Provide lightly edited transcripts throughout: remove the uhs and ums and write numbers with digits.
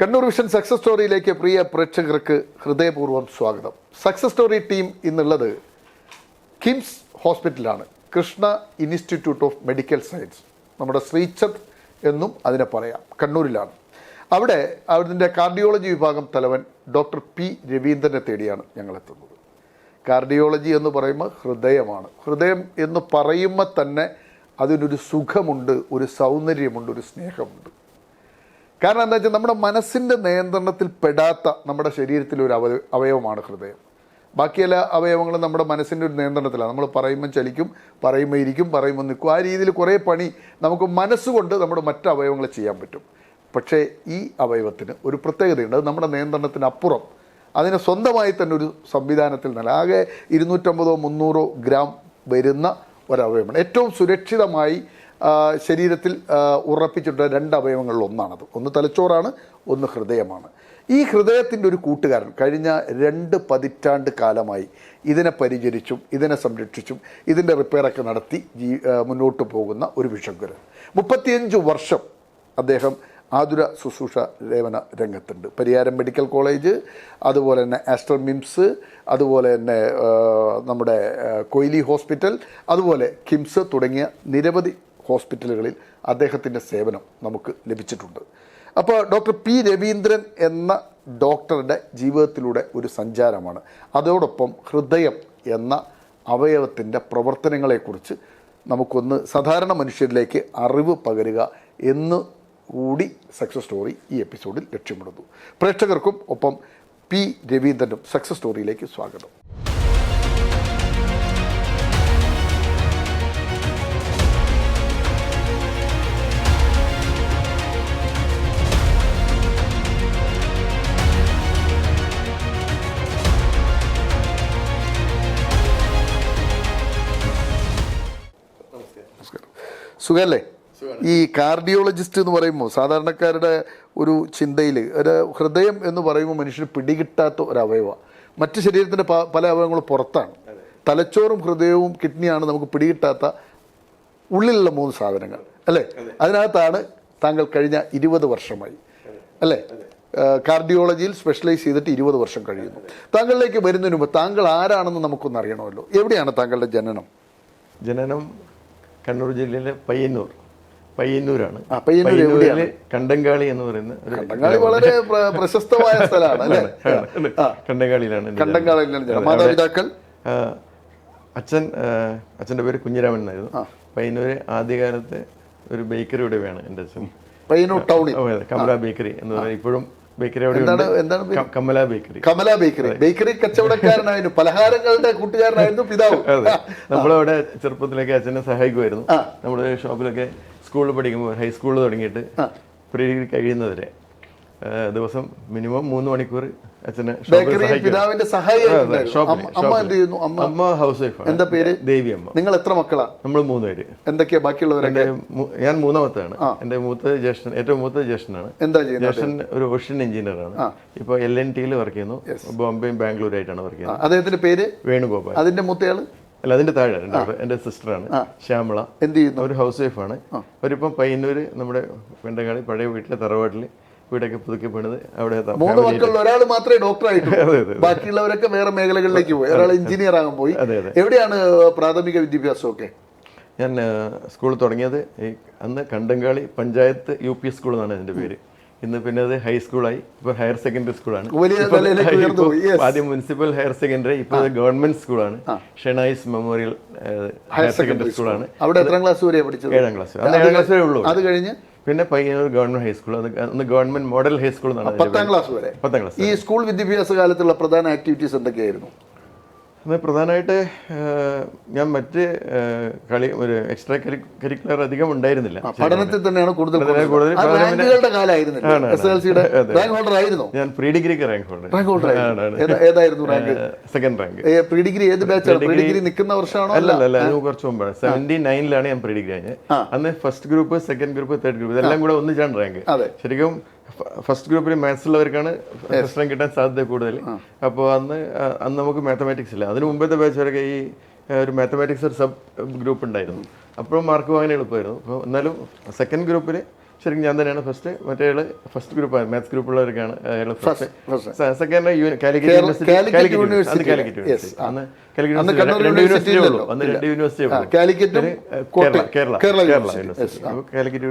Kannur vision success സ്റ്റോറിയിലേക്ക് പ്രിയ പ്രേക്ഷകർക്ക് ഹൃദയപൂർവ്വം സ്വാഗതം. സക്സസ് സ്റ്റോറി ടീം ഇന്നുള്ളത് കിംസ് ഹോസ്പിറ്റലാണ്. Krishna institute of medical science, നമ്മുടെ ശ്രീചന്ദ് എന്നും അതിനെ പറയാം, കണ്ണൂരിലാണ്. അവിടെ അതിൻ്റെ കാർഡിയോളജി വിഭാഗം തലവൻ ഡോക്ടർ പി രവീന്ദ്രനെ തേടിയാണ് ഞങ്ങളെത്തുന്നത്. കാർഡിയോളജി എന്ന് പറയുമ്പോൾ ഹൃദയമാണ്. ഹൃദയം എന്ന് പറയുമ്പോൾ തന്നെ അതിനൊരു സുഖമുണ്ട്, ഒരു സൗന്ദര്യമുണ്ട്, ഒരു സ്നേഹമുണ്ട്. കാരണം എന്താ വെച്ചാൽ നമ്മുടെ മനസ്സിൻ്റെ നിയന്ത്രണത്തിൽ പെടാത്ത നമ്മുടെ ശരീരത്തിലെ ഒരു അവയവമാണ് ഹൃദയം. ബാക്കി എല്ലാ അവയവങ്ങളും നമ്മുടെ മനസ്സിൻ്റെ ഒരു നിയന്ത്രണത്തിലാണ്. നമ്മൾ പറയുമ്പോൾ ചലിക്കും, പറയുമ്പോൾ ഇരിക്കും, പറയുമ്പോൾ നിൽക്കും. ആ രീതിയിൽ കുറേ പണി നമുക്ക് മനസ്സുകൊണ്ട് നമ്മുടെ മറ്റ് അവയവങ്ങൾ ചെയ്യാൻ പറ്റും. പക്ഷേ ഈ അവയവത്തിന് ഒരു പ്രത്യേകതയുണ്ട്. അത് നമ്മുടെ നിയന്ത്രണത്തിനപ്പുറം അതിന് സ്വന്തമായി തന്നെ ഒരു സംവിധാനത്തിൽ നല്ല ആകെ 250-300 ഗ്രാം വരുന്ന ഒരവയവമാണ്. ഏറ്റവും സുരക്ഷിതമായി ശരീരത്തിൽ ഉറപ്പിച്ചിട്ടുള്ള 2 അവയവങ്ങളിൽ ഒന്നാണത്. ഒന്ന് തലച്ചോറാണ്, ഒന്ന് ഹൃദയമാണ്. ഈ ഹൃദയത്തിൻ്റെ ഒരു കൂട്ടുകാരൻ കഴിഞ്ഞ 2 പതിറ്റാണ്ട് കാലമായി ഇതിനെ പരിചരിച്ചും ഇതിനെ സംരക്ഷിച്ചും ഇതിൻ്റെ റിപ്പയറൊക്കെ നടത്തി മുന്നോട്ട് പോകുന്ന ഒരു വിഷഗ്വരൻ. 35 വർഷം അദ്ദേഹം ആതുര ശുശ്രൂഷ സേവന രംഗത്തുണ്ട്. പരിയാരം മെഡിക്കൽ കോളേജ്, അതുപോലെ തന്നെ ആസ്റ്റർ മിംസ്, അതുപോലെ തന്നെ നമ്മുടെ കൊയിലി ഹോസ്പിറ്റൽ, അതുപോലെ കിംസ് തുടങ്ങിയ നിരവധി ഹോസ്പിറ്റലുകളിൽ അദ്ദേഹത്തിൻ്റെ സേവനം നമുക്ക് ലഭിച്ചിട്ടുണ്ട്. അപ്പോൾ ഡോക്ടർ പി രവീന്ദ്രൻ എന്ന ഡോക്ടറുടെ ജീവിതത്തിലൂടെ ഒരു സഞ്ചാരമാണ്. അതോടൊപ്പം ഹൃദയം എന്ന അവയവത്തിൻ്റെ പ്രവർത്തനങ്ങളെക്കുറിച്ച് നമുക്കൊന്ന് സാധാരണ മനുഷ്യരിലേക്ക് അറിവ് പകരുക എന്ന് കൂടി സക്സസ് സ്റ്റോറി ഈ എപ്പിസോഡിൽ ലക്ഷ്യമിടുന്നു. പ്രേക്ഷകർക്കും ഒപ്പം പി രവീന്ദ്രനും സക്സസ് സ്റ്റോറിയിലേക്ക് സ്വാഗതം. സുഖല്ലേ? ഈ കാർഡിയോളജിസ്റ്റ് എന്ന് പറയുമ്പോൾ സാധാരണക്കാരുടെ ഒരു ചിന്തയിൽ ഒരു ഹൃദയം എന്ന് പറയുമ്പോൾ മനുഷ്യന് പിടികിട്ടാത്ത ഒരു അവയവമാണ്. മറ്റ് ശരീരത്തിൻ്റെ പല അവയവങ്ങളും പുറത്താണ്. തലച്ചോറും ഹൃദയവും കിഡ്നിയാണ് നമുക്ക് പിടികിട്ടാത്ത ഉള്ളിലുള്ള 3 സാധനങ്ങൾ അല്ലേ? അതിനകത്താണ് താങ്കൾ കഴിഞ്ഞ 20 വർഷമായി അല്ലേ കാർഡിയോളജിയിൽ സ്പെഷ്യലൈസ് ചെയ്തിട്ട് 20 വർഷം കഴിയുന്നു. താങ്കളിലേക്ക് വരുന്നതിന് മുമ്പ് താങ്കൾ ആരാണെന്ന് നമുക്കൊന്ന് അറിയണമല്ലോ. എവിടെയാണ് താങ്കളുടെ ജനനം? ജനനം കണ്ണൂർ ജില്ലയിലെ പയ്യന്നൂരാണ്. പയ്യന്നൂരിലെ കണ്ടങ്കാളി എന്ന് പറയുന്ന കണ്ടങ്കാളി വളരെ പ്രശസ്തമായ സ്ഥലമാണ് അല്ലേ? കണ്ടങ്കാളിയിലാണ്. മാതാപിതാക്കൾ? അച്ഛൻ്റെ പേര് കുഞ്ഞിരാമൻ എന്നായിരുന്നു. പയ്യന്നൂര് ആദ്യകാലത്തെ ഒരു ബേക്കറി ഉടമയാണ് എൻ്റെ അച്ഛൻ. പയ്യന്നൂർ ടൗണിൽ കമല ബേക്കറി എന്ന് പറയുന്നത് ഇപ്പോഴും ബേക്കറി കമല ബേക്കറി കച്ചവടക്കാരനായിരുന്നു, പലഹാരങ്ങളുടെ കൂട്ടുകാരനായിരുന്നു പിതാവ്. നമ്മളവിടെ ചെറുപ്പത്തിലൊക്കെ അച്ഛനെ സഹായിക്കുമായിരുന്നു. നമ്മുടെ ഷോപ്പിലൊക്കെ സ്കൂളിൽ പഠിക്കുമ്പോൾ ഹൈസ്കൂളിൽ തുടങ്ങിയിട്ട് പ്രീ ഡിഗ്രി കഴിയുന്നവരെ ദിവസം മിനിമം 3 മണിക്കൂർ അച്ഛനെ പിതാവിന്റെ അമ്മ ഹൗസ് വൈഫ്. എന്താ പേര്? ദേവി അമ്മ. നിങ്ങൾ എത്ര മക്കളാ? നമ്മൾ 3 പേര്. എന്തൊക്കെയാ ബാക്കിയുള്ളവരൊക്കെ? ഞാൻ 3ാമത്താണ്. എന്റെ ഏറ്റവും മൂത്ത ജ്യേഷ്ഠനാണ്. എന്താ ചെയ്യുന്നത്? ജ്യേഷ്ഠൻ ഒരു ഓഷ്യൻ എഞ്ചിനീയറാണ്. ഇപ്പൊ LNTയിൽ വർക്ക് ചെയ്യുന്നു. ബോംബെയും ബാംഗ്ലൂരായിട്ടാണ് വർക്ക് ചെയ്യുന്നത്. അദ്ദേഹത്തിന്റെ പേര് വേണുഗോപാൽ. അതിന്റെ മൂത്തയാള്? അല്ല, അതിന്റെ താഴെ എന്റെ സിസ്റ്ററാണ് ശ്യാമള. എന്ത് ചെയ്യുന്നു? ഒരു ഹൗസ് വൈഫാണ്. അവരിപ്പം പയ്യന്നൂര് നമ്മുടെ വെണ്ടങ്ങാളി പഴയ വീട്ടിലെ തറവാട്ടില് വീടൊക്കെ പുതുക്കി പണിത് അവിടെ 3 മക്കളിൽ ഒരാൾ മാത്രമേ ഡോക്ടറായിട്ടുള്ളൂ. ബാക്കിയുള്ളവരൊക്കെ വേറെ മേഖലകളിലേക്ക് പോയി. ഒരാൾ എഞ്ചിനീയർ ആകാൻ പോയി. എവിടെയാണ് പ്രാഥമിക വിദ്യാഭ്യാസമൊക്കെ? ഞാൻ സ്കൂൾ തുടങ്ങിയത് അന്ന് കണ്ടങ്കാളി പഞ്ചായത്ത് UP സ്കൂൾ എന്നാണ് അതിന്റെ പേര്. ഇന്ന് പിന്നെ അത് ഹൈസ്കൂളായി. ഇപ്പൊ ഹയർ സെക്കൻഡറി സ്കൂളാണ്. ആദ്യം മുനിസിപ്പൽ ഹയർ സെക്കൻഡറി, ഇപ്പൊ ഗവൺമെന്റ് സ്കൂളാണ്. ഷെനൈസ് മെമ്മോറിയൽ ഹയർ സെക്കൻഡറി സ്കൂളാണ്. അവിടെ എത്രാം ക്ലാസ് വരെ പഠിച്ചത്? 7ാം ക്ലാസ്. അന്ന് 7ാം ക്ലാസ് വരെ ഉള്ളൂ. അത് കഴിഞ്ഞ് പിന്നെ പയ്യന്നൂർ ഗവൺമെന്റ് ഹൈസ്കൂൾ, അന്ന് ഗവൺമെന്റ് മോഡൽ ഹൈസ്കൂൾ എന്നാണ്. 10ാം ക്ലാസ് വരെ. 10ാം ക്ലാസ്. ഈ സ്കൂൾ വിദ്യാഭ്യാസ കാലത്തുള്ള പ്രധാന ആക്ടിവിറ്റീസ് എന്തൊക്കെയായിരുന്നു? അത് പ്രധാനമായിട്ട് ഞാൻ മറ്റ് ഒരു എക്സ്ട്രാ കരിക്കുലർ അധികം ഉണ്ടായിരുന്നില്ല. പഠനത്തിൽ തന്നെയാണ് കൂടുതൽ. ഞാൻ പ്രീ ഡിഗ്രിക്ക് rank holder. Second rank. Pre degree ഏത് ബാച്ചാണ്? പ്രീ ഡിഗ്രി നിൽക്കുന്ന വർഷമാണോ? അല്ല, കുറച്ച് മുമ്പാണ്. 79ലാണ് ഞാൻ പ്രീ ഡിഗ്രി കഴിഞ്ഞത്. അന്ന് first group, second group, third group ഇതെല്ലാം കൂടെ ഒന്നിച്ചാണ് റാങ്ക്. ശരിക്കും ഫസ്റ്റ് ഗ്രൂപ്പിൽ മാത്സ് ഉള്ളവർക്കാണ് ഫസ്റ്റ് റാങ്ക് കിട്ടാൻ സാധ്യത കൂടുതൽ. അപ്പോൾ അന്ന് നമുക്ക് മാത്തമാറ്റിക്സ് ഇല്ല. അതിന് മുമ്പത്തെ ബാച്ചുകാരൊക്കെ ഈ ഒരു മാത്തമാറ്റിക്സ് ഒരു സബ് ഗ്രൂപ്പ് ഉണ്ടായിരുന്നു. അപ്പോഴും മാർക്ക് വാങ്ങാൻ എളുപ്പമായിരുന്നു. അപ്പോൾ എന്നാലും സെക്കൻഡ് ഗ്രൂപ്പിൽ ശരിക്കും ഞാൻ തന്നെയാണ് ഫസ്റ്റ്. മറ്റേ ഫസ്റ്റ് ഗ്രൂപ്പ് മാത്സ് ഗ്രൂപ്പുള്ളവർക്കാണ് അയാൾ ഫസ്റ്റ്. Second Calicut university. അന്ന് കാലിക്കറ്റ് യൂണിവേഴ്സിറ്റി ഉള്ളൂ. അന്ന് 2 യൂണിവേഴ്സിറ്റി കേരള യൂണിവേഴ്സിറ്റി. അപ്പോൾ കാലിക്കറ്റ്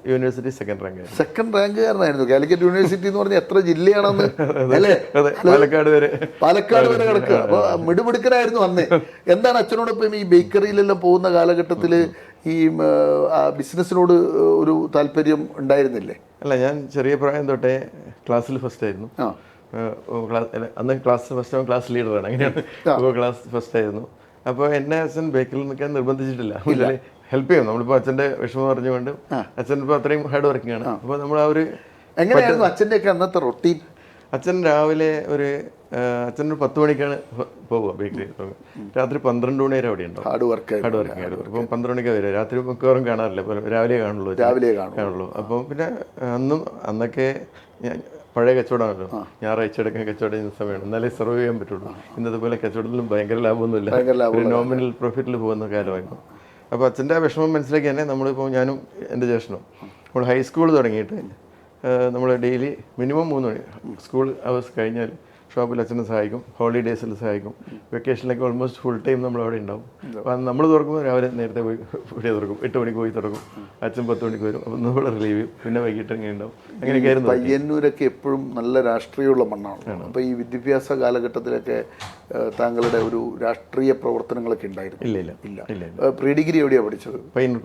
യൂണിവേഴ്സിറ്റി സെക്കൻഡ് റാങ്കുകാരനായിരുന്നു. കാലിക്കറ്റ് യൂണിവേഴ്സിറ്റി എന്ന് പറഞ്ഞാൽ എത്ര ജില്ലയാണെന്ന് അല്ലേ? പാലക്കാട് വരെ കിടക്കുക. അപ്പൊ മിടുമിടുക്കനായിരുന്നു അന്ന്. എന്താണ് അച്ഛനോടൊപ്പം ഈ ബേക്കറിയിലെല്ലാം പോകുന്ന കാലഘട്ടത്തിൽ ഈ ബിസിനസ്സിനോട് ഒരു താല്പര്യം ഉണ്ടായിരുന്നില്ലേ? അല്ല, ഞാൻ ചെറിയ പ്രായം തൊട്ടേ ക്ലാസ്സിൽ ഫസ്റ്റ് ആയിരുന്നു. അന്ന് ക്ലാസ് ഫസ്റ്റ് ക്ലാസ് ലീഡറാണ്, അങ്ങനെയാണ്. അപ്പോൾ ക്ലാസ് ഫസ്റ്റ് ആയിരുന്നു. അപ്പോൾ എന്നെ അച്ഛൻ ബേക്കറിൽ നിൽക്കാൻ നിർബന്ധിച്ചിട്ടില്ല. ഹെൽപ്പ് ചെയ്യും. നമ്മളിപ്പോൾ അച്ഛൻ്റെ വിഷമം പറഞ്ഞുകൊണ്ട് അച്ഛൻ ഇപ്പോൾ അത്രയും ഹാർഡ് വർക്കിംഗ് ആണ്. അപ്പോൾ നമ്മൾ ആ ഒരു എങ്ങനെയായിരുന്നു അച്ഛൻ്റെയൊക്കെ അന്നത്തെ റൊട്ടീൻ? അച്ഛൻ രാവിലെ അച്ഛൻ 10 മണിക്കാണ് പോവുക ബേക്കറി. രാത്രി 12 മണി വരെ അവിടെ ഉണ്ടാവും. ഹാർഡ് വർക്കിംഗ് ആയിരുന്നു. അപ്പം 12 മണിക്കാണ് വരിക. രാത്രി മിക്കവാറും കാണാറില്ല, രാവിലെ കാണുള്ളൂ. അപ്പം പിന്നെ അന്നൊക്കെ പഴയ കച്ചവടമാണല്ലോ, ഞായറാഴ്ച എടുക്കാൻ കച്ചവടം ചെയ്യുന്ന സമയമാണ്, എന്നാലേ സർവ് ചെയ്യാൻ പറ്റുള്ളൂ. ഇന്നത്തെ പോലെ കച്ചവടത്തിലും ഭയങ്കര ലാഭമൊന്നുമില്ല, ഒരു നോമിനൽ പ്രോഫിറ്റിൽ പോകുന്ന കാലമായിരുന്നു. അപ്പോൾ അച്ഛൻ്റെ ആ വിഷമം മനസ്സിലാക്കി തന്നെ നമ്മളിപ്പോൾ ഞാനും എൻ്റെ ജ്യേഷ്ഠനും നമ്മൾ ഹൈസ്കൂൾ തുടങ്ങിയിട്ട് നമ്മൾ ഡെയിലി മിനിമം 3 മണി സ്കൂൾ അവേഴ്സ് കഴിഞ്ഞാൽ ഷോപ്പിൽ അച്ഛനെ സഹായിക്കും, ഹോളിഡേയ്സിൽ സഹായിക്കും. വെക്കേഷനിലൊക്കെ ഓൾമോസ്റ്റ് ഫുൾ ടൈം നമ്മൾ അവിടെ ഉണ്ടാവും. അപ്പം നമ്മൾ തുറക്കുമ്പോൾ രാവിലെ നേരത്തെ പോയി ഇവിടെ തുറക്കും, 8 മണിക്ക് പോയി തുറക്കും. അച്ഛൻ 10 മണിക്ക് വരും. അപ്പം നമ്മൾ റിലീവ് ചെയ്യും, പിന്നെ വൈകിട്ട് ഇങ്ങനെ ഉണ്ടാവും. അങ്ങനെയൊക്കെ ആയിരുന്നു. പയ്യന്നൂരൊക്കെ എപ്പോഴും നല്ല രാഷ്ട്രീയമുള്ള മണ്ണാണ്. അപ്പോൾ ഈ വിദ്യാഭ്യാസ കാലഘട്ടത്തിലൊക്കെ താങ്കളുടെ ഒരു രാഷ്ട്രീയ പ്രവർത്തനങ്ങളൊക്കെ ഉണ്ടായിരുന്നു? ഇല്ല. പ്രീ ഡിഗ്രി എവിടെയാണ് പഠിച്ചത്? പയ്യന്നൂർ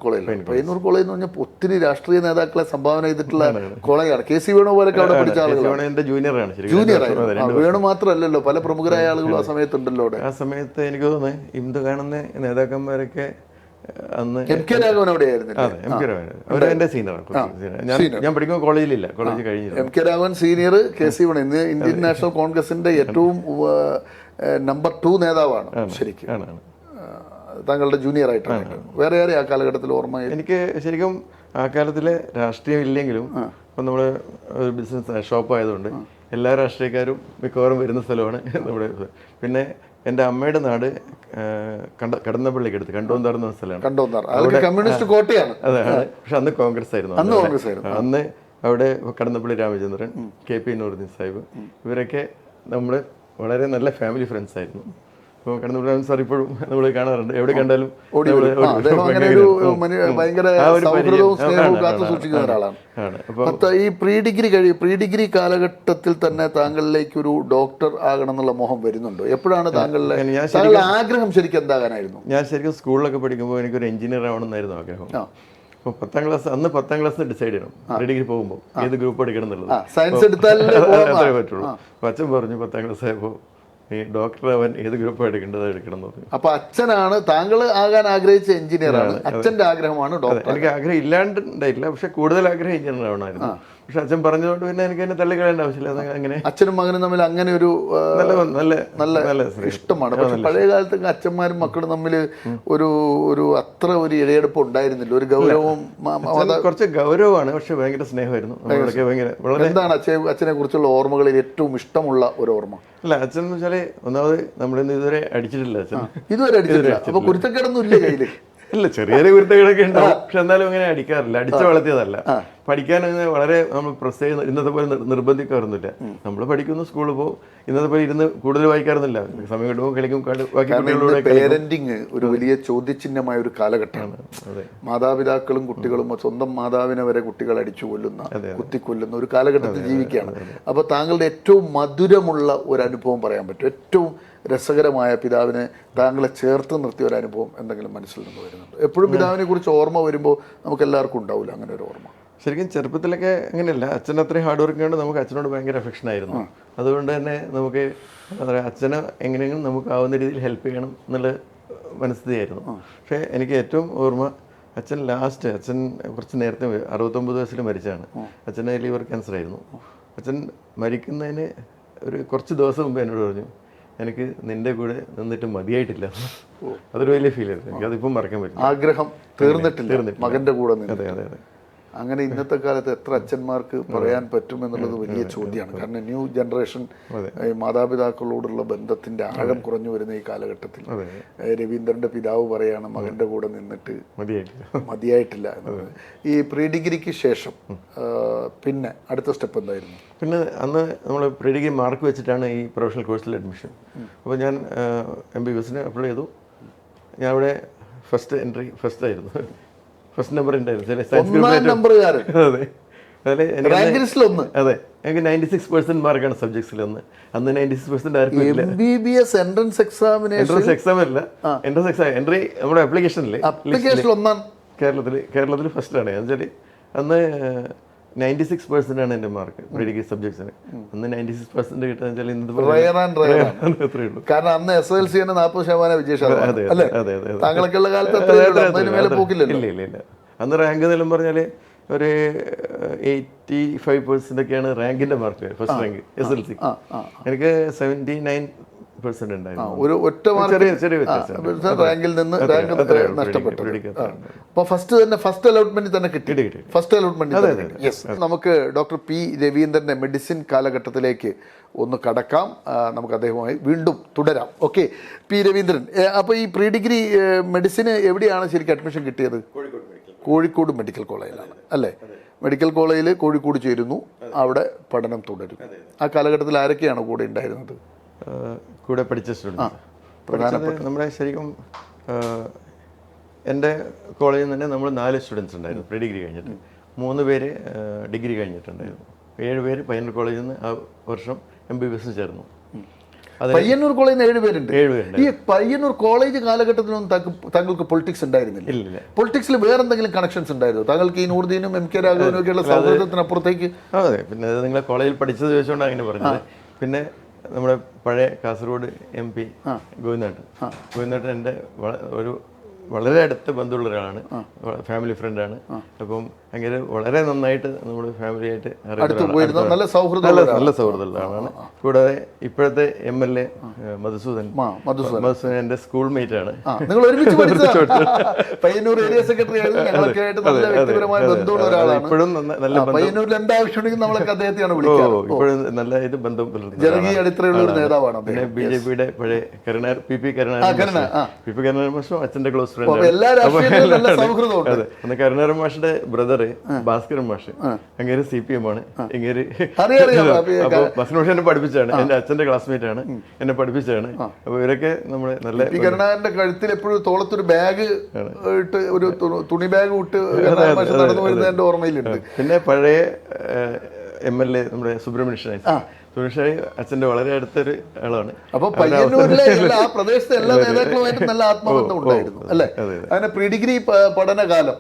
കോളേജ്. പയ്യന്നൂർ കോളേജ് എന്ന് പറഞ്ഞാൽ ഒത്തിരി രാഷ്ട്രീയ നേതാക്കളെ സംഭാവന ചെയ്തിട്ടുള്ള കോളേജാണ്. KC വേണുപോലൊക്കെ അവിടെ പഠിച്ച ആളുകളാണ്. ജൂനിയറാണ്. വേണു മാത്രമല്ലല്ലോ, പല പ്രമുഖരായ ആളുകളും ആ സമയത്തുണ്ടല്ലോ അവിടെ. ആ സമയത്ത് എനിക്ക് തോന്നുന്നത് ഇന്ന് കാണുന്ന നേതാക്കന്മാരൊക്കെ അന്ന് MK രാഘവൻ അവിടെയായിരുന്നു. അവരെന്റെ സീനിയറാണ്. ഞാൻ പഠിക്കുമ്പോൾ കോളേജിലില്ല, കോളേജ് കഴിഞ്ഞില്ല. MK Raghavan senior, KC Venu ഇന്ന് ഇന്ത്യൻ നാഷണൽ കോൺഗ്രസിന്റെ ഏറ്റവും നമ്പർ 2 നേതാവാണ് ശരിക്കും. താങ്കളുടെ ജൂനിയർ ആയിട്ടാണ്. വേറെ ആ കാലഘട്ടത്തിൽ ഓർമ്മ? എനിക്ക് ശരിക്കും ആ കാലത്തിൽ രാഷ്ട്രീയം ഇല്ലെങ്കിലും ഇപ്പം നമ്മൾ ഒരു ബിസിനസ് ഷോപ്പ് ആയതുകൊണ്ട് എല്ലാ രാഷ്ട്രീയക്കാരും മിക്കവാറും വരുന്ന സ്ഥലമാണ് നമ്മുടെ. പിന്നെ എൻ്റെ അമ്മയുടെ നാട് കടന്നപ്പള്ളിക്ക് അടുത്ത് കണ്ടോന്താർ എന്ന സ്ഥലമാണ്. കമ്മ്യൂണിസ്റ്റ് കോട്ടയാണ്. അതെ, പക്ഷെ അന്ന് കോൺഗ്രസ് ആയിരുന്നു. അന്ന് അവിടെ കടന്നപ്പള്ളി രാമചന്ദ്രൻ, KP നൂറുദ്ദീൻ സാഹിബ്, ഇവരൊക്കെ നമ്മൾ വളരെ നല്ല ഫാമിലി ഫ്രണ്ട്സ് ആയിരുന്നു. ഇപ്പോൾ കടന്നപ്പള്ളി സാർ ഇപ്പോഴും നമ്മൾ കാണാറുണ്ട്, എവിടെ കണ്ടാലും. ഈ പ്രീ ഡിഗ്രി കാലഘട്ടത്തിൽ തന്നെ താങ്കളിലേക്ക് ഒരു ഡോക്ടർ ആകണം എന്നുള്ള മോഹം വരുന്നുണ്ടോ? എപ്പോഴാണ് താങ്കളുടെ ആഗ്രഹം ശരിക്കും എന്താകാനായിരുന്നു? ഞാൻ ശരിക്കും സ്കൂളിലൊക്കെ പഠിക്കുമ്പോൾ എനിക്കൊരു എഞ്ചിനീയർ ആവണമെന്നായിരുന്നു ആഗ്രഹം. അപ്പോൾ 10ാം ക്ലാസ് അന്ന് 10ാം ക്ലാസ്സിന് ഡിസൈഡ് ചെയ്യണം പ്രീ ഡിഗ്രി പോകുമ്പോൾ ഏത് ഗ്രൂപ്പ് എടുക്കണം എന്നുള്ളത്. സയൻസ് എടുത്താലേ പറ്റുള്ളൂ. അപ്പോൾ അച്ഛൻ പറഞ്ഞു 10ാം ക്ലാസ് ആയപ്പോൾ ഈ ഡോക്ടർ അവൻ ഏത് ഗ്രൂപ്പ് എടുക്കേണ്ടത് എടുക്കണം എന്ന് പറഞ്ഞു. അപ്പൊ അച്ഛനാണ് താങ്കൾ ആകാൻ ആഗ്രഹിച്ച എഞ്ചിനീയർ ആണ്, അച്ഛന്റെ ആഗ്രഹമാണ് ഡോക്ടർ. എനിക്ക് ആഗ്രഹം ഇല്ലാണ്ടായില്ല, പക്ഷെ കൂടുതൽ ആഗ്രഹം എഞ്ചിനീയർ ആവണമായിരുന്നു. പക്ഷെ അച്ഛൻ പറഞ്ഞതുകൊണ്ട് പിന്നെ എനിക്ക് അതിനെ തള്ളിക്കളയേണ്ട ആവശ്യമില്ല. അങ്ങനെ അച്ഛനും മകനും തമ്മിൽ അങ്ങനെ ഒരു നല്ല ഇഷ്ടമാണ്. പക്ഷെ പഴയ കാലത്തൊക്കെ അച്ഛന്മാരും മക്കളും തമ്മിൽ ഒരു അത്ര ഒരു ഇഴയെടുപ്പ് ഉണ്ടായിരുന്നില്ല, ഒരു ഗൗരവവും. കുറച്ച് ഗൗരവമാണ്, പക്ഷെ ഭയങ്കര സ്നേഹമായിരുന്നു. എന്താണ് അച്ഛനെ കുറിച്ചുള്ള ഓർമ്മകളിൽ ഏറ്റവും ഇഷ്ടമുള്ള ഒരു ഓർമ്മ? അല്ല, അച്ഛൻ എന്ന് വെച്ചാല് ഒന്നാമത് നമ്മളിന്ന് ഇതുവരെ അടിച്ചിട്ടില്ല. അച്ഛൻ ഇതുവരെ അടിച്ചിട്ടില്ല. അപ്പൊ കുരുത്തക്കേടൊന്നും ഇല്ല കയ്യില്? ഇല്ല, ചെറിയൊരു കുരുത്തക്കേടൊക്കെ ഉണ്ടാവും, പക്ഷെ എന്നാലും അങ്ങനെ അടിക്കാറില്ല. അടിച്ചു വളർത്തിയതല്ല. പഠിക്കാൻ അങ്ങനെ വളരെ നമ്മൾ പ്രസ് ചെയ്യുന്ന ഇന്നത്തെ പോലെ നിർബന്ധിക്കാറൊന്നുമില്ല. നമ്മൾ പഠിക്കുന്നു, സ്കൂളിൽ പോകും. ഇന്നത്തെ പോലെ ഇരുന്ന് കൂടുതൽ വായിക്കാറൊന്നുമില്ല. സമയം കിട്ടുമ്പോൾ കളിക്കും. പേരന്റിങ് ഒരു വലിയ ചോദ്യചിഹ്നമായ ഒരു കാലഘട്ടമാണ്. മാതാപിതാക്കളും കുട്ടികളും സ്വന്തം മാതാവിനെ വരെ കുട്ടികൾ അടിച്ചു കൊല്ലുന്ന, കുത്തിക്കൊല്ലുന്ന ഒരു കാലഘട്ടത്തിൽ ജീവിക്കുകയാണ്. അപ്പൊ താങ്കളുടെ ഏറ്റവും മധുരമുള്ള ഒരു അനുഭവം പറയാൻ പറ്റും? ഏറ്റവും രസകരമായ പിതാവിനെ താങ്കളെ ചേർത്ത് നിർത്തിയ ഒരു അനുഭവം എന്തെങ്കിലും മനസ്സിൽ നിന്ന് വരുന്നുണ്ട്? എപ്പോഴും പിതാവിനെ കുറിച്ച് ഓർമ്മ വരുമ്പോൾ നമുക്ക് എല്ലാവർക്കും ഉണ്ടാവില്ല അങ്ങനെ ഒരു ഓർമ്മ. ശരിക്കും ചെറുപ്പത്തിലൊക്കെ അങ്ങനെയല്ല. അച്ഛൻ അത്രയും ഹാർഡ് വർക്ക് കൊണ്ട് നമുക്ക് അച്ഛനോട് ഭയങ്കര അഫെക്ഷൻ ആയിരുന്നു. അതുകൊണ്ട് തന്നെ നമുക്ക് എന്താ പറയുക, അച്ഛനെ എങ്ങനെയെങ്കിലും നമുക്ക് ആവുന്ന രീതിയിൽ ഹെൽപ്പ് ചെയ്യണം എന്നുള്ള മനസ്ഥിതിയായിരുന്നു. പക്ഷേ എനിക്ക് ഏറ്റവും ഓർമ്മ അച്ഛൻ കുറച്ച് നേരത്തെ 69 വയസ്സിൽ മരിച്ചതാണ്. അച്ഛന് ലിവർ ക്യാൻസർ ആയിരുന്നു. അച്ഛൻ മരിക്കുന്നതിന് ഒരു കുറച്ച് ദിവസം മുമ്പ് എന്നോട് പറഞ്ഞു, എനിക്ക് നിന്റെ കൂടെ നിന്നിട്ട് മതിയായിട്ടില്ല. അതൊരു വലിയ ഫീൽ ആയിരുന്നു. എനിക്കതിപ്പം മറക്കാൻ പറ്റില്ല. ആഗ്രഹം തീർന്നിട്ടില്ല മകന്റെ കൂടെ. അതെ. അങ്ങനെ ഇന്നത്തെ കാലത്ത് എത്ര അച്ഛന്മാർക്ക് പറയാൻ പറ്റും എന്നുള്ളത് വലിയ ചോദ്യമാണ്. കാരണം ന്യൂ ജനറേഷൻ മാതാപിതാക്കളോടുള്ള ബന്ധത്തിന്റെ ആഴം കുറഞ്ഞു വരുന്ന ഈ കാലഘട്ടത്തിൽ രവീന്ദ്രന്റെ പിതാവ് പറയാണ് മകന്റെ കൂടെ നിന്നിട്ട് മതിയായിട്ടില്ല എന്നത്. ഈ പ്രീ ഡിഗ്രിക്ക് ശേഷം പിന്നെ അടുത്ത സ്റ്റെപ്പ് എന്തായിരുന്നു? പിന്നെ അന്ന് നമ്മൾ പ്രീ ഡിഗ്രി മാർക്ക് വെച്ചിട്ടാണ് ഈ പ്രൊഫഷണൽ കോഴ്സിൽ അഡ്മിഷൻ. അപ്പോൾ ഞാൻ MBBS അപ്ലൈ ചെയ്തു. ഞാൻ അവിടെ ഫസ്റ്റ് എൻട്രി ആയിരുന്നു, ഫസ്റ്റ് നമ്പർ ഉണ്ടായിരുന്നു. അതെ, എനിക്ക് 96% മാർക്കാണ് സബ്ജക്ട്സിൽ. അന്ന് 96% ആർക്കും ഇല്ല. MBBS എൻട്രൻസ് എക്സാം അല്ല, എൻട്രൻസ് എക്സാം എൻട്രി നമ്മുടെ ആപ്ലിക്കേഷനിൽ കേരളത്തിൽ ഫസ്റ്റ് ആണ്. എന്നുവെച്ചാൽ അന്ന് 96% ആണ് എൻ്റെ മാർക്ക് പ്രീ ഡിഗ്രി സബ്ജക്ട്സിന്. അന്ന് 96% കിട്ടുക അത്രേ ഉള്ളൂ. കാരണം അന്ന് SSLC 40% വിജയശതമാനം അല്ലേ? താങ്കളൊക്കെയുള്ള കാലത്ത് ഇല്ല. അന്ന് റാങ്ക് നിലം പറഞ്ഞാൽ ഒരു 85% ഒക്കെയാണ് റാങ്കിന്റെ മാർക്ക്, ഫസ്റ്റ് റാങ്ക് SSLC. എനിക്ക് 79% ഉണ്ടായിരുന്നു. ഒരു ഒറ്റ ചെറിയ വ്യത്യാസം റാങ്കിൽ നിന്ന് റാങ്ക് നഷ്ടപ്പെട്ടു. അപ്പോൾ ഫസ്റ്റ് അലോട്ട്മെന്റ് തന്നെ കിട്ടി. First allotment. നമുക്ക് ഡോക്ടർ പി രവീന്ദ്രന്റെ മെഡിസിൻ കാലഘട്ടത്തിലേക്ക് ഒന്ന് കടക്കാം. നമുക്ക് അദ്ദേഹവുമായി വീണ്ടും തുടരാം. ഓക്കെ, പി രവീന്ദ്രൻ, അപ്പോൾ ഈ പ്രീ ഡിഗ്രി മെഡിസിന് എവിടെയാണ് ശരിക്കും അഡ്മിഷൻ കിട്ടിയത്? കോഴിക്കോട് മെഡിക്കൽ കോളേജിലാണ് അല്ലേ? മെഡിക്കൽ കോളേജിൽ കോഴിക്കോട് ചേരുന്നു, അവിടെ പഠനം തുടരും. ആ കാലഘട്ടത്തിൽ ആരൊക്കെയാണ് കൂടെ ഉണ്ടായിരുന്നത്? കൂടെ പഠിച്ച സ്റ്റുഡൻസ് നമ്മുടെ ശരിക്കും എൻ്റെ കോളേജിൽ തന്നെ നമ്മൾ 4 സ്റ്റുഡൻസ് ഉണ്ടായിരുന്നു പ്രീ ഡിഗ്രി കഴിഞ്ഞിട്ട്. 3 പേര് ഡിഗ്രി കഴിഞ്ഞിട്ടുണ്ടായിരുന്നു. 7 പേര് പയ്യന്നൂർ കോളേജിൽ നിന്ന് ആ വർഷം MBBS ചേർന്നു. പയ്യന്നൂർ കോളേജിൽ നിന്ന് 7 പേരുണ്ട്. ഈ പയ്യന്നൂർ കോളേജ് കാലഘട്ടത്തിലൊന്നും താങ്കൾക്ക് പൊളിറ്റിക്സ് ഉണ്ടായിരുന്നില്ല? പൊളിറ്റിക്സിൽ വേറെ എന്തെങ്കിലും കണക്ഷൻസ് ഉണ്ടായിരുന്നു താങ്കൾക്ക്? ഈ നൂറുദ്ദീനും MK രാഘവനും ഒക്കെയുള്ള സൗഹൃദത്തിനപ്പുറത്തേക്ക്? അതെ, പിന്നെ നിങ്ങളെ കോളേജിൽ പഠിച്ചത് ചോദിച്ചുകൊണ്ടാണ് അങ്ങനെ പറഞ്ഞത്. പിന്നെ നമ്മുടെ പഴയ കാസർഗോഡ് MP ഗോവിന്ദേട്ടൻ എൻ്റെ ഒരു വളരെ അടുത്ത ബന്ധമുള്ള ഒരാളാണ്, ഫാമിലി ഫ്രണ്ടാണ്. അപ്പം അങ്ങനെ വളരെ നന്നായിട്ട് നമ്മുടെ ഫാമിലിയായിട്ട് നല്ല സൗഹൃദമുള്ള ആളാണ്. കൂടാതെ ഇപ്പോഴത്തെ MLA മധുസൂദൻ എൻ്റെ സ്കൂൾ മേറ്റ് ആണ്. നിങ്ങൾ ഒരുമിച്ച് പയ്യന്നൂർ ഏരിയ സെക്രട്ടറി ഇപ്പോഴും നല്ല ഇപ്പോഴും നല്ലതായിട്ട് ബന്ധം നേതാവാണ്. പിന്നെ BJPയുടെ പഴയ PP കരുണാകരൻ മാഷും അച്ഛൻ്റെ ക്ലോസ് ഫ്രണ്ട്. കരുണാകരൻ മാഷിന്റെ ബ്രദറ് ഭാസ്കരൻ മാഷ്, അങ്ങേര് CPM ആണ്. ഇങ്ങേര് ഭാസ്കരൻ എന്നെ പഠിപ്പിച്ചാണ്, എന്റെ അച്ഛന്റെ ക്ലാസ്മേറ്റ് ആണ്, എന്നെ പഠിപ്പിച്ചാണ്. അപ്പൊ ഇവരൊക്കെ നമ്മുടെ നല്ല കരുണാകരന്റെ കഴുത്തിൽ എപ്പോഴും തോളത്തൊരു ബാഗ് ഇട്ട്, ഒരു തുണി ബാഗ് ഇട്ട് നടന്നു വരുന്നതിന്റെ ഓർമ്മയിലുണ്ട്. പിന്നെ പഴയ MLA നമ്മുടെ സുബ്രഹ്മണ്യ സുരേഷായി അച്ഛൻ്റെ വളരെ അടുത്തൊരു ആളാണ്. അപ്പോൾ പയ്യന്നൂരിലെ ആ പ്രദേശത്തെ എല്ലാ നേതാക്കളുമായിട്ട് നല്ല ആത്മബന്ധം ഉണ്ടായിരുന്നു അല്ലേ? അങ്ങനെ പ്രീ ഡിഗ്രി പഠനകാലം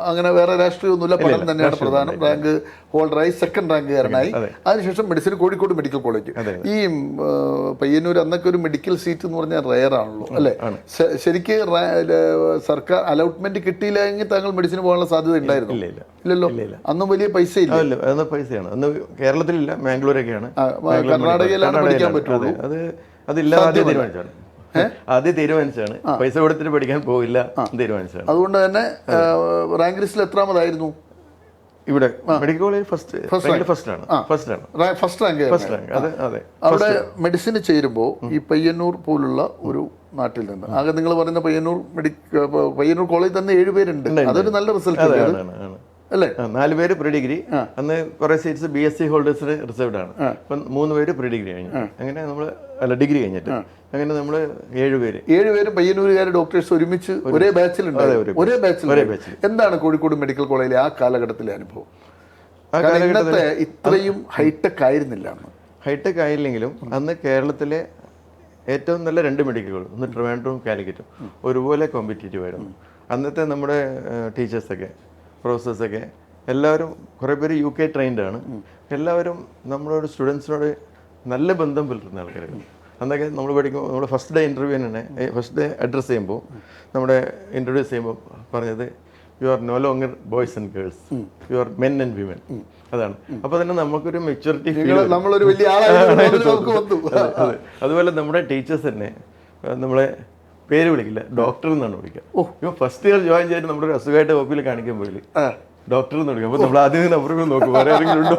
അങ്ങനെ വേറെ രാഷ്ട്രീയമൊന്നുമില്ല, പഠനം തന്നെയാണ് പ്രധാനം. റാങ്ക് ഹോൾഡറായി, സെക്കൻഡ് റാങ്കുകാരനായി. അതിനുശേഷം മെഡിസിൻ കോഴിക്കോട് മെഡിക്കൽ കോളേജ്. ഈ പയ്യന്നൂർ അന്നൊക്കെ ഒരു മെഡിക്കൽ സീറ്റ് എന്ന് പറഞ്ഞാൽ റെയർ ആണല്ലോ അല്ലേ? ശരിക്ക് സർക്കാർ അലോട്ട്മെന്റ് കിട്ടിയില്ലെങ്കിൽ താങ്കൾ മെഡിസിന് പോകാനുള്ള സാധ്യത ഉണ്ടായിരുന്നു? ഇല്ലല്ലോ, അന്നും വലിയ പൈസ ഇല്ല. പൈസയാണ് അന്ന് കേരളത്തിലില്ല, ബാംഗ്ലൂരൊക്കെയാണ്. കർണാടകയിലാണ് പഠിക്കാൻ പറ്റുള്ളൂ. അതില്ല, ആദ്യം തീരുമാനിച്ചാണ്. പൈസ കൊടുത്തിട്ട് പഠിക്കാൻ പോയില്ല തീരുമാനിച്ചാണ്. അതുകൊണ്ട് തന്നെ റാങ്ക് ലിസ്റ്റിൽ എത്രാമതായിരുന്നു? ഇവിടെ മെഡിക്കൽ കോളേജ് ഫസ്റ്റ് റാങ്ക്. അവിടെ മെഡിസിന് ചേരുമ്പോൾ ഈ പയ്യന്നൂർ പോലുള്ള ഒരു നാട്ടിൽ നിന്ന് ആകെ നിങ്ങൾ പറയുന്ന പയ്യന്നൂർ കോളേജ് തന്നെ 7 പേരുണ്ട്. അതൊരു നല്ല റിസൾട്ട് അല്ലേ? 4 പേര് പ്രീ ഡിഗ്രി. അന്ന് കുറെ സീറ്റ്സ് BSc ഹോൾഡേഴ്സിന് റിസർവ്ഡ് ആണ്. അപ്പം 3 പേര് പ്രീ ഡിഗ്രി കഴിഞ്ഞു. അങ്ങനെ നമ്മൾ ഡിഗ്രി കഴിഞ്ഞിട്ട് അങ്ങനെ നമ്മൾ 7 പേര് പയ്യന്നൂരുകാർ ഡോക്ടേഴ്സ് ഒരുമിച്ച് ഒരേ ബാച്ചിലുണ്ട്. ഒരേ ബാച്ചിൽ. എന്താണ് കോഴിക്കോട് മെഡിക്കൽ കോളേജിലെ ആ കാലഘട്ടത്തിലെ അനുഭവം? ഇന്നത്തെ ഇത്രയും ഹൈടെക് ആയിരുന്നില്ല. ഹൈടെക് ആയില്ലെങ്കിലും അന്ന് കേരളത്തിലെ ഏറ്റവും നല്ല 2 മെഡിക്കലുകൾ, ഒന്ന് ട്രിവാൻഡ്രവും കാലിക്കറ്റും, ഒരുപോലെ കോമ്പറ്റീറ്റീവ് ആയിരുന്നു. അന്നത്തെ നമ്മുടെ ടീച്ചേഴ്സൊക്കെ പ്രൊഫസേഴ്സൊക്കെ എല്ലാവരും കുറേ പേര് UK ട്രെയിൻഡ് ആണ്. എല്ലാവരും നമ്മളോട് സ്റ്റുഡൻസിനോട് നല്ല ബന്ധം പുലർത്തുന്ന ആൾക്കാരായിരുന്നു. അന്നൊക്കെ നമ്മൾ പഠിക്കുമ്പോൾ നമ്മുടെ ഫസ്റ്റ് ഡേ ഇൻ്റർവ്യൂ തന്നെ ഫസ്റ്റ് ഡേ അഡ്രസ്സ് ചെയ്യുമ്പോൾ നമ്മുടെ ഇൻട്രൊഡ്യൂസ് ചെയ്യുമ്പോൾ പറഞ്ഞത് you are no longer boys and girls, you are men and women. അതാണ്. അപ്പോൾ തന്നെ നമുക്കൊരു മെച്യൂരിറ്റി ഫീൽ. അതുപോലെ നമ്മുടെ ടീച്ചേഴ്സ് തന്നെ നമ്മളെ പേര് വിളിക്കില്ല, ഡോക്ടർ എന്നാണ് വിളിക്കുക. ഫസ്റ്റ് ഇയർ ജോയിൻ ചെയ്തിട്ട് നമ്മുടെ ഒരു അസുഖമായിട്ട് OPയിൽ കാണിക്കാൻ പോയില്ല, ഡോക്ടർ എന്ന് വിളിക്കും. അപ്പോൾ നമ്മൾ ആദ്യം നമ്പർ നോക്കും വേറെ ആരെങ്കിലും ഉണ്ടോ,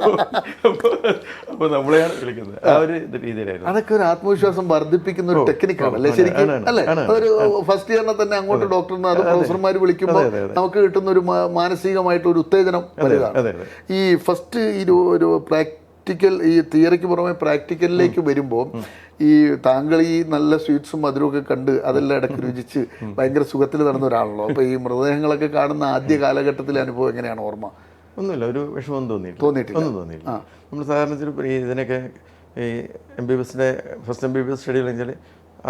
അപ്പോൾ നമ്മളെയാണ് വിളിക്കുന്നത്. ആ ഒരു രീതിയിലായിരുന്നു. അതൊക്കെ ഒരു ആത്മവിശ്വാസം വർദ്ധിപ്പിക്കുന്ന ഒരു ടെക്നിക്കാണ് അല്ലേ ശരിക്കും? അല്ലേ, അതൊരു ഫസ്റ്റ് ഇയറിനെ തന്നെ അങ്ങോട്ട് ഡോക്ടറിന് അത് പ്രൊഫസർമാർ വിളിക്കുമ്പോൾ നമുക്ക് കിട്ടുന്ന ഒരു മാനസികമായിട്ട് ഒരു ഉത്തേജനം വലുതാണ്. ഈ ഫസ്റ്റ് ഈ ഒരു പ്രാക്ടിക്കൽ, ഈ തിയറിക്ക് പുറമെ പ്രാക്ടിക്കലിലേക്ക് വരുമ്പോൾ ഈ താങ്കൾ ഈ നല്ല സ്വീറ്റ്സും മധുരമൊക്കെ കണ്ട് അതെല്ലാം ഇടയ്ക്ക് രുചിച്ച് ഭയങ്കര സുഖത്തിൽ നടന്ന ഒരാളാണല്ലോ. അപ്പോൾ ഈ മൃതദേഹങ്ങളൊക്കെ കാണുന്ന ആദ്യ കാലഘട്ടത്തിലെ അനുഭവം എങ്ങനെയാണ് ഓർമ്മ? ഒന്നുമില്ല, ഒരു വിഷമം തോന്നിയിട്ടില്ല. നമ്മൾ സാധാരണ ഇതിനൊക്കെ ഈ MBBS ഫസ്റ്റ് MBBS സ്റ്റഡി വെച്ചാൽ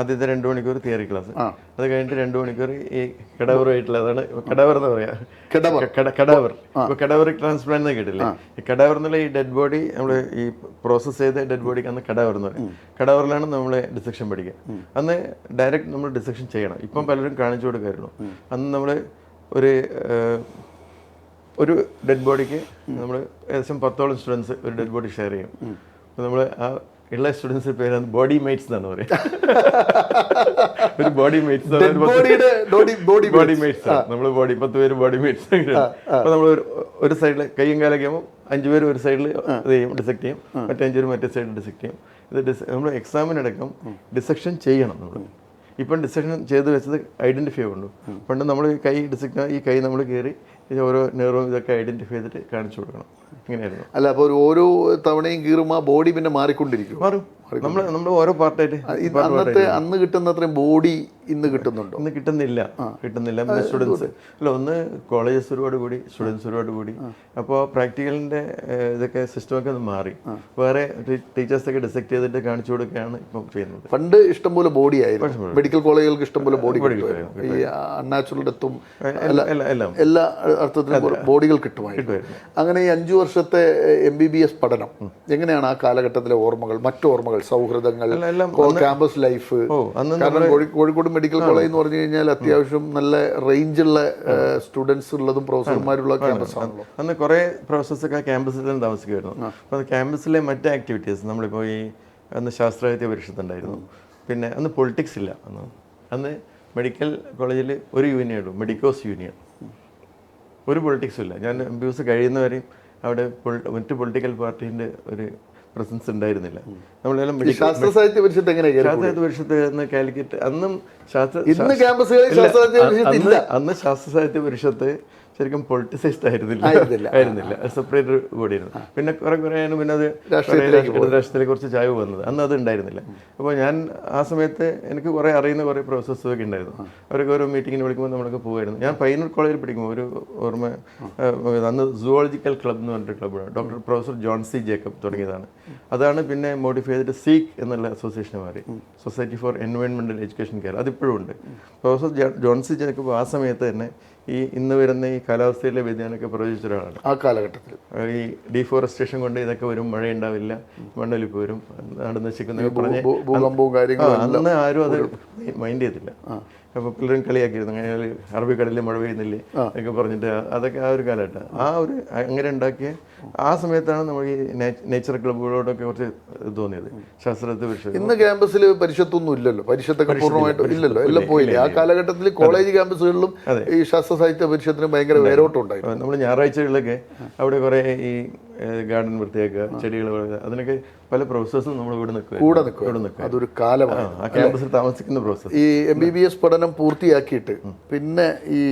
ആദ്യത്തെ 2 മണിക്കൂർ തിയറി ക്ലാസ്, അത് കഴിഞ്ഞിട്ട് 2 മണിക്കൂർ ഈ കടാവറുമായിട്ടുള്ള, അതാണ് കടാവർ എന്ന് പറയാ, കടാവർ. ഇപ്പൊ കടാവർ ട്രാൻസ്പ്ലാന്റ് എന്ന് കേട്ടില്ലേ? ഈ കടാവർ എന്നുള്ള ഈ ഡെഡ് ബോഡി നമ്മൾ ഈ പ്രോസസ് ചെയ്ത ഡെഡ് ബോഡിക്ക് അന്ന് കടാവർ എന്ന് പറയും. കടാവറിലാണ് നമ്മൾ ഡിസെക്ഷൻ പഠിക്കുക. അന്ന് ഡയറക്റ്റ് നമ്മൾ ഡിസെക്ഷൻ ചെയ്യണം. ഇപ്പം പലരും കാണിച്ചു കൊടുക്കായിരുന്നു. അന്ന് നമ്മൾ ഒരു ഡെഡ് ബോഡിക്ക് നമ്മൾ ഏകദേശം 10ഓളം സ്റ്റുഡൻസ് ഒരു ഡെഡ് ബോഡി ഷെയർ ചെയ്യും. അപ്പോൾ നമ്മൾ ആ ഉള്ള സ്റ്റുഡൻസിന്റെ പേരാണ് ബോഡി മേറ്റ്സ് എന്നാണ് പറയുക. ഒരു ബോഡി മേറ്റ്സ്, ബോഡി മേറ്റ്സ് നമ്മൾ 10 പേര് ബോഡി മേറ്റ്സ്. അപ്പോൾ നമ്മൾ ഒരു സൈഡിൽ കയ്യും കാലൊക്കെ ആകുമ്പോൾ 5 പേര് ഒരു സൈഡിൽ ഇത് ചെയ്യും, ഡിസെക്ട് ചെയ്യും, മറ്റേ 5 പേര് മറ്റേ സൈഡിൽ ഡിസെക്ട് ചെയ്യും. ഇത് നമ്മൾ എക്സാമിനടക്കം ഡിസെക്ഷൻ ചെയ്യണം. നമ്മൾ ഇപ്പം ഡിസെക്ഷൻ ചെയ്ത് വെച്ചത് ഐഡന്റിഫൈ കൊണ്ടു. പണ്ട് നമ്മൾ കൈ ഡിസെക്ട്, ഈ കൈ നമ്മൾ കയറി ഓരോ നെർവും ഇതൊക്കെ ഐഡന്റിഫൈ ചെയ്തിട്ട് കാണിച്ചു കൊടുക്കണം. ഇങ്ങനെയായിരുന്നു. അല്ല, അപ്പോൾ ഓരോ തവണയും കീറും ആ ബോഡി പിന്നെ മാറിക്കൊണ്ടിരിക്കും. നമ്മൾ ഓരോ പാർട്ടായിട്ട് അന്ന് കിട്ടുന്ന അത്രയും ബോഡി ഇന്ന് കിട്ടുന്നുണ്ടോ? ഇന്ന് കിട്ടുന്നില്ല. പിന്നെ സ്റ്റുഡൻസ് അല്ല, ഒന്ന് കോളേജസ് ഒരുപാട് കൂടി, സ്റ്റുഡൻസ് ഒരുപാട് കൂടി. അപ്പോൾ പ്രാക്ടിക്കലിന്റെ ഇതൊക്കെ സിസ്റ്റമൊക്കെ ഒന്ന് മാറി. വേറെ ടീച്ചേഴ്സൊക്കെ ഡിസെക്ട് ചെയ്തിട്ട് കാണിച്ചു കൊടുക്കുകയാണ് ഇപ്പം ചെയ്യുന്നത്. പണ്ട് ഇഷ്ടംപോലെ ബോഡി ആയിരുന്നു. മെഡിക്കൽ കോളേജുകൾക്ക് ഇഷ്ടംപോലെ ബോഡി കിട്ടുമായിരുന്നു. ഈ അൺനാച്ചുറൽ ഡെത്തും എല്ലാ അർത്ഥത്തിലും ബോഡികൾ കിട്ടുമായിരുന്നു. അങ്ങനെ ഈ 5 വർഷത്തെ MBBS പഠനം എങ്ങനെയാണ് ആ കാലഘട്ടത്തിലെ ഓർമ്മകൾ, മറ്റു ഓർമ്മകൾ, സൗഹൃദങ്ങൾ, ക്യാമ്പസ് ലൈഫ്? കാരണം കോഴിക്കോട് മെഡിക്കൽ കോളേജ് എന്ന് പറഞ്ഞു കഴിഞ്ഞാൽ അത്യാവശ്യം നല്ല റേഞ്ചുള്ള സ്റ്റുഡൻസ് ഉള്ളതും പ്രൊഫസർമാരുള്ള ക്യാമ്പസ് ആണല്ലോ. അന്ന് കുറേ പ്രൊഫസേഴ്സൊക്കെ ക്യാമ്പസിൽ തന്നെ താമസിക്കുമായിരുന്നു. അപ്പോൾ ക്യാമ്പസിലെ മറ്റ് ആക്ടിവിറ്റീസ് നമ്മളിപ്പോൾ ഈ അന്ന് ശാസ്ത്രാഹിത്യ പരിഷത്തുണ്ടായിരുന്നു. പിന്നെ അന്ന് പൊളിറ്റിക്സ് ഇല്ല. അന്ന് മെഡിക്കൽ കോളേജിൽ ഒരു യൂണിയനേ ഉള്ളൂ, മെഡിക്കോസ് യൂണിയൻ. ഒരു പൊളിറ്റിക്സും ഇല്ല. ഞാൻ MBBS കഴിയുന്നവരെയും അവിടെ മറ്റ് പൊളിറ്റിക്കൽ പാർട്ടീൻ്റെ ഒരു പ്രസൻസ് ഉണ്ടായിരുന്നില്ല. നമ്മളെല്ലാം ശാസ്ത്ര സാഹിത്യ പരിഷത്ത് കാലിക്കറ്റ് അന്നും അന്ന് ശാസ്ത്ര സാഹിത്യ പരിഷത്ത് ശരിക്കും പൊളിറ്റിസൈസ്ഡ് ആയിരുന്നില്ല, സെപ്പറേറ്റ് ബോഡിയായിരുന്നു. പിന്നെ കുറെ പിന്നെ അത് രാഷ്ട്രീയത്തിലേക്ക് കുറച്ച് ചായ്വ് വന്നത്. അന്ന് അത് ഉണ്ടായിരുന്നില്ല. അപ്പോൾ ഞാൻ ആ സമയത്ത് എനിക്ക് കുറേ അറിയുന്ന കുറേ പ്രൊഫസേഴ്സൊക്കെ ഉണ്ടായിരുന്നു. അവരൊക്കെ ഓരോ മീറ്റിങ്ങിന് വിളിക്കുമ്പോൾ നമ്മളൊക്കെ പോകുമായിരുന്നു. ഞാൻ പയ്യന്നൂർ കോളേജിൽ പഠിക്കുമ്പോൾ ഒരു ഓർമ്മ, അന്ന് സുവോളജിക്കൽ ക്ലബ് എന്ന് പറഞ്ഞിട്ട് ക്ലബ്ബാണ്, doctor professor John C Jacob തുടങ്ങിയതാണ്. അതാണ് പിന്നെ മോഡിഫൈ ചെയ്തിട്ട് സീക്ക് എന്നുള്ള അസോസിയേഷൻ മാറി, സൊസൈറ്റി ഫോർ എൻവയോൺമെന്റൽ എഡ്യൂക്കേഷൻ കെയർ. അതിപ്പോഴും ഉണ്ട്. പ്രൊഫസർ ജോൺ സി ജേക്കബ് ആ സമയത്ത് തന്നെ ഈ ഇന്ന് വരുന്ന ഈ കാലാവസ്ഥയിലെ വ്യതിയാനമൊക്കെ പ്രവചിച്ച ഒരാളാണ്. ആ കാലഘട്ടത്തിൽ ഈ ഡീഫോറസ്റ്റേഷൻ കൊണ്ട് ഇതൊക്കെ വരും, മഴയുണ്ടാവില്ല, മണ്ണൊലിപ്പ് വരും, നാട് നശിക്കുന്ന പറഞ്ഞ് അന്ന് ആരും അത് മൈൻഡ് ചെയ്തില്ല. അപ്പോൾ പിള്ളേരും കളിയാക്കിയിരുന്നു, അങ്ങനെ അറബിക്കടലിൽ മഴ പെയ്യുന്നില്ലേ എന്നൊക്കെ പറഞ്ഞിട്ട്. അതൊക്കെ ആ ഒരു കാലഘട്ടം. അങ്ങനെ ഉണ്ടാക്കിയ ആ സമയത്താണ് നമ്മൾ ഈ നേച്ചർ ക്ലബ്ബുകളോടൊക്കെ കുറച്ച് തോന്നിയത്. ശാസ്ത്രത്തെ പരിഷത്ത് ഇന്ന് ക്യാമ്പസിൽ പരിഷത്തൊന്നും ഇല്ലല്ലോ, പരിഷത്തൊക്കെ പൂർണ്ണമായിട്ടും ഇല്ലല്ലോ, എല്ലാം പോയില്ലേ. ആ കാലഘട്ടത്തിൽ കോളേജ് ക്യാമ്പസുകളിലും ഈ ശാസ്ത്ര സാഹിത്യ പരിഷത്തിന് ഭയങ്കര വേരോട്ടം ഉണ്ടായിരുന്നു. നമ്മൾ ഞായറാഴ്ചകളിലൊക്കെ അവിടെ കുറേ ഈ ഗാർഡൻ വൃത്തിയാക്കുക, ചെടികൾ, അതിനൊക്കെ പല പ്രൊഫസേഴ്സും നമ്മൾ കൂടെ നിൽക്കുക. അതൊരു കാലമാണ് ആ ക്യാമ്പസിൽ താമസിക്കുന്ന പ്രൊഫസർ. ഈ MBBS പഠനം പൂർത്തിയാക്കിയിട്ട് പിന്നെ ഈ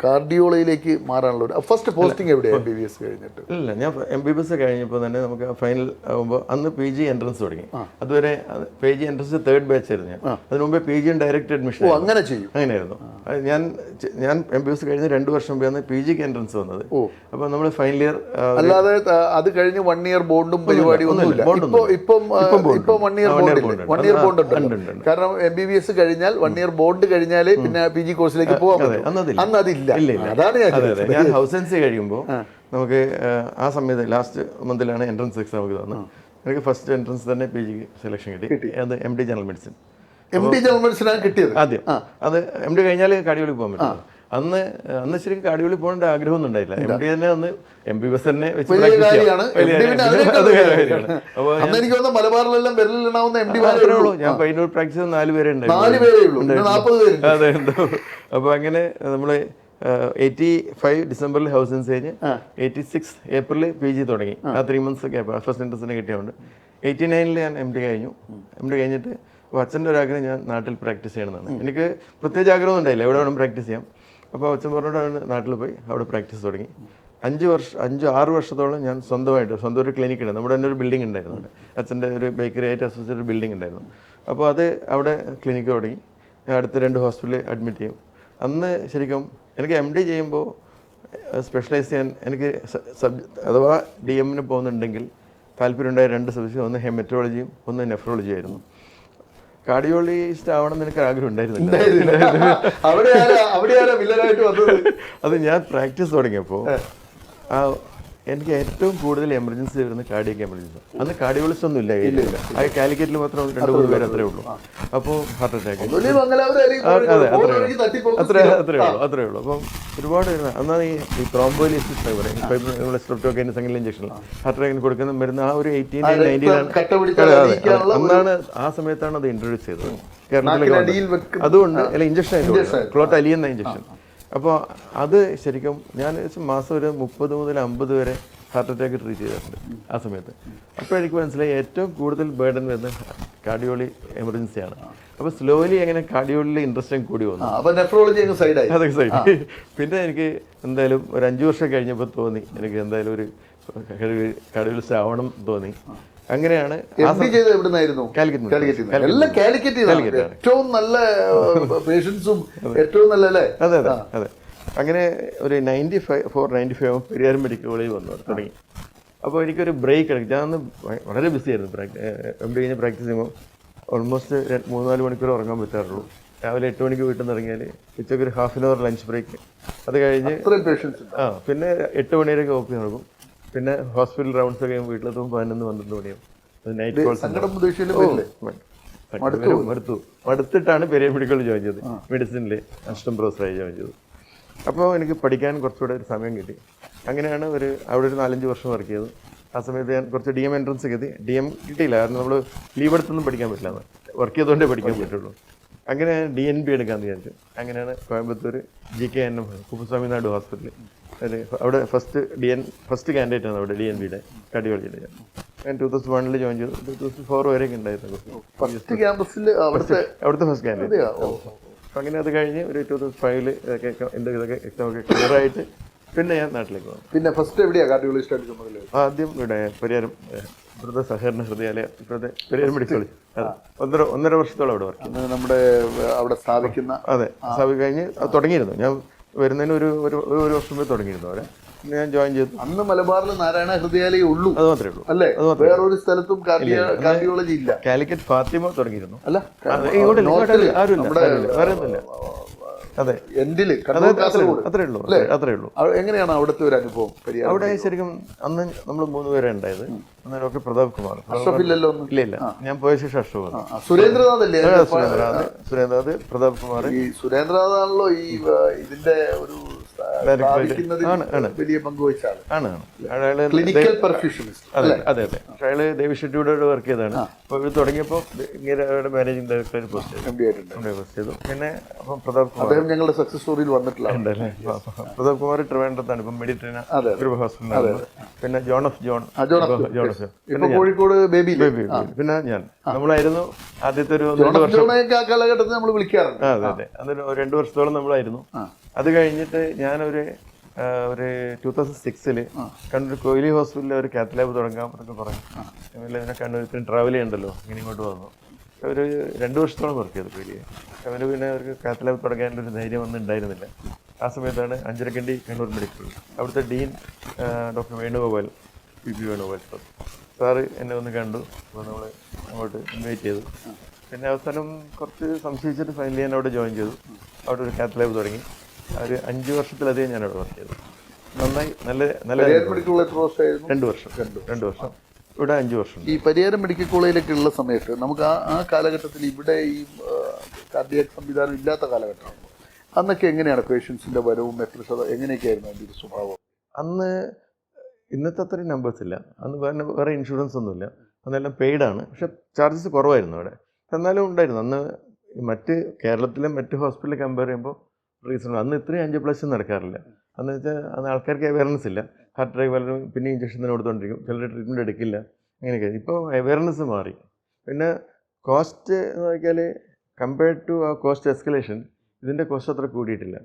കാർഡിയോളജിയിലേക്ക് മാറാനുള്ള ഫസ്റ്റ് പോസ്റ്റിംഗ് എവിടെയാണ് MBBS കഴിഞ്ഞിട്ട്? ഇല്ല, ഞാൻ MBBS കഴിഞ്ഞപ്പോൾ തന്നെ നമുക്ക് ഫൈനൽ ആകുമ്പോൾ അന്ന് PG എൻട്രൻസ് തുടങ്ങി. അതുവരെ PG എൻട്രൻസ് 3rd ബാച്ച് ആയിരുന്നു ഞാൻ. അതിന് മുമ്പേ PG ഡയറക്റ്റ് അഡ്മിഷൻ. അങ്ങനെ ചെയ്യും? അങ്ങനെയായിരുന്നു. ഞാൻ MBBS കഴിഞ്ഞ് 2 വർഷം മുമ്പാണ് PGക്ക് എൻട്രൻസ് വന്നത്. അപ്പോൾ നമ്മൾ ഫൈനൽ ഇയർ അല്ലാതെ അത് കഴിഞ്ഞ് 1 ഇയർ ബോണ്ടും പരിപാടിയും ഒന്നുമില്ല. ഇപ്പം 1 ഇയർ ബോണ്ട് ഉണ്ട്. കാരണം MBBS കഴിഞ്ഞാൽ 1 ഇയർ ബോണ്ട് കഴിഞ്ഞാലേ പിന്നെ PG കോഴ്സിലേക്ക് പോകാൻ പറ്റും. അന്ന് അതില്ല. അതാണ് ഞാൻ ഹൗസ് എൻസി കഴിയുമ്പോൾ നമുക്ക് ആ സമയത്ത് ലാസ്റ്റ് മന്തിലാണ് എൻട്രൻസ് എക്സാം ഒക്കെ തന്നത്. എനിക്ക് ഫസ്റ്റ് എൻട്രൻസ് തന്നെ PG സെലക്ഷൻ കിട്ടി. അത് MD general medicine. MD general മെഡിസിനാണ് കിട്ടിയത് ആദ്യം. അത് MD കഴിഞ്ഞാൽ കാർഡിയോളജി പോകാൻ പറ്റും. അന്ന് ശരിക്കും കാർഡിയോളജി പോകേണ്ട ആഗ്രഹമൊന്നും ഉണ്ടായില്ല. MD തന്നെ ഒന്ന് MBBS തന്നെ മലബാറിലെല്ലാം ഞാൻ പയ്യന്നൂർ പ്രാക്ടീസ് 4 പേരെ ഉണ്ടായിരുന്നു. അതെ, എന്തോ. അപ്പോൾ അങ്ങനെ നമ്മള് 85 ഡിസംബറിൽ ഹൗസ് സെൻസ് കഴിഞ്ഞ് 86 ഏപ്രിൽ PG തുടങ്ങി. ആ 3 months ഗ്യാപ്പ് ഫസ്റ്റ് ഇൻട്രസ്റ്റിന് കിട്ടിയതുകൊണ്ട് 89 ഞാൻ MD കഴിഞ്ഞു. MD കഴിഞ്ഞിട്ട് അപ്പോൾ അച്ഛൻ്റെ ഒരു ആഗ്രഹം ഞാൻ നാട്ടിൽ പ്രാക്ടീസ് ചെയ്യണമെന്നാണ്. എനിക്ക് പ്രത്യേകിച്ച് ആഗ്രഹം ഉണ്ടായില്ല, എവിടെ വേണം പ്രാക്ടീസ് ചെയ്യാം. അപ്പോൾ അച്ഛൻ പറഞ്ഞിട്ടാണ് നാട്ടിൽ പോയി അവിടെ പ്രാക്ടീസ് തുടങ്ങി. 5-6 വർഷത്തോളം ഞാൻ സ്വന്തം ഒരു ക്ലിനിക്ക് ഉണ്ട്. നമ്മുടെ തന്നെ ഒരു ബിൽഡിംഗ് ഉണ്ടായിരുന്നു അവിടെ. അച്ഛൻ്റെ ഒരു ബേക്കറി ആയിട്ട് അസോസിയേറ്റ് ഒരു ബിൽഡിംഗ് ഉണ്ടായിരുന്നു. അപ്പോൾ അത് അവിടെ ക്ലിനിക്ക് തുടങ്ങി. അടുത്ത 2 ഹോസ്പിറ്റലിൽ അഡ്മിറ്റ് ചെയ്യും. അന്ന് ശരിക്കും എനിക്ക് MD ചെയ്യുമ്പോൾ സ്പെഷ്യലൈസ് ചെയ്യാൻ എനിക്ക് അഥവാ DM പോകുന്നുണ്ടെങ്കിൽ താല്പര്യമുണ്ടായ 2 സബ്ജക്റ്റ്, ഒന്ന് ഹെമറ്റോളജിയും ഒന്ന് നെഫ്രോളജിയും ആയിരുന്നു. കാർഡിയോളജിസ്റ്റ് ആവണം എന്ന് എനിക്ക് ആഗ്രഹം ഉണ്ടായിരുന്നില്ല. അത് ഞാൻ പ്രാക്ടീസ് തുടങ്ങിയപ്പോൾ എനിക്ക് ഏറ്റവും കൂടുതൽ എമർജൻസി വരുന്നത് കാർഡിയക് എമർജൻസി. അന്ന് കാർഡിയോളജിസ്റ്റ് ഒന്നും ഇല്ല. അത് കാലിക്കറ്റിൽ മാത്രം 2-3 പേര് അത്രേ ഉള്ളൂ. അപ്പോൾ ഹാർട്ട് അറ്റാക്ക്, അതെ അത്രേ ഉള്ളൂ. അപ്പം ഒരുപാട് അന്നാണ് ഈ ത്രോംബോലിസിസ് എന്ന് പറയും, സ്ട്രെപ്റ്റോക്കൈനസ് അങ്ങനെ ഇഞ്ചക്ഷൻ ഹാർട്ട് അറ്റാക്കിന് കൊടുക്കുന്ന മരുന്ന് ആ ഒരു 1890 അന്നാണ്. ആ സമയത്താണ് അത് ഇൻട്രൊഡ്യൂസ് ചെയ്തത് കേരളത്തിലേക്ക്. അതുകൊണ്ട് അല്ല ഇഞ്ചക്ഷൻ ക്ലോട്ട് അലിയുന്ന ഇഞ്ചക്ഷൻ. അപ്പോൾ അത് ശരിക്കും ഞാൻ മാസം ഒരു 30 മുതൽ 50 വരെ ഹാർട്ട് അറ്റാക്ക് ട്രീറ്റ് ചെയ്തിട്ടുണ്ട് ആ സമയത്ത്. അപ്പോൾ എനിക്ക് മനസ്സിലായി ഏറ്റവും കൂടുതൽ ബേർഡൻ വരുന്നത് കാർഡിയോളജി എമർജൻസിയാണ്. അപ്പോൾ സ്ലോലി എങ്ങനെ കാർഡിയോളജിയിൽ ഇൻട്രസ്റ്റ് കൂടി വന്നു. അതൊക്കെ സൈഡ്. പിന്നെ എനിക്ക് എന്തായാലും ഒരു 5 വർഷം കഴിഞ്ഞപ്പോൾ തോന്നി എനിക്ക് എന്തായാലും ഒരു കാർഡിയോളജിസ്റ്റ് ആവണം തോന്നി. അങ്ങനെയാണ് ഏറ്റവും നല്ല പേഷ്യൻസും ഏറ്റവും നല്ല അല്ലേ. അതെ അതെ അതെ. അങ്ങനെ ഒരു 95 പെരിയാരം മെഡിക്കൽ കോളേജ് വന്നു തുടങ്ങി. അപ്പോൾ എനിക്കൊരു ബ്രേക്ക് എടുക്കും. ഞാൻ വളരെ ബിസി ആയിരുന്നു. MD കഴിഞ്ഞ് പ്രാക്ടീസ് ചെയ്യുമ്പോൾ ഓൾമോസ്റ്റ് 3-4 മണിക്കൂർ ഉറങ്ങാൻ പറ്റാറുള്ളൂ. രാവിലെ 8 മണിക്ക് വീട്ടിൽ നിന്ന് ഇറങ്ങിയാൽ ഉച്ചയ്ക്ക് ഒരു ½ hour ലഞ്ച് ബ്രേക്ക്. അത് കഴിഞ്ഞ് പിന്നെ 8 മണി വരെയൊക്കെ ഓപ്പി നടക്കും. പിന്നെ ഹോസ്പിറ്റൽ റൗണ്ട്സ് ഒക്കെ വീട്ടിലെത്തുമ്പോൾ 11-12 മണിയാവും. നൈറ്റ് കോൾസ് മടുത്തിട്ടാണ് പെരിയാർ മെഡിക്കൽ ജോയിൻ ചെയ്തത്. മെഡിസിനിൽ അസിസ്റ്റന്റ് പ്രൊഫസറായി ജോയിൻ ചെയ്തു. അപ്പോൾ എനിക്ക് പഠിക്കാൻ കുറച്ചുകൂടെ ഒരു സമയം കിട്ടി. അങ്ങനെയാണ് അവിടെ ഒരു 4-5 വർഷം വർക്ക് ചെയ്തു. ആ സമയത്ത് ഞാൻ കുറച്ച് DM എൻട്രൻസ് കിട്ടി. DM കിട്ടിയില്ല, കാരണം നമ്മൾ ലീവ് എടുത്തൊന്നും പഠിക്കാൻ പറ്റില്ല. വർക്ക് ചെയ്തുകൊണ്ടേ പഠിക്കാൻ പറ്റുള്ളൂ. അങ്ങനെ DNB എടുക്കാമെന്ന് വിചാരിച്ചു. അങ്ങനെയാണ് കോയമ്പത്തൂർ GKNM കുപ്പസ്വാമിനാട് ഹോസ്പിറ്റലിൽ അവിടെ ഫസ്റ്റ് കാൻഡിഡേറ്റ് ആണ് അവിടെ DNBയുടെ കാർഡിയോളജിയുടെ. ഞാൻ 2001 ജോയിൻ ചെയ്തു. 2004 വരെയൊക്കെ ഉണ്ടായിരുന്നു അവിടുത്തെ ഫസ്റ്റ് കാൻഡിഡേറ്റ്. അങ്ങനെ അത് കഴിഞ്ഞ് ഒരു 2005 ഇതൊക്കെ എക്സാമൊക്കെ ക്ലിയർ ആയിട്ട് പിന്നെ ഞാൻ നാട്ടിലേക്ക് വന്നു. പിന്നെ ഫസ്റ്റ് എവിടെയാണ് കാർഡിയോളജിസ്റ്റ് എടുക്കുന്നത്? ആദ്യം ഇവിടെ പരിയാരം ഇപ്പോഴത്തെ സഹകരണ ഹൃദയാലയ ഇപ്പോഴത്തെ പെരിയാർ മെഡിക്കൽ കോളേജ് 1.5 വർഷത്തോളം അവിടെ വർക്ക്. നമ്മുടെ അവിടെ സ്ഥാപിക്കുന്ന അതെ സ്ഥാപിച്ച് കഴിഞ്ഞ് തുടങ്ങിയിരുന്നു. ഞാൻ വരുന്നതിന് ഒരു വർഷം മുമ്പ് തുടങ്ങിയിരുന്നു അവിടെ. ഞാൻ ജോയിൻ ചെയ്തു. അന്ന് മലബാറിൽ നാരായണ ഹൃദയാലയം ഉള്ളൂ. അത് മാത്രമേ ഉള്ളൂ അല്ലേ? വേറൊരു സ്ഥലത്തും കാർഡിയോളജി ഇല്ല. കാലിക്കറ്റ് ഫാത്തിമ തുടങ്ങിയിരുന്നു. അല്ല ആരുമില്ല. അതെ അത്രേ ഉള്ളൂ. എങ്ങനെയാണ് അവിടുത്തെ ഒരു അനുഭവം? അവിടെ ശരിക്കും അന്ന് നമ്മൾ 3 പേരെ ഉണ്ടായത്. അന്നേരം ഒക്കെ പ്രതാപ് കുമാർ ഇല്ല. ഞാൻ പോയ ശേഷം അഷ്റഫ്, സുരേന്ദ്രനാഥ്, പ്രതാപ് കുമാർ. ഈ സുരേന്ദ്രനാഥാണല്ലോ ഈ ഇതിന്റെ ഒരു വലിയ പങ്ക് വഹിച്ചാണ്. Clinical perfusionist. അതെ. അയാള് ദേവി ഷെട്ടിയുടെ വർക്ക് ചെയ്തതാണ്. അപ്പോൾ ഇത് തുടങ്ങിയപ്പോൾ ഇങ്ങനെ മാനേജിംഗ് ഡയറക്ടർ പോസ്റ്റ് ചെയ്തു. പിന്നെ അപ്പം പ്രതാപ് കുമാർ ഞങ്ങളുടെ സക്സസ് സ്റ്റോറിയിൽ വന്നിട്ടില്ല. പ്രതാപ് കുമാർ ട്രിവാൻഡ്രത്താണ് ഇപ്പം മെഡിട്രീന ഗ്രൂപ്പ് ഹോസ്പിറ്റൽ. പിന്നെ ജോൺ കോഴിക്കോട് ബേബി. പിന്നെ ഞാൻ നമ്മളായിരുന്നു ആദ്യത്തെ ഒരു 2 വർഷം കാലഘട്ടത്തിൽ നമ്മൾ വിളിക്കാറുണ്ട്. അതെ. അതൊരു 2 വർഷത്തോളം നമ്മളായിരുന്നു. അത് കഴിഞ്ഞിട്ട് ഞാനൊരു 2006 കണ്ണൂർ കൊയിലി ഹോസ്പിറ്റലിൽ ഒരു കാത്ത് ലാബ് തുടങ്ങാം എന്നൊക്കെ പറഞ്ഞു. ഇതിനെ കണ്ണൂർ ട്രാവൽ ചെയ്യണ്ടല്ലോ, ഇങ്ങനെ ഇങ്ങോട്ട് വന്നു. ഒരു 2 വർഷത്തോളം വർക്ക് ചെയ്തു കൊയിലി. അവന് പിന്നെ അവർക്ക് കാത്ത് ലാബ് തുടങ്ങാനുള്ള ഒരു ധൈര്യം ഒന്നും ഉണ്ടായിരുന്നില്ല. ആ സമയത്താണ് അഞ്ചരക്കണ്ടി കണ്ണൂർ മെഡിക്കൽ അവിടുത്തെ dean doctor Venugopal PP Venugopal sir എന്നെ ഒന്ന് കണ്ടു. അപ്പോൾ നമ്മൾ അങ്ങോട്ട് ഇൻവൈറ്റ് ചെയ്തു. പിന്നെ അവസാനം കുറച്ച് സംശയിച്ചിട്ട് ഫൈനലി ഞാൻ അവിടെ ജോയിൻ ചെയ്തു. അവിടെ ഒരു കാത്ത് ലാബ് തുടങ്ങി. ഒരു 5 വർഷത്തിലധികം ഞാൻ അവിടെ വർക്ക് ചെയ്തു. നന്നായി നല്ല 2 വർഷം ഇവിടെ 5 വർഷം. ഈ പരിയാരം മെഡിക്കൽ കോളേജിലൊക്കെ ഉള്ള സമയത്ത് നമുക്ക് ആ കാലഘട്ടത്തിൽ ഇവിടെ ഈ കാർഡിയാക് സംവിധാനം ഇല്ലാത്ത കാലഘട്ടമാണ്. അന്നൊക്കെ എങ്ങനെയാണ് പേഷ്യൻസിന്റെ വരവും എങ്ങനെയൊക്കെയായിരുന്നു അതിൻ്റെ ഒരു സ്വഭാവം? അന്ന് ഇന്നത്തെ അത്രയും നമ്പേഴ്സ് ഇല്ല. അന്ന് വേറെ ഇൻഷുറൻസ് ഒന്നുമില്ല. അന്നെല്ലാം പെയ്ഡാണ്. പക്ഷെ ചാർജസ് കുറവായിരുന്നു അവിടെ. എന്നാലും ഉണ്ടായിരുന്നു. അന്ന് കേരളത്തിലെ മറ്റ് ഹോസ്പിറ്റലിൽ കമ്പയർ ചെയ്യുമ്പോൾ റീസൺ. അന്ന് ഇത്രയും ആൻജിയോപ്ലാസ്റ്റി നടക്കാറില്ല. അന്ന് വെച്ചാൽ അന്ന് ആൾക്കാർക്ക് അവയർനെസ് ഇല്ല. ഹാർട്ട് അറ്റാക്ക് പലരും പിന്നെ ഇഞ്ചക്ഷൻ തന്നെ കൊടുത്തുകൊണ്ടിരിക്കും, ചിലർ ട്രീറ്റ്മെൻറ്റ് എടുക്കില്ല, അങ്ങനെയൊക്കെ. ഇപ്പോൾ അവയർനെസ് മാറി. പിന്നെ കോസ്റ്റ് എന്ന് നോക്കിയാൽ കമ്പയർഡ് ടു ആ കോസ്റ്റ് എസ്കലേഷൻ ഇതിൻ്റെ കോസ്റ്റ് അത്ര കൂടിയിട്ടില്ല.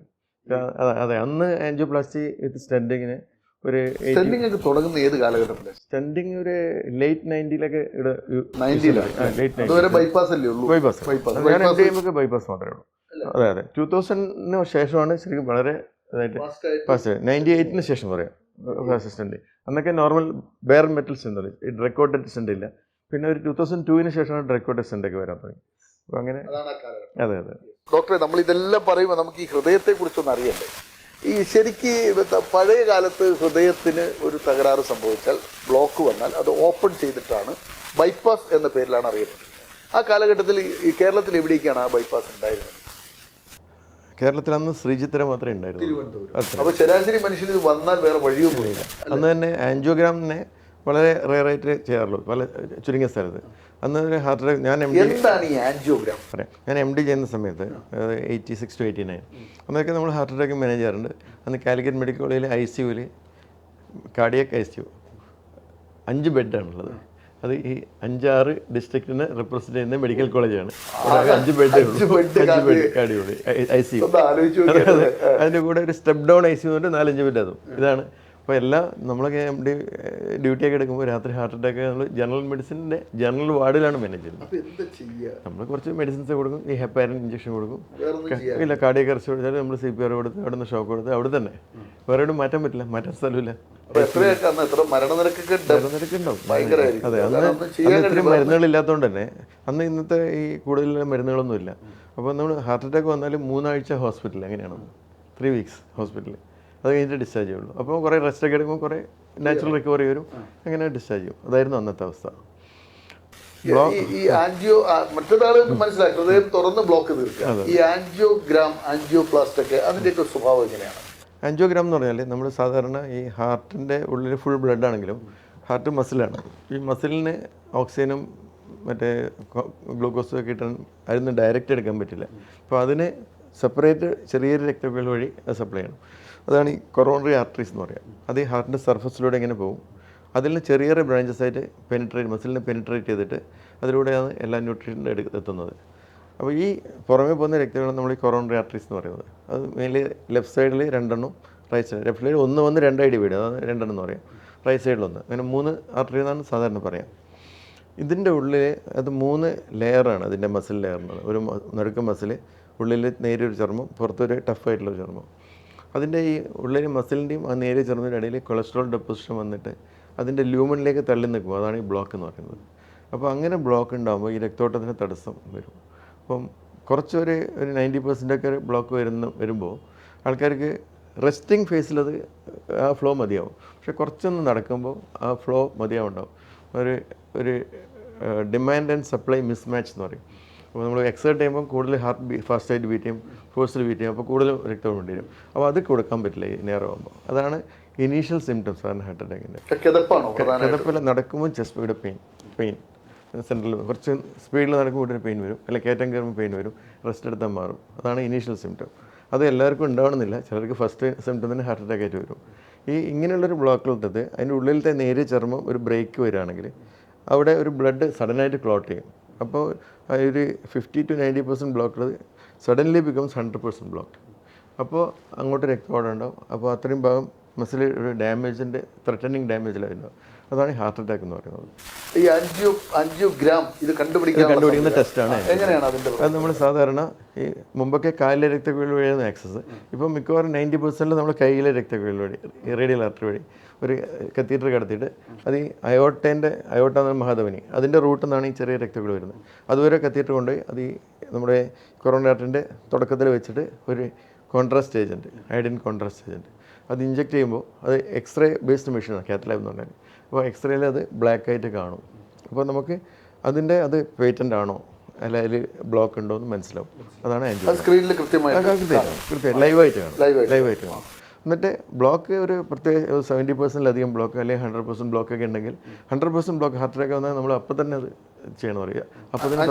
അതെ, അന്ന് ആൻജിയോപ്ലാസ്റ്റി വിത്ത് സ്റ്റെൻഡിങ്ങിന് ഒരു തുടങ്ങുന്ന ഏത് കാലഘട്ടത്തിലാണ്? സ്റ്റെൻഡിങ് ഒരു ലേറ്റ് 90-ലൊക്കെ ബൈപ്പാസ് ഞാൻ എന്ത് ചെയ്യുമ്പോൾ ബൈപ്പാസ് മാത്രമേ ഉള്ളൂ. അതെ അതെ, 2000-ന് ശേഷമാണ് ശരിക്കും വളരെ ഇതായിട്ട് ഫാസ്റ്റ്. 98-ന് ശേഷം പറയാം ഫാസ്റ്റ് സ്റ്റെൻഡ്. അന്നൊക്കെ നോർമൽ ബെയർ മെറ്റൽ സ്റ്റെൻഡ്, ഈ ഡ്രക്കോട്ടഡ് സ്റ്റെൻഡ് ഇല്ല. പിന്നെ ഒരു 2002-ന് ശേഷമാണ് ഡ്രക്കോട്ടഡ് സ്റ്റെൻഡൊക്കെ വരാൻ തുടങ്ങി. അപ്പോൾ അങ്ങനെ അതെ അതെ. ഡോക്ടറെ, നമ്മൾ ഇതെല്ലാം പറയുമ്പോൾ നമുക്ക് ഈ ഹൃദയത്തെ കുറിച്ചൊന്നും അറിയണ്ടേ? ഈ ശരിക്ക് പഴയ കാലത്ത് ഹൃദയത്തിന് ഒരു തകരാറ് സംഭവിച്ചാൽ, ബ്ലോക്ക് വന്നാൽ അത് ഓപ്പൺ ചെയ്തിട്ടാണ് ബൈപ്പാസ് എന്ന പേരിലാണ് അറിയപ്പെടുന്നത്. ആ കാലഘട്ടത്തിൽ ഈ കേരളത്തിൽ എവിടേക്കാണ് ആ ബൈപ്പാസ് ഉണ്ടായിരുന്നത്? കേരളത്തിൽ അന്ന് ശ്രീചിത്ര മാത്രമേ ഉണ്ടായിരുന്നു. അപ്പോൾ ശരാശരി മനുഷ്യന് ഇത് വന്നാൽ വേറെ വഴിയൊന്നുമില്ല. അന്ന് തന്നെ ആൻജിയോഗ്രാമിനെ വളരെ റെയറായിട്ട് ചെയ്യാറുള്ളൂ പല ചുരുങ്ങിയ സ്ഥലത്ത്. അന്ന് ഒരു ഹാർട്ട് അറ്റാക്ക് എന്താണ് ഈ ആൻജിയോഗ്രാം? ഞാൻ MD ചെയ്യുന്ന സമയത്ത് 86 to 89 അന്നൊക്കെ നമ്മൾ ഹാർട്ട് അറ്റാക്ക് മാനേജ് ചെയ്യാറുണ്ട്. അന്ന് കാലിക്കറ്റ് മെഡിക്കൽ കോളേജിൽ ICUവിൽ കാർഡിയക് ICU 5 ബെഡാണുള്ളത്. അത് ഈ 5-6 ഡിസ്ട്രിക്റ്റിനെ റെപ്രസെൻറ്റ് ചെയ്യുന്ന മെഡിക്കൽ കോളേജാണ്. 5 ബെഡ് കാർഡിയോളജി ICU. അതിൻ്റെ കൂടെ ഒരു സ്റ്റെപ്പ് ഡൗൺ ICU കൊണ്ട് 4-5 ബെഡ് അതും. ഇതാണ്. അപ്പോൾ എല്ലാം നമ്മളൊക്കെ MD ഡ്യൂട്ടിയൊക്കെ എടുക്കുമ്പോൾ രാത്രി ഹാർട്ട് അറ്റാക്ക് നമ്മൾ ജനറൽ മെഡിസിൻ്റെ ജനറൽ വാർഡിലാണ് മാനേജ് ചെയ്യുന്നത്. നമ്മൾ കുറച്ച് മെഡിസിൻസ് കൊടുക്കും, ഈ ഹെപ്പാരിൻ ഇഞ്ചക്ഷൻ കൊടുക്കും, ഇല്ല കാർഡിയക് അറസ്റ്റ് കൊടുത്താൽ നമ്മൾ CPR കൊടുത്ത് അവിടെ നിന്ന് ഷോക്ക് കൊടുത്ത് അവിടെ തന്നെ. വേറെ എവിടെയും മാറ്റാൻ പറ്റില്ല, മാറ്റാൻ സ്ഥലമില്ല. മരണനിരക്ക് ഉണ്ടാവും. അതെ, അന്ന് ഇത്രയും മരുന്നുകളില്ലാത്തതുകൊണ്ട് തന്നെ അന്ന് ഇന്നത്തെ ഈ കൂടുതൽ മരുന്നുകളൊന്നുമില്ല. അപ്പോൾ നമ്മൾ ഹാർട്ട് അറ്റാക്ക് വന്നാലും 3 ആഴ്ച ഹോസ്പിറ്റലിൽ, അങ്ങനെയാണ് 3 weeks ഹോസ്പിറ്റലിൽ. അത് കഴിഞ്ഞിട്ട് ഡിസ്ചാർജ് ചെയ്യുള്ളൂ. അപ്പോൾ കുറേ റെസ്റ്റ് ഒക്കെ എടുക്കുമ്പോൾ കുറേ നാച്ചുറൽ റിക്കവറി വരും, അങ്ങനെ ഡിസ്ചാർജ് ചെയ്യും. അതായിരുന്നു അന്നത്തെ അവസ്ഥ. ഈ ആൻജിയോ മറ്റൊരാളുകൾക്ക് മനസ്സിലാക്കി ഹൃദയം തുറന്ന് ബ്ലോക്ക് തീർക്കുക. ഈ ആൻജിയോഗ്രാം, ആൻജിയോപ്ലാസ്റ്റ് ഒക്കെ അതിൻ്റെയൊക്കെ സ്വഭാവം എങ്ങനെയാണ്? ആൻജിയോഗ്രാം എന്ന് പറഞ്ഞാൽ നമ്മൾ സാധാരണ ഈ ഹാർട്ടിൻ്റെ ഉള്ളിൽ ഫുൾ ബ്ലഡ് ആണെങ്കിലും ഹാർട്ട് മസിലാണ്. ഈ മസിലിന് ഓക്സിജനും മറ്റേ ഗ്ലൂക്കോസും ഒക്കെ കിട്ടാൻ അതിന് ഡയറക്റ്റ് എടുക്കാൻ പറ്റില്ല. അപ്പോൾ അതിന് സെപ്പറേറ്റ് ചെറിയൊരു രക്തക്കുഴൽ വഴി അത് സപ്ലൈ ചെയ്യണം. അതാണ് ഈ കൊറോണറി ആർട്ടറീസ് എന്ന് പറയുക. അത് ഈ ഹാർട്ടിൻ്റെ സർഫസിലൂടെ ഇങ്ങനെ പോകും. അതിൽ നിന്ന് ചെറിയ ബ്രാഞ്ചസ് ആയിട്ട് മസിലിനെ പെനിട്രേറ്റ് ചെയ്തിട്ട് അതിലൂടെയാണ് എല്ലാ ന്യൂട്രീഷൻ്റെ എത്തുന്നത്. അപ്പോൾ ഈ പുറമേ പോകുന്ന രക്തങ്ങളാണ് നമ്മൾ ഈ കൊറോണറി ആർട്ടറീസ് എന്ന് പറയുന്നത്. അത് മെയിൻലി ലെഫ്റ്റ് സൈഡിൽ 2 റൈറ്റ് സൈഡ്. ലെഫ്റ്റ് സൈഡിൽ 1 വന്ന് 2 ഡിവൈഡ്, അതാണ് 2 എന്ന് പറയാം. റൈറ്റ് സൈഡിൽ 1, അങ്ങനെ 3 ആർട്ടറി എന്നാണ് സാധാരണ പറയാം. ഇതിൻ്റെ ഉള്ളിൽ അത് 3 ലെയറാണ് അതിൻ്റെ മസിൽ ലെയറിന്. ഒരു നടുക്ക് മസിൽ, ഉള്ളിൽ നേരിയൊരു ചർമ്മം, പുറത്തൊരു ടഫായിട്ടുള്ളൊരു ചർമ്മം. അതിൻ്റെ ഈ ഉള്ളിലെ മസിലിൻ്റെയും ആ നേരിയ ചർമ്മത്തിൻ്റെ ഇടയിൽ കൊളസ്ട്രോൾ ഡെപ്പോസിഷൻ വന്നിട്ട് അതിൻ്റെ ലൂമനിലേക്ക് തള്ളി നിൽക്കും. അതാണ് ഈ ബ്ലോക്ക് എന്ന് പറയുന്നത്. അപ്പോൾ അങ്ങനെ ബ്ലോക്ക് ഉണ്ടാകുമ്പോൾ ഈ രക്തോട്ടത്തിന് തടസ്സം വരും. അപ്പം കുറച്ചൊരു 90% ബ്ലോക്ക് വരുമ്പോൾ ആൾക്കാർക്ക് റെസ്റ്റിംഗ് ഫേസിലത് ആ ഫ്ലോ മതിയാവും. പക്ഷെ കുറച്ചൊന്ന് നടക്കുമ്പോൾ ആ ഫ്ലോ മതിയാവുണ്ടാവും. ഒരു ഡിമാൻഡ് ആൻഡ് സപ്ലൈ മിസ്മാച്ച് എന്ന് പറയും. അപ്പോൾ നമ്മൾ എക്സേർട്ട് ചെയ്യുമ്പോൾ കൂടുതൽ ഹാർട്ട് ഫാസ്റ്റായിട്ട് ബീറ്റ് ചെയ്യും, ഫോഴ്സിൽ ബീറ്റ് ചെയ്യും, അപ്പോൾ കൂടുതൽ രക്തം വേണ്ടി വരും. അപ്പോൾ അത് കൊടുക്കാൻ പറ്റില്ല ഈ നേരമാകുമ്പോൾ. അതാണ് ഇനീഷ്യൽ സിംറ്റംസ് ആണ് ഹാർട്ട് അറ്റാക്കിൻ്റെ. കിതപ്പല്ല, നടക്കുമ്പോൾ ചെസ്റ്റ് ഇവിടെ പെയിൻ സെൻട്രൽ കുറച്ച് സ്പീഡിൽ നടക്കുമ്പോൾ ഉടനെ പെയിൻ വരും, അല്ലെങ്കിൽ കയറ്റം കയറുമ്പോൾ പെയിൻ വരും, റെസ്റ്റ് എടുത്താൽ മാറും. അതാണ് ഇനീഷ്യൽ സിംറ്റം. അത് എല്ലാവർക്കും ഉണ്ടാവണമെന്നില്ല. ചിലർക്ക് ഫസ്റ്റ് സിംറ്റം തന്നെ ഹാർട്ട് അറ്റാക്ക് ആയിട്ട് വരും. ഇങ്ങനെയുള്ളൊരു ബ്ലോക്കിലിട്ടത് അതിൻ്റെ ഉള്ളിലത്തെ നേരിയ ചർമ്മം ഒരു ബ്രേക്ക് വരികയാണെങ്കിൽ അവിടെ ഒരു ബ്ലഡ് സഡനായിട്ട് ക്ലോട്ട് ചെയ്യും. അപ്പോൾ ഒരു 50 to 90% ബ്ലോക്കുള്ളത് സഡൻലി ബിക്കംസ് 100% ബ്ലോക്ക്. അപ്പോൾ അങ്ങോട്ട് രക്തപാടം ഉണ്ടാവും. അപ്പോൾ അത്രയും ഭാഗം മസിൽ ഒരു ഡാമേജിൻ്റെ ത്രെറ്റനിങ് ഡാമേജിലായിട്ടുണ്ടാവും. അതാണ് ഹാർട്ട് അറ്റാക്ക് എന്ന് പറയുന്നത്. ഈ ആൻജിയോഗ്രാം ഇത് കണ്ടുപിടിക്കുന്ന ടെസ്റ്റാണ്. അത് നമ്മൾ സാധാരണ ഈ മുമ്പൊക്കെ കാലിലെ രക്തക്കുഴൽ വഴിയായിരുന്നു ആക്സസ്. ഇപ്പോൾ മിക്കവാറും 90% നമ്മൾ കയ്യിലെ രക്തക്കുഴൽ വഴി, റേഡിയൽ ആർട്ടറി വഴി ഒരു കത്തീറ്റർ കടത്തിയിട്ട് അത് ഈ അയോട്ട എന്ന മഹാധമനി അതിൻ്റെ റൂട്ടിൽ നിന്നാണ് ഈ ചെറിയ രക്തക്കുഴൽ വരുന്നത്. അതുവരെ കത്തീറ്റർ കൊണ്ടുപോയി അത് ഈ നമ്മുടെ കൊറോണറി ആർട്ടറിൻ്റെ തുടക്കത്തിൽ വെച്ചിട്ട് ഒരു contrast agent, iodine contrast agent അത് ഇഞ്ചെക്ട് ചെയ്യുമ്പോൾ അത് എക്സ്റേ ബേസ്ഡ് മെഷീനാണ് കാത്ത് ലാബ് എന്ന് പറഞ്ഞാൽ. അപ്പോൾ എക്സ്റേയിൽ അത് ബ്ലാക്ക് ആയിട്ട് കാണും. അപ്പോൾ നമുക്ക് അത് പേറ്റൻ്റ് ആണോ അല്ല അതിൽ ബ്ലോക്ക് ഉണ്ടോ എന്ന് മനസ്സിലാവും. അതാണ് സ്ക്രീനിൽ കൃത്യമായിട്ട് ലൈവായിട്ട് കാണും. എന്നിട്ട് ബ്ലോക്ക് ഒരു പ്രത്യേക 70%-ലധികം ബ്ലോക്ക് അല്ലെങ്കിൽ 100% ബ്ലോക്കൊക്കെ ഉണ്ടെങ്കിൽ 100% ബ്ലോക്ക് ഹാർട്ട് അറ്റാക്ക് വന്നാൽ നമ്മൾ അപ്പോൾ തന്നെ അത് ചെയ്യണം പറയുക. അപ്പോൾ തന്നെ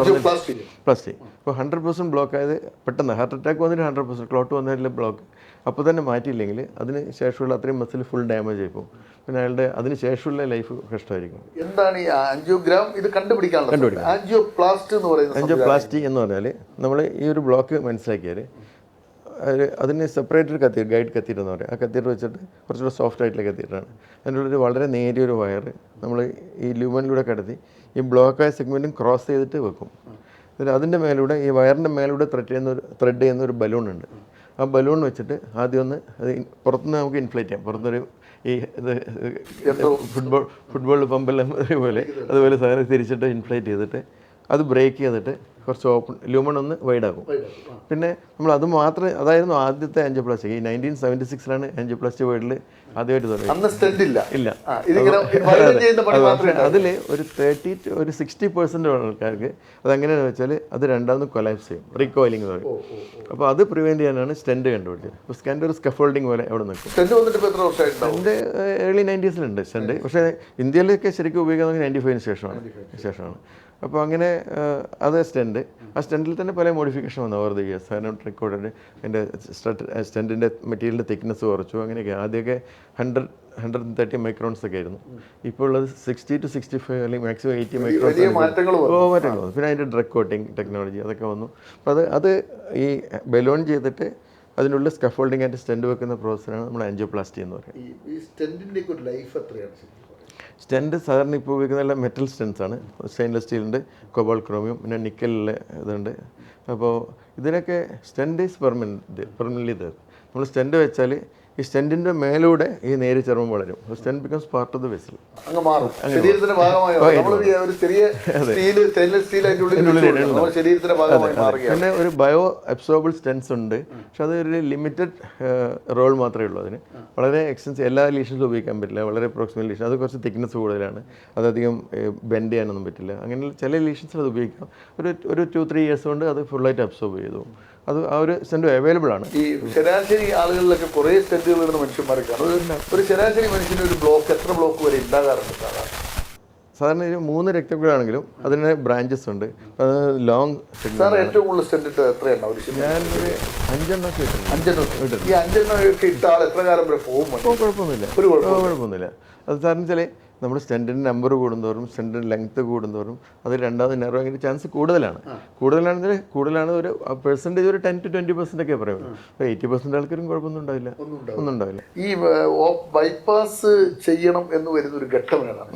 പ്ലസ് ചെയ്യും. ഇപ്പോൾ 100% ബ്ലോക്ക് ആയത് പെട്ടെന്ന് ഹാർട്ട് അറ്റാക്ക് വന്നിട്ട് 100% ക്ലോട്ട് വന്നതിലെ ബ്ലോക്ക് അപ്പോൾ തന്നെ മാറ്റിയില്ലെങ്കിൽ അതിന് ശേഷമുള്ള അത്രയും മസിൽ ഫുൾ ഡാമേജ് ആയി പോകും. പിന്നെ അയാളുടെ അതിന് ശേഷമുള്ള ലൈഫ് കഷ്ടമായിരിക്കും. എന്താണ് ഈ ആൻജിയോഗ്രാം? ഇത് കണ്ടുപിടിക്കാൻ ആൻജിയോപ്ലാസ്റ്റി എന്ന് പറഞ്ഞാൽ നമ്മൾ ഈ ഒരു ബ്ലോക്ക് മനസ്സിലാക്കിയാൽ അതിന് സെപ്പറേറ്റ് ഒരു കത്തീർ, ഗൈഡ് കത്തീർ എന്ന് പറയും. ആ കത്തീർ വെച്ചിട്ട് കുറച്ചുകൂടെ സോഫ്റ്റ് ആയിട്ടുള്ള കത്തീറാണ്. അതിൻ്റെ ഉള്ളൊരു വളരെ നേരിയൊരു വയർ നമ്മൾ ഈ ല്യൂമനിലൂടെ കടത്തി ഈ ബ്ലോക്കായ സെഗ്മെൻറ്റും ക്രോസ് ചെയ്തിട്ട് വെക്കും. അതിൻ്റെ മേലൂടെ ഈ വയറിൻ്റെ മേലൂടെ ത്രെഡ് ചെയ്യുന്ന ഒരു ബലൂൺ ഉണ്ട്. ആ ബലൂൺ വെച്ചിട്ട് ആദ്യം ഒന്ന് അത് പുറത്തുനിന്ന് നമുക്ക് ഇൻഫ്ലേറ്റ് ചെയ്യാം. പുറത്തൊരു ഈ ഇത് ഫുട്ബോൾ പമ്പെല്ലാം പോലെ അതുപോലെ സാധനം തിരിച്ചിട്ട് ഇൻഫ്ലേറ്റ് ചെയ്തിട്ട് അത് ബ്രേക്ക് ചെയ്തിട്ട് കുറച്ച് ഓപ്പൺ ല്യൂമൺ ഒന്ന് വൈഡാക്കും. പിന്നെ നമ്മൾ അത് മാത്രമേ അതായിരുന്നു ആദ്യത്തെ ആൻജിയോപ്ലാസ്റ്റി. ഈ 1976 ആൻജിയോപ്ലാസ്റ്റി വേൾഡിൽ ആദ്യമായിട്ട് തുടങ്ങി. ഇല്ല, അതിൽ ഒരു 60% ആൾക്കാർക്ക് അതെങ്ങനെയാണെന്ന് വെച്ചാൽ അത് രണ്ടാമത് കൊലാപ്സ് ചെയ്യും, റീകോയിലിംഗ് എന്ന് പറയും. അപ്പോൾ അത് പ്രിവെൻറ്റ് ചെയ്യാനാണ് സ്റ്റെൻറ്റ് കണ്ടുപിടിച്ചത്. അപ്പോൾ സ്റ്റെൻറ്റ് ഒരു സ്കഫോൾഡിങ് പോലെ അവിടെ നിൽക്കും. Stent early 90s stent. പക്ഷേ ഇന്ത്യയിലൊക്കെ ശരിക്കും ഉപയോഗിക്കുന്നത് 95 ശേഷമാണ്. അപ്പോൾ അങ്ങനെ അത് സ്റ്റെൻറ്റ്. ആ സ്റ്റെൻറ്റിൽ തന്നെ പല മോഡിഫിക്കേഷൻ വന്നു ഓവർ ദ ഇയേഴ്സ്. അതിന് റെക്കോർഡ് എൻ്റെ സ്റ്റെൻറ്റിൻ്റെ മെറ്റീരിയലിൻ്റെ തിക്നെസ് കുറച്ചു. അങ്ങനെയൊക്കെ ആദ്യമൊക്കെ 130 മൈക്രോൺസ് ഒക്കെ ആയിരുന്നു. ഇപ്പോൾ ഉള്ളത് 60 to 65 അല്ലെങ്കിൽ മാക്സിമം 80 മൈക്രോൺസ് മാറ്റങ്ങൾ വന്നു. പിന്നെ അതിൻ്റെ ഡ്രഗ് കോട്ടിങ് ടെക്നോളജി അതൊക്കെ വന്നു. അപ്പോൾ അത് ഈ ബലൂൺ ചെയ്തിട്ട് അതിനുള്ള സ്കഫോൾഡിംഗ് ആയിട്ട് സ്റ്റെൻറ്റ് വെക്കുന്ന പ്രോസസ്സാണ് നമ്മൾ ആൻജിയോപ്ലാസ്റ്റി എന്ന് പറയുന്നത്. സ്റ്റെൻറ്റ് സാധാരണ ഇപ്പോൾ ഉപയോഗിക്കുന്ന മെറ്റൽ സ്റ്റെൻസ് ആണ്. സ്റ്റെയിൻലെസ് സ്റ്റീലുണ്ട്, കൊബാൾട്ട് ക്രോമിയം, പിന്നെ നിക്കലിലെ ഇതുണ്ട്. അപ്പോൾ ഇതിനൊക്കെ സ്റ്റെൻറ്റ് ഈസ് പെർമനൻ്റ്ലി ദർ. നമ്മൾ സ്റ്റെൻറ്റ് വെച്ചാൽ ഈ സ്റ്റെൻറ്റിൻ്റെ മേലൂടെ ഈ നേരി ചർമ്മം വളരും. Stent becomes part of the vessel. പിന്നെ ഒരു ബയോ അബ്സോർബിൾ സ്റ്റെൻസ് ഉണ്ട്. പക്ഷെ അത് ഒരു ലിമിറ്റഡ് റോൾ മാത്രമേ ഉള്ളൂ. അതിന് വളരെ എക്സ്റ്റൻസീവ് എല്ലാ ലീഷൻസും ഉപയോഗിക്കാൻ പറ്റില്ല. വളരെ പ്രോക്സിമൽ ലീഷൻ അത് കുറച്ച് തിക്നെസ് കൂടുതലാണ്. അതധികം ബെൻഡ് ചെയ്യാനൊന്നും പറ്റില്ല. അങ്ങനെ ചില ലീഷൻസിൽ അത് ഉപയോഗിക്കാം. ഒരു 2-3 ഇയേഴ്സ് കൊണ്ട് അത് ഫുള്ളായിട്ട് അബ്സോർബ് ചെയ്തു. അത് ആ ഒരു സ്റ്റെൻറ്റ് അവൈലബിൾ ആണ്. ഈ ശരാശരി ആളുകളിലൊക്കെ കുറേ സ്റ്റെൻറ്റുകൾ ഇടുന്ന മനുഷ്യന്മാരൊക്കെയാണ്. ഒരു ശരാശരി മനുഷ്യന് ഒരു ബ്ലോക്ക് എത്ര ബ്ലോക്ക് വരെ ഉണ്ടാകാറുണ്ട്? സാധാരണ ഒരു 3 രക്തക്കുഴലാണെങ്കിലും അതിന് ബ്രാഞ്ചസ് ഉണ്ട്. അത് ലോങ് ഏറ്റവും കൂടുതൽ സ്റ്റെൻറ്റ് ഇട്ട് എത്രയാണ്? ഞാനൊരു 5 ഈ 5 ഇട്ട ആൾ എത്ര കാലം വരെ പോകും? കുഴപ്പമൊന്നുമില്ല. അത് സാറിന് വെച്ചാൽ നമ്മുടെ സ്റ്റെൻറ്റിൻ്റെ നമ്പർ കൂടുന്തോറും സ്റ്റെൻറ്റിൻ്റെ ലെങ്ത്ത് കൂടുന്തോറും അത് രണ്ടാമത് നെർവ് ആകാൻ ചാൻസ് കൂടുതലാണെങ്കിൽ ഒരു പെർസെൻറ്റേജ് ഒരു 10 to 20% ഒക്കെ പറയുന്നത്. അപ്പോൾ 80% ആൾക്കാരും കുഴപ്പമൊന്നും ഉണ്ടാവില്ല. ഈ ബൈപ്പാസ് ചെയ്യണം എന്ന് വരുന്ന ഒരു ഘട്ടം ഏതാണ്?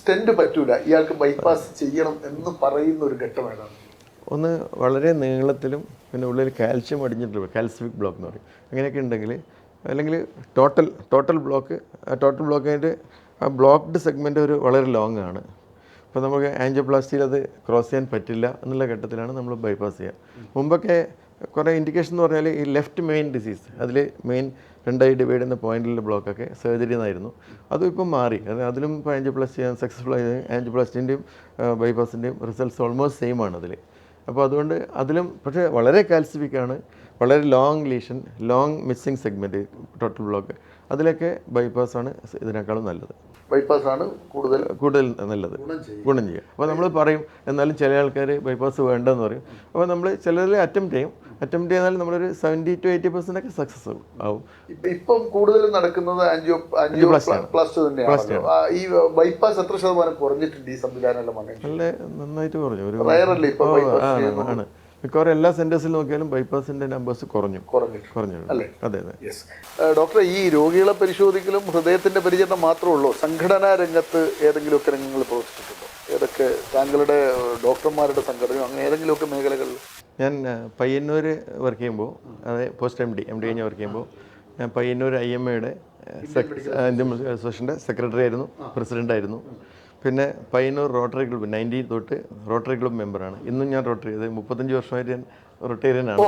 സ്റ്റെൻറ്റ് പറ്റൂല, ഇയാൾക്ക് ബൈപ്പാസ് ചെയ്യണം എന്ന് പറയുന്ന ഒരു ഘട്ടം ഏതാണ്? ഒന്ന് വളരെ നീളത്തിലും പിന്നെ ഉള്ളിൽ കാൽഷ്യം അടിഞ്ഞിട്ടുള്ള കാൽസിഫിക് ബ്ലോക്ക് എന്ന് പറയും. അങ്ങനെയൊക്കെ ഉണ്ടെങ്കിൽ അല്ലെങ്കിൽ ടോട്ടൽ ബ്ലോക്കായിട്ട് ആ ബ്ലോക്ക്ഡ് സെഗ്മെൻറ്റ് ഒരു വളരെ ലോങ് ആണ്. അപ്പോൾ നമുക്ക് ആൻജിയോപ്ലാസ്റ്റിയിൽ അത് ക്രോസ് ചെയ്യാൻ പറ്റില്ല എന്നുള്ള ഘട്ടത്തിലാണ് നമ്മൾ ബൈപ്പാസ് ചെയ്യുക. മുമ്പൊക്കെ കുറേ ഇൻഡിക്കേഷൻ എന്ന് പറഞ്ഞാൽ ഈ ലെഫ്റ്റ് മെയിൻ ഡിസീസ് അതിൽ മെയിൻ 2 ഡിവൈഡ് ചെയ്യുന്ന പോയിന്റിലുള്ള ബ്ലോക്കൊക്കെ സർജറി എന്നായിരുന്നു. അതും ഇപ്പം മാറി. അതിലും ഇപ്പോൾ ആൻജിയോപ്ലാസ്റ്റി ചെയ്യാൻ സക്സസ്ഫുൾ ആയി. ആൻജിയോപ്ലാസ്റ്റിൻ്റെയും ബൈപ്പാസിൻ്റെയും റിസൾട്ട്സ് ഓൾമോസ്റ്റ് സെയിം ആണ് അതിൽ. അപ്പോൾ അതുകൊണ്ട് അതിലും പക്ഷേ വളരെ കാൽസിഫിക്കാണ്, വളരെ long lesion, long missing segment total block. അതിലൊക്കെ ബൈപ്പാസാണ് ഇതിനേക്കാളും നല്ലത്. ബൈപ്പാസാണ് കൂടുതൽ നല്ലത്, ഗുണം ചെയ്യുക. അപ്പോൾ നമ്മൾ പറയും എന്നാലും ചില ആൾക്കാർ ബൈപ്പാസ് വേണ്ടെന്ന് പറയും. അപ്പോൾ നമ്മൾ ചിലതിൽ അറ്റംപ്റ്റ് ചെയ്താൽ നമ്മളൊരു 70 to 80% ഒക്കെ സക്സസ് ആവും. ഇപ്പം കൂടുതലും നടക്കുന്നത് ആൻജിയോപ്ലാസ്റ്റി തന്നെയാണ്. ഈ ബൈപ്പാസ് എത്ര ശതമാനം കുറഞ്ഞിട്ടുണ്ട് ഈ സംവിധാനം? നല്ല നന്നായിട്ട് കുറഞ്ഞു. ആണ്. മിക്കവാറും എല്ലാ സെന്റേഴ്സിൽ നോക്കിയാലും ബൈപ്പാസിന്റെ നമ്പേഴ്സ് കുറഞ്ഞു. അല്ലേ? അതെ. ഡോക്ടറെ, ഈ രോഗികളെ പരിശോധിക്കലും ഹൃദയത്തിന്റെ പരിചരണം മാത്രമേ ഉള്ളൂ? സംഘടനാ രംഗത്ത് ഏതെങ്കിലുമൊക്കെ രംഗങ്ങൾ പ്രവർത്തിച്ചിട്ടുണ്ടോ? ഏതൊക്കെ താങ്കളുടെ ഡോക്ടർമാരുടെ സംഘടനയോ അങ്ങനെ ഏതെങ്കിലുമൊക്കെ മേഖലകളിൽ? ഞാൻ പയ്യന്നൂർ വർക്ക് ചെയ്യുമ്പോൾ, അതായത് പോസ്റ്റ് എം ഡി കഴിഞ്ഞ് വർക്ക് ചെയ്യുമ്പോൾ ഞാൻ പയ്യന്നൂർ IMAയുടെ ഇന്ത്യൻ അസോസിയേഷൻ്റെ സെക്രട്ടറി ആയിരുന്നു, പ്രസിഡൻ്റായിരുന്നു. പിന്നെ പയ്യന്നൂർ റോട്ടറി ക്ലബ്ബ് 90 തൊട്ട് റോട്ടറി ക്ലബ്ബ് മെമ്പറാണ്. ഇന്നും ഞാൻ റോട്ടറി 35 വർഷമായിട്ട് ഞാൻ റൊട്ടേറിയനാണ്.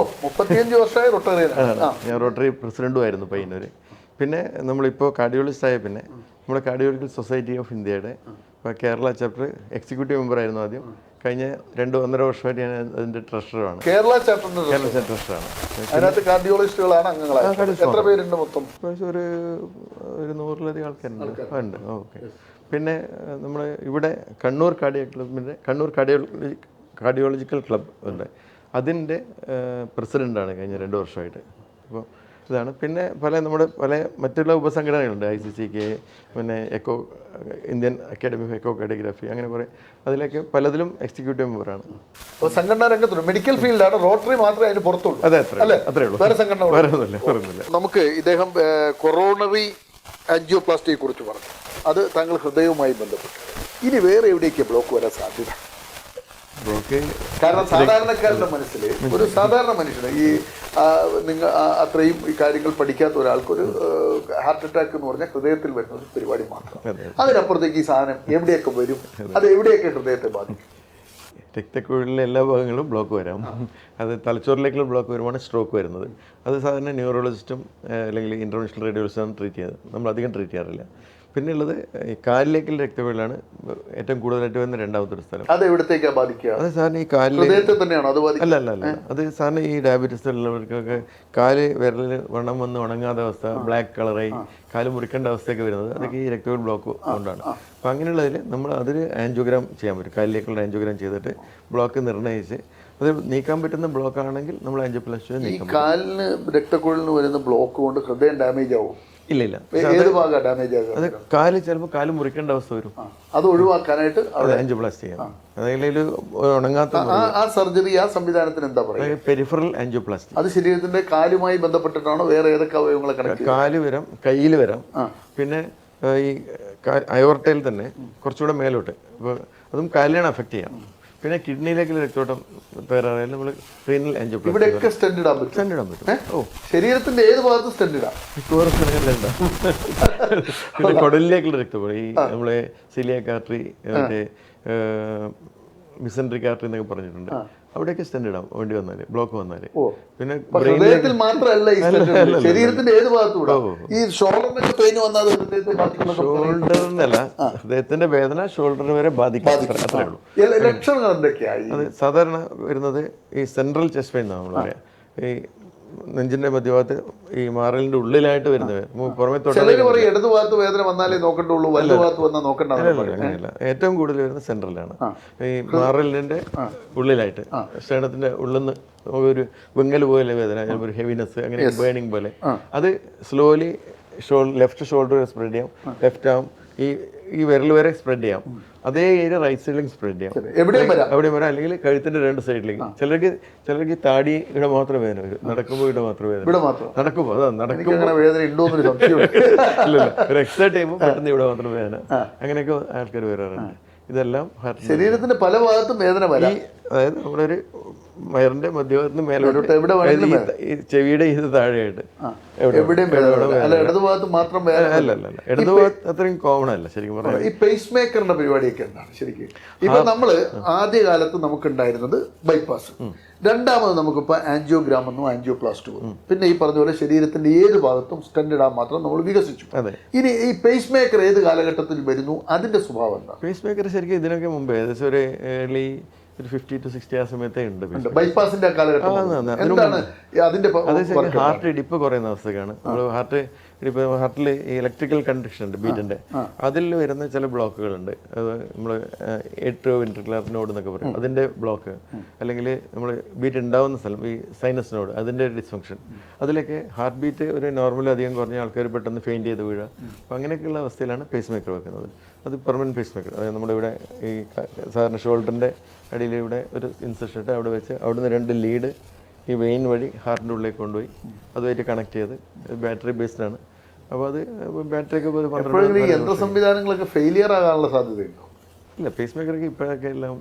ഞാൻ റോട്ടറി പ്രസിഡൻറ്റും ആയിരുന്നു പയ്യന്നൂർ. പിന്നെ നമ്മളിപ്പോൾ കാർഡിയോളജിസ്റ്റ് ആയ പിന്നെ നമ്മുടെ കാർഡിയോളജിക്കൽ സൊസൈറ്റി ഓഫ് ഇന്ത്യയുടെ കേരള ചാപ്റ്റർ എക്സിക്യൂട്ടീവ് മെമ്പർ ആയിരുന്നു ആദ്യം. കഴിഞ്ഞ 2-1.5 വർഷമായിട്ട് ഞാൻ അതിൻ്റെ ട്രഷറാണ്. കേരള ചാപ്റ്ററിന്റെ ട്രഷറാണ്. അതിനകത്ത് കാർഡിയോളജിസ്റ്റുകളാണ് അംഗങ്ങളാണ്. എത്ര പേരുണ്ട് മൊത്തം? ഒരു 100-ലധികം ആൾക്കാരുണ്ട്. ഓക്കെ. പിന്നെ നമ്മൾ ഇവിടെ കണ്ണൂർ കാർഡിയോളജിക്കൽ ക്ലബ് ഉണ്ട്. അതിൻ്റെ പ്രസിഡൻ്റാണ് കഴിഞ്ഞ 2 വർഷമായിട്ട്. അപ്പോൾ ഇതാണ്. പിന്നെ പല മറ്റുള്ള ഉപസംഘടനകളുണ്ട്. ICCK, പിന്നെ Indian academy of echocardiography, അങ്ങനെ കുറേ. അതിലൊക്കെ പലതിലും എക്സിക്യൂട്ടീവ് മെമ്പറാണ്. അപ്പോൾ സംഘടനാ രംഗത്തുണ്ട്. മെഡിക്കൽ ഫീൽഡാണ്. റോട്ടറി മാത്രമേ അതിന് പുറത്തുള്ളൂ. അതെ, അത്രേ ഉള്ളൂ. വേറെ സംഘടന വേറൊന്നുമില്ല. നമുക്ക് ഇദ്ദേഹം കൊറോണറി ആൻജിയോപ്ലാസ്റ്റിയെ കുറിച്ച് പറഞ്ഞു. അത് താങ്കൾ ഹൃദയവുമായി ബന്ധപ്പെട്ടു. ഇനി വേറെ എവിടേക്ക് ബ്ലോക്ക് വരാൻ സാധ്യത? കാരണം സാധാരണക്കാരുടെ മനസ്സിൽ ഒരു സാധാരണ മനുഷ്യന് ഈ നിങ്ങൾ അത്രയും ഈ കാര്യങ്ങൾ പഠിക്കാത്ത ഒരാൾക്കൊരു ഹാർട്ട് അറ്റാക്ക് എന്ന് പറഞ്ഞാൽ ഹൃദയത്തിൽ വരുന്ന ഒരു പരിപാടി മാത്രം. അതിനപ്പുറത്തേക്ക് ഈ സാധനം എവിടെയൊക്കെ വരും, അത് എവിടെയൊക്കെ ഹൃദയത്തെ ബാധിക്കും? രക്തക്കുഴലിലെ എല്ലാ ഭാഗങ്ങളും ബ്ലോക്ക് വരാം. അത് തലച്ചോറിലേക്കുള്ള ബ്ലോക്ക് വരുമ്പോഴാണ് സ്ട്രോക്ക് വരുന്നത്. അത് സാധാരണ ന്യൂറോളജിസ്റ്റും അല്ലെങ്കിൽ ഇൻ്റർവെൻഷണൽ റേഡിയോളജിസ്റ്റാണ് ട്രീറ്റ് ചെയ്യുന്നത്. നമ്മൾ അധികം ട്രീറ്റ് ചെയ്യാറില്ല. പിന്നെ ഉള്ളത് ഈ കാലിലേക്കുള്ള രക്തക്കുഴലാണ് ഏറ്റവും കൂടുതലായിട്ട് വരുന്ന രണ്ടാമത്തെ ഒരു സ്ഥലം. അത് എവിടത്തേക്കാണ് ബാധിക്കുക? അത് സാറിന് ഈ കാലിൽ തന്നെയാണോ അത് ബാധിക്കുക? അല്ല. അത് സാറിന് ഈ ഡയബറ്റീസ് ഉള്ളവർക്കൊക്കെ കാല് വിരലിൽ വണ്ണം വന്ന് ഉണങ്ങാത്ത അവസ്ഥ, ബ്ലാക്ക് കളറായി കാല് മുറിക്കേണ്ട അവസ്ഥയൊക്കെ വരുന്നത് അതൊക്കെ ഈ രക്തക്കുഴൽ ബ്ലോക്ക് കൊണ്ടാണ്. അപ്പോൾ അങ്ങനെയുള്ളതിൽ നമ്മൾ അതിന് ആൻജിയോഗ്രാം ചെയ്യാൻ പറ്റും. കാലിലേക്കുള്ള ആൻജിയോഗ്രാം ചെയ്തിട്ട് ബ്ലോക്ക് നിർണ്ണയിച്ച് അത് നീക്കാൻ പറ്റുന്ന ബ്ലോക്ക് ആണെങ്കിൽ നമ്മൾ ആൻജിയോപ്ലാസ്റ്റി നീക്കാം. കാലിന് രക്തക്കുഴലിന് വരുന്ന ബ്ലോക്ക് കൊണ്ട് ഹൃദയം ഡാമേജ് ആവും? ഇല്ല. ഏത് ഭാഗം ഡാമേജ് ആകുക? അത് കാല് ചിലപ്പോൾ കാല് മുറിക്കേണ്ട അവസ്ഥ വരും. അത് ഒഴിവാക്കാനായിട്ട് ആൻജിയോപ്ലാസ്റ്റി ചെയ്യാം. അതായത് ഉണങ്ങാത്ത ആ സർജറി, ആ സംവിധാനത്തിന് എന്താ പറയുക? Peripheral angioplasty. അത് ശരീരത്തിന്റെ കാലുമായി ബന്ധപ്പെട്ടിട്ടാണോ വേറെ ഏതൊക്കെ അവയവങ്ങളെ കണക്ട്? കാല് വരാം, കയ്യിൽ വരാം, പിന്നെ ഈ അയോർട്ടയിൽ തന്നെ കുറച്ചുകൂടെ മേലോട്ട്. അപ്പോൾ അതും കാലിനാണ് അഫക്റ്റ് ചെയ്യാം. പിന്നെ കിഡ്നിയിലേക്ക് രക്തോട്ടം തകരാറായാലും നമ്മൾ റീനൽ ആൻജിയോപ്ലാസ്റ്റി. ഇവിടെയൊക്കെ സ്റ്റെന്റ് ഇടാൻ പറ്റും. ശരീരത്തിന്റെ ഏത് ഭാഗത്ത് സ്റ്റെന്റ് ഇടാം? മിക്കവാറും സ്ഥലങ്ങളിലുണ്ടാവും. പിന്നെ കുടലിലേക്കുള്ള രക്തം ഈ നമ്മളെ സിലിയാക് ആർട്ടറി, മറ്റേ മിസൻട്രിക് ആർട്ടറി എന്നൊക്കെ പറഞ്ഞിട്ടുണ്ട്. അവിടെയൊക്കെ സ്റ്റെന്റ് ഇടാം വേണ്ടി വന്നാൽ, ബ്ലോക്ക് വന്നാൽ. പിന്നെ ഹൃദയത്തിൽ മാത്രമല്ല ഈ സ്റ്റെന്റ്, ശരീരത്തിന്റെ ഏത് ഭാഗത്തൂടെ? ഈ ഷോൾഡറിനൊക്കെ പെയിൻ വന്നാൽ ഷോൾഡറിനല്ല, ഹൃദയത്തിന്റെ വേദന ഷോൾഡറിന് വരെ ബാധിക്കും. അത്രേ ഉള്ളൂ. ലക്ഷണങ്ങൾ എന്തൊക്കെയായി? അത് സാധാരണ വരുന്നത് ഈ സെൻട്രൽ ചെസ്റ്റ് പെയിൻ എന്നാണ് നമ്മൾ പറയാം. ഈ നെഞ്ചിന്റെ മധ്യഭാഗത്ത് ഈ മാറലിന്റെ ഉള്ളിലായിട്ട് വരുന്നത്, പുറമെ ഇടതു ഭാഗത്ത് വേദന വന്നാലേ നോക്കണ്ടുള്ളൂ, വലതു ഭാഗത്ത് വന്നാൽ നോക്കണ്ട. അങ്ങനെയല്ല, ഏറ്റവും കൂടുതൽ വരുന്നത് സെൻട്രലാണ്. ഈ മാറലിന്റെ ഉള്ളിലായിട്ട് സ്റ്റേണത്തിന്റെ ഉള്ളിൽ നിന്ന് ഒരു വിങ്ങൽ പോലെ വേദന, ഒരു ഹെവിനെസ്, അങ്ങനെ ബേണിംഗ് പോലെ. അത് സ്ലോലി ലെഫ്റ്റ് ഷോൾഡർ സ്പ്രെഡ് ചെയ്യാം, ലെഫ്റ്റ് ആം ഈ വിരൽ വരെ സ്പ്രെഡ് ചെയ്യാം. അതേ ഏരിയ റൈറ്റ് സൈഡിലേക്ക് സ്പ്രെഡ് ചെയ്യാം, എവിടെയും വരാം. അല്ലെങ്കിൽ കഴുത്തിന്റെ 2 സൈഡിലേക്ക്. ചിലർക്ക് താടി ഇവിടെ മാത്രം വേദന വരും, നടക്കുമ്പോൾ ഇവിടെ മാത്രം വേദന. നടക്കുമ്പോൾ ഇല്ല, ഒരു എക്സസൈസ് ചെയ്യുമ്പോൾ പെട്ടെന്ന് ഇവിടെ മാത്രം വേദന. അങ്ങനെയൊക്കെ ആൾക്കാർ വരാറുണ്ട്. ഇതെല്ലാം ശരീരത്തിന്റെ പല ഭാഗത്തും വേദന വരാം. അതായത് നമ്മുടെ ഒരു വയറിന്റെ മധ്യഭാഗത്ത് മേലോട്ട്, ചെവിയുടെ ഇത് താഴെയായിട്ട് ഇടതുഭാഗത്ത് മാത്രം. അല്ല, ഇടതുഭാഗത്ത് അത്രയും കോമൺ അല്ല ശരിക്കും പറഞ്ഞാൽ. ഈ പേസ് മേക്കറിന്റെ പരിപാടിയൊക്കെ എന്താണ് ശരിക്കും? ഇപ്പൊ നമ്മള് ആദ്യകാലത്ത് നമുക്കുണ്ടായിരുന്നത് ബൈപ്പാസ്, രണ്ടാമത് നമുക്കിപ്പോൾ ആൻജിയോഗ്രാം എന്നും ആൻജിയോപ്ലാസ്റ്റി വന്നു. പിന്നെ ഈ പറഞ്ഞ പോലെ ശരീരത്തിന്റെ ഏത് ഭാഗത്തും സ്റ്റെന്റ് ഇടാൻ മാത്രം നമ്മൾ വികസിച്ചു. ഇനി ഈ പേസ് മേക്കർ ഏത് കാലഘട്ടത്തിൽ വരുന്നു, അതിന്റെ സ്വഭാവം എന്താ? പേസ് മേക്കർ ശരിക്കും ഇതിനൊക്കെ മുമ്പ് ഏകദേശം ഒരു ഏർലി 50 to 60 ആ സമയത്തേ ഉണ്ട്. ബൈപ്പാസിന്റെ കാലഘട്ടം. അത് ഹാർട്ട് ഇടിപ്പ് കുറയുന്ന അവസ്ഥക്കാണ്. നമ്മൾ ഹാർട്ടിൽ ഈ ഇലക്ട്രിക്കൽ കണ്ടക്ഷൻ ഉണ്ട് ബീറ്റിന്റെ, അതിൽ വരുന്ന ചില ബ്ലോക്കുകളുണ്ട്. അത് നമ്മൾ ഏട്രിയോ വെൻട്രിക്കുലർ നോഡ് എന്നൊക്കെ പറയും, അതിന്റെ ബ്ലോക്ക്. അല്ലെങ്കിൽ നമ്മൾ ബീറ്റ് ഉണ്ടാവുന്ന സ്ഥലം ഈ സൈനസ് നോഡ്, അതിന്റെ ഡിസ്ഫങ്ഷൻ. അതിലൊക്കെ ഹാർട്ട് ബീറ്റ് ഒരു നോർമൽ അധികം കുറഞ്ഞ ആൾക്കാർ പെട്ടെന്ന് ഫെയിൻറ്റ് ചെയ്ത് വീഴുക. അപ്പോൾ അങ്ങനെയൊക്കെയുള്ള അവസ്ഥയിലാണ് പേസ് മേക്കർ വെക്കുന്നത്. അത് പെർമനന്റ് പേസ് മേക്കർ. അതായത് നമ്മുടെ ഇവിടെ ഈ സാധാരണ ഷോൾഡറിന്റെ അടിയിൽ ഇവിടെ ഒരു ഇൻസെർഷൻ ഇട്ട് അവിടെ വെച്ച് അവിടുന്ന് 2 ലീഡ് ഈ വെയിൻ വഴി ഹാർട്ടിൻ്റെ ഉള്ളിലേക്ക് കൊണ്ടുപോയി അതുമായിട്ട് കണക്ട് ചെയ്ത് ബാറ്ററി ബേസ്ഡ് ആണ്. അപ്പോൾ അത് ബാറ്ററിയൊക്കെ യന്ത്ര സംവിധാനങ്ങളൊക്കെ ഫെയിലിയർ ആകാനുള്ള സാധ്യതയുണ്ടോ? ഇല്ല, പേസ് മേക്കർക്ക് ഇപ്പോഴൊക്കെ എല്ലാം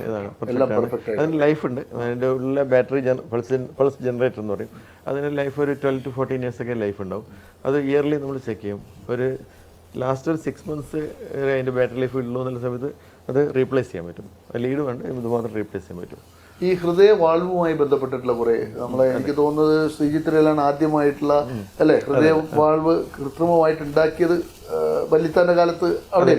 ഇതാണ്, അതിന് ലൈഫ് ഉണ്ട്. അതിൻ്റെ ഉള്ള ബാറ്ററി പൾസ് ജനറേറ്റർ എന്ന് പറയും. അതിന് ലൈഫ് ഒരു 12 to 14 years ഒക്കെ ലൈഫ് ഉണ്ടാവും. അത് ഇയർലി നമ്മൾ ചെക്ക് ചെയ്യും. ഒരു ലാസ്റ്റ് ഒരു 6 months അതിൻ്റെ ബാറ്ററി ലൈഫ് ഉള്ളൂ എന്നുള്ള സമയത്ത് അത് റീപ്ലേസ് ചെയ്യാൻ പറ്റും. ലീഡ് വേണ്ട, ഇത് മാത്രം റീപ്ലേസ് ചെയ്യാൻ പറ്റും. ഈ ഹൃദയ വാൾവുമായി ബന്ധപ്പെട്ടിട്ടുള്ള കുറെ നമ്മളെ എനിക്ക് തോന്നുന്നത് ശ്രീജിത്തിലാണ് ആദ്യമായിട്ടുള്ള അല്ലെ ഹൃദയ വാൾവ് കൃത്രിമമായിട്ട് ഉണ്ടാക്കിയത്. വല്ലിത്താന്റെ കാലത്ത് അവിടെ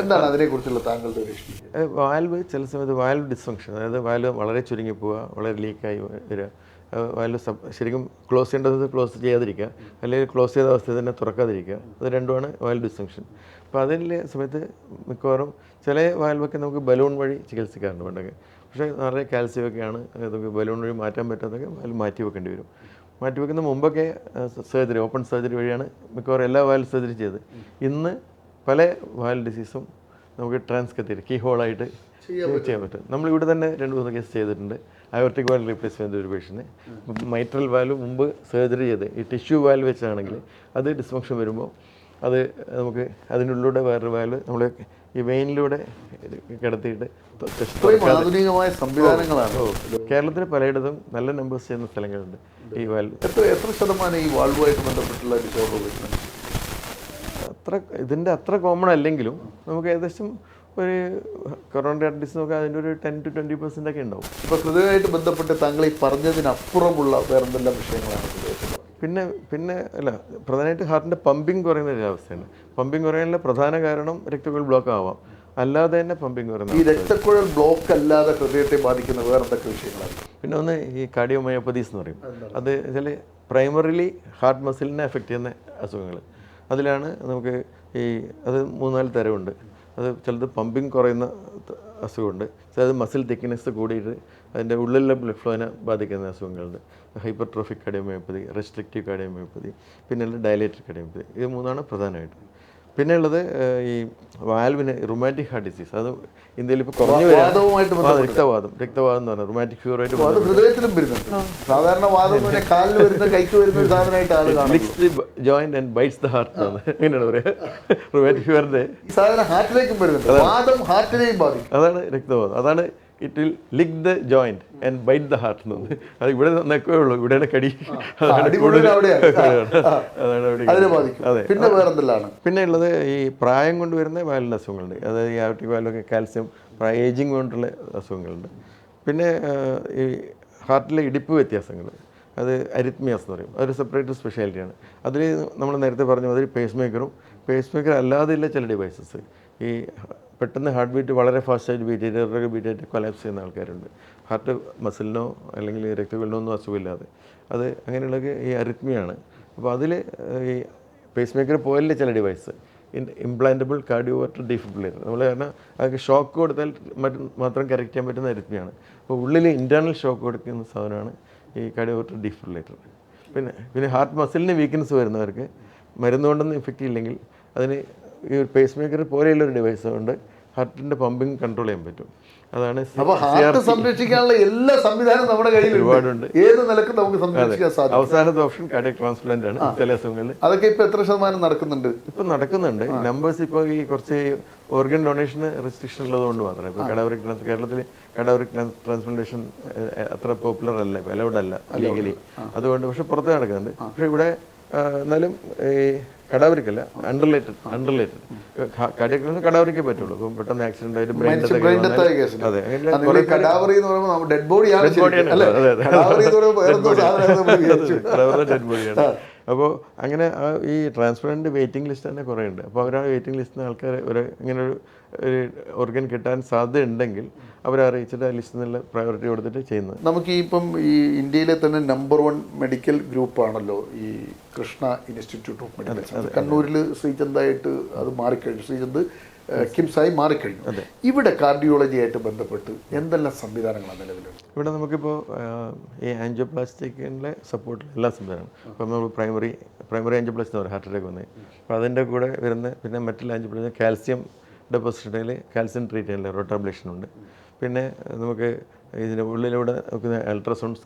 എന്താണ് അതിനെ കുറിച്ചുള്ള താങ്കളുടെ ഒരു ഇഷ്ടം? വാൽവ് ചില സമയത്ത് വാൽവ് ഡിസ്ഫങ്ഷൻ, അതായത് വാൽവ് വളരെ ചുരുങ്ങി പോവുക, വളരെ ലീക്കായി വരിക, വാൽവ് ശരിക്കും ക്ലോസ് ചെയ്യേണ്ടത് ക്ലോസ് ചെയ്യാതിരിക്കുക, അല്ലെങ്കിൽ ക്ലോസ് ചെയ്ത അവസ്ഥയിൽ തന്നെ തുറക്കാതിരിക്കുക, അത് രണ്ടുമാണ് വാൽവ് ഡിസ്ഫങ്ഷൻ. അപ്പോൾ അതിൻ്റെ സമയത്ത് മിക്കവാറും ചില വാൽവൊക്കെ നമുക്ക് ബലൂൺ വഴി ചികിത്സിക്കാറുണ്ട് പണ്ടൊക്കെ. പക്ഷേ നിറയെ കാൽസ്യമൊക്കെയാണ് നമുക്ക് ബലൂൺ വഴി മാറ്റാൻ പറ്റാത്തൊക്കെ വാൽവ് മാറ്റി വെക്കേണ്ടി വരും. മാറ്റി വെക്കുന്ന മുമ്പൊക്കെ സർജറി, ഓപ്പൺ സർജറി വഴിയാണ് മിക്കവാറും എല്ലാ വാൽവ് സർജറി ചെയ്ത്. ഇന്ന് പല വാൽവ് ഡിസീസും നമുക്ക് ട്രാൻസ്കത്തീർ കീ ഹോളായിട്ട് ചെയ്യാൻ പറ്റും. നമ്മളിവിടെ തന്നെ 2-3 കേസ് ചെയ്തിട്ടുണ്ട്. അയോർട്ടിക് വാൽവ് റീപ്ലേസ്മെൻ്റ് ഒരു പേഷ്യന് മൈട്രൽ വാൽവ് മുമ്പ് സർജറി ചെയ്ത് ഈ ടിഷ്യൂ വാൽവ് വെച്ചാണെങ്കിൽ അത് ഡിസ്ഫങ്ഷൻ വരുമ്പോൾ അത് നമുക്ക് അതിനുള്ളിലൂടെ വേറൊരു വാൽവ് നമ്മൾ ഈ വെയിനിലൂടെ കിടത്തിയിട്ട് ആധുനികമായ സംവിധാനങ്ങളാണ്. കേരളത്തിൽ പലയിടത്തും നല്ല നമ്പേഴ്സ് ചെയ്യുന്ന സ്ഥലങ്ങളുണ്ട് ഈ വാൽവ്. എത്ര ശതമാനം ഈ വാൽവുമായിട്ട് ബന്ധപ്പെട്ടുള്ള ഡിസോർഡർ ഇതിൻ്റെ അത്ര കോമൺ അല്ലെങ്കിലും നമുക്ക് ഏകദേശം ഒരു കൊറോണറി ആർട്ടിസ് നോക്കാം, അതിൻ്റെ ഒരു 10 to 20% ഒക്കെ ഉണ്ടാവും. ഇപ്പോൾ ഹൃദയമായിട്ട് ബന്ധപ്പെട്ട് താങ്കൾ ഈ പറഞ്ഞതിനപ്പുറമുള്ള വേറെന്തെല്ലാം വിഷയങ്ങളാണ് പിന്നെ അല്ല, പ്രധാനമായിട്ട് ഹാർട്ടിൻ്റെ പമ്പിങ് കുറയുന്ന ഒരു അവസ്ഥയാണ്. പമ്പിങ് കുറയാനുള്ള പ്രധാന കാരണം രക്തക്കുഴൽ ബ്ലോക്ക് ആവാം, അല്ലാതെ തന്നെ പമ്പിങ് കുറയുന്നത്. ഈ രക്തക്കുഴൽ ബ്ലോക്ക് അല്ലാതെ ഹൃദയത്തെ ബാധിക്കുന്ന വേറെ എന്തൊക്കെ വിഷയങ്ങളാണ്? പിന്നെ ഒന്ന് ഈ കാർഡിയോമയോപ്പതീസ് എന്ന് പറയും. അത് വെച്ചാൽ പ്രൈമറിലി ഹാർട്ട് മസിലിനെ എഫക്റ്റ് ചെയ്യുന്ന അസുഖങ്ങൾ. അതിലാണ് നമുക്ക് അത് 3-4 തരമുണ്ട്. അത് ചിലത് പമ്പിങ് കുറയുന്ന അസുഖമുണ്ട്, ചിലത് മസിൽ തിക്നെസ് കൂടിയിട്ട് അതിൻ്റെ ഉള്ളിലുള്ള ബ്ലഡ് ഫ്ലോനെ ബാധിക്കുന്ന അസുഖങ്ങളുണ്ട്. ഹൈപ്പർട്രോഫിക് കാർഡിയോമയോപ്പതി, റെസ്ട്രിക്റ്റീവ് കാർഡിയോമയോപ്പതി, പിന്നെ ഡയലേറ്റഡ് കാർഡിയോമയോപ്പതി. ഇത് 3ആണ് പ്രധാനമായിട്ട്. പിന്നെ ഉള്ളത് ഈ വാൽവിന് റുമാറ്റിക് ഹാർട്ട് ഡിസീസ്, അത് ഇന്ത്യയിൽ ഇപ്പോൾ കുറഞ്ഞു വരാം. രക്തവാദം എന്ന് പറഞ്ഞാൽ റുമാറ്റിക് ഫീവറായിട്ട് ഹൃദയത്തിലും വരുന്നുണ്ട്. സാധാരണ വാദം കാലിൽ വരുന്ന കൈക്ക് വരുന്ന ഒരു സാധനമായിട്ടാണ് licks the joint and bites the heart എന്നാണ് അങ്ങനെയാണ് പറയുക. റുമാറ്റിക് ഫീവറിന്റെ സാധാരണ ഹാർട്ടിലേക്കും വരുന്നുണ്ട്, വാദം ഹാർട്ടിനെയും ബാധിക്കും. അതാണ് രക്തവാദം. അതാണ് it will lick the joint and bite the heart എന്ന്. അത് ഇവിടെ നിൽക്കുകയേ ഉള്ളൂ, ഇവിടെയാണ് കടി. പിന്നെ ഉള്ളത് ഈ പ്രായം കൊണ്ട് വരുന്ന വാലിൻ്റെ അസുഖങ്ങളുണ്ട്. അതായത് ഈ ആർട്ടിക് വാലൊക്കെ കാൽസ്യം ഏജിങ് കൊണ്ടുള്ള അസുഖങ്ങളുണ്ട്. പിന്നെ ഈ ഹാർട്ടിലെ ഇടിപ്പ് വ്യത്യാസങ്ങൾ, അത് അരിത്മിയാസ് എന്ന് പറയും. അതൊരു സെപ്പറേറ്റ് സ്പെഷ്യാലിറ്റിയാണ്. അതിൽ നമ്മൾ നേരത്തെ പറഞ്ഞ മാതിരി പേസ് മേക്കർ അല്ലാതെയുള്ള ചില ഡിവൈസസ്, ഈ പെട്ടെന്ന് ഹാർട്ട് ബീറ്റ് വളരെ ഫാസ്റ്റായിട്ട് ബീറ്റ് ആയിട്ട് കൊലാപ്സ് ചെയ്യുന്ന ആൾക്കാരുണ്ട്. ഹാർട്ട് മസിലിനോ അല്ലെങ്കിൽ രക്തക്കുഴലിനോ ഒന്നും അസുഖമില്ലാതെ. അത് അങ്ങനെയുള്ളതൊക്കെ ഈ അരിത്മിയാണ്. അപ്പോൾ അതിൽ ഈ പേസ് മേക്കർ പോലുള്ള ചില ഡിവൈസ്, ഇംപ്ലാന്റബിൾ കാർഡിയോവർട്ടർ ഡീഫിബ്രിലേറ്റർ, നമ്മൾ കാരണം അതൊക്കെ ഷോക്ക് കൊടുത്താൽ മാത്രം കറക്റ്റ് ചെയ്യാൻ പറ്റുന്ന അരിത്മിയാണ്. അപ്പോൾ ഉള്ളിൽ ഇൻറ്റേർണൽ ഷോക്ക് കൊടുക്കുന്ന സാധനമാണ് ഈ കാർഡിയോവർട്ടർ ഡീഫിബ്രിലേറ്റർ. പിന്നെ ഹാർട്ട് മസിലിന് വീക്ക്നെസ് വരുന്നവർക്ക് മരുന്ന് കൊണ്ടൊന്നും ഇഫക്റ്റ് ഇല്ലെങ്കിൽ അതിന് ഈ ഒരു പേസ് മേക്കർ പോലെയുള്ളൊരു ഡിവൈസ് കൊണ്ട് ഹാർട്ടിൻ്റെ പമ്പിങ് കൺട്രോൾ ചെയ്യാൻ പറ്റും. അതാണ് ഹാർട്ട് സംരക്ഷിക്കാനുള്ള എല്ലാ സംവിധാനവും നമ്മുടെ കയ്യിൽ ഒരുപാടുണ്ട്. ഏത് നിലക്കും നമുക്ക് സംരക്ഷിക്കാൻ സാധിക്കും. അവസാനത്തെ ഓപ്ഷൻ കാർഡിയക് ട്രാൻസ്പ്ലാന്റ് ആണ് ചില അസുഖങ്ങളിൽ. അതൊക്കെ ഇപ്പോൾ എത്ര ശതമാനം നടക്കുന്നുണ്ട്? ഇപ്പം നടക്കുന്നുണ്ട്. നമ്പേഴ്സ് ഇപ്പോൾ ഈ കുറച്ച് ഓർഗൻ ഡൊണേഷന് റെസ്ട്രിക്ഷൻ ഉള്ളതുകൊണ്ട് മാത്രമേ ഇപ്പോൾ കേരളത്തിൽ കടാവറിക് ട്രാൻസ്പ്ലാന്റേഷൻ അത്ര പോപ്പുലർ അല്ല, ഇപ്പോൾ അലൗഡ് അല്ല ലീഗലി. അതുകൊണ്ട് പക്ഷെ പുറത്ത് നടക്കുന്നുണ്ട്. പക്ഷെ ഇവിടെ എന്നാലും ഈ കടാവരിക്കല്ല, അണ്ടർലേറ്റഡ് കടാവരിക്കേ പറ്റുള്ളൂ. ഇപ്പം പെട്ടെന്ന് ആക്സിഡന്റ് ആയിട്ട് ഡെഡ് ബോഡിയാണ്. അപ്പോൾ അങ്ങനെ ഈ ട്രാൻസ്പ്ലാന്റ് വെയിറ്റിംഗ് ലിസ്റ്റ് തന്നെ കുറേ ഉണ്ട്. അപ്പോൾ അവർ ആ വെയിറ്റിംഗ് ലിസ്റ്റിൽ നിന്ന് ആൾക്കാർ ഇങ്ങനെ ഒരു ഓർഗൻ കിട്ടാൻ സാധ്യത ഉണ്ടെങ്കിൽ അവരെ അറിയിച്ചിട്ട് ആ ലിസ്റ്റിൽ നിന്നുള്ള പ്രയോറിറ്റി കൊടുത്തിട്ട് ചെയ്യുന്നത്. നമുക്ക് ഇപ്പം ഈ ഇന്ത്യയിലെ തന്നെ നമ്പർ 1 മെഡിക്കൽ ഗ്രൂപ്പാണല്ലോ ഈ Krishna institute of medical science. കണ്ണൂരിൽ ശ്രീചന്തായിട്ട് അത് മാറിക്കഴിഞ്ഞു, ശ്രീചന്ദ് കിംസായി മാറിക്കഴിഞ്ഞു. ഇവിടെ കാർഡിയോളജിയായിട്ട് ബന്ധപ്പെട്ട് എന്തെല്ലാം സംവിധാനങ്ങളാണ് നിലവിലുണ്ട്? ഇവിടെ നമുക്കിപ്പോൾ ഈ ആൻജിയോപ്ലാസ്റ്റിക്കിൻ്റെ സപ്പോർട്ടിൽ എല്ലാ സംവിധാനവും. ഇപ്പം നമ്മൾ പ്രൈമറി ആൻജിയോപ്ലാസ്റ്റി എന്ന് പറയും, ഹാർട്ട് അറ്റാക്ക് വന്നത്. അപ്പോൾ അതിൻ്റെ കൂടെ വരുന്ന പിന്നെ മറ്റുള്ള ആൻജിയോപ്ലാസ്റ്റി കാൽസ്യം ഡെപ്പോസിറ്റിൽ കാൽസ്യം ട്രീറ്റ് ചെയ്യാനുള്ള റോട്ടാബ്ലേഷൻ ഉണ്ട്. പിന്നെ നമുക്ക് ഇതിൻ്റെ ഉള്ളിലൂടെ നോക്കുന്ന അൾട്രാസൗണ്ട്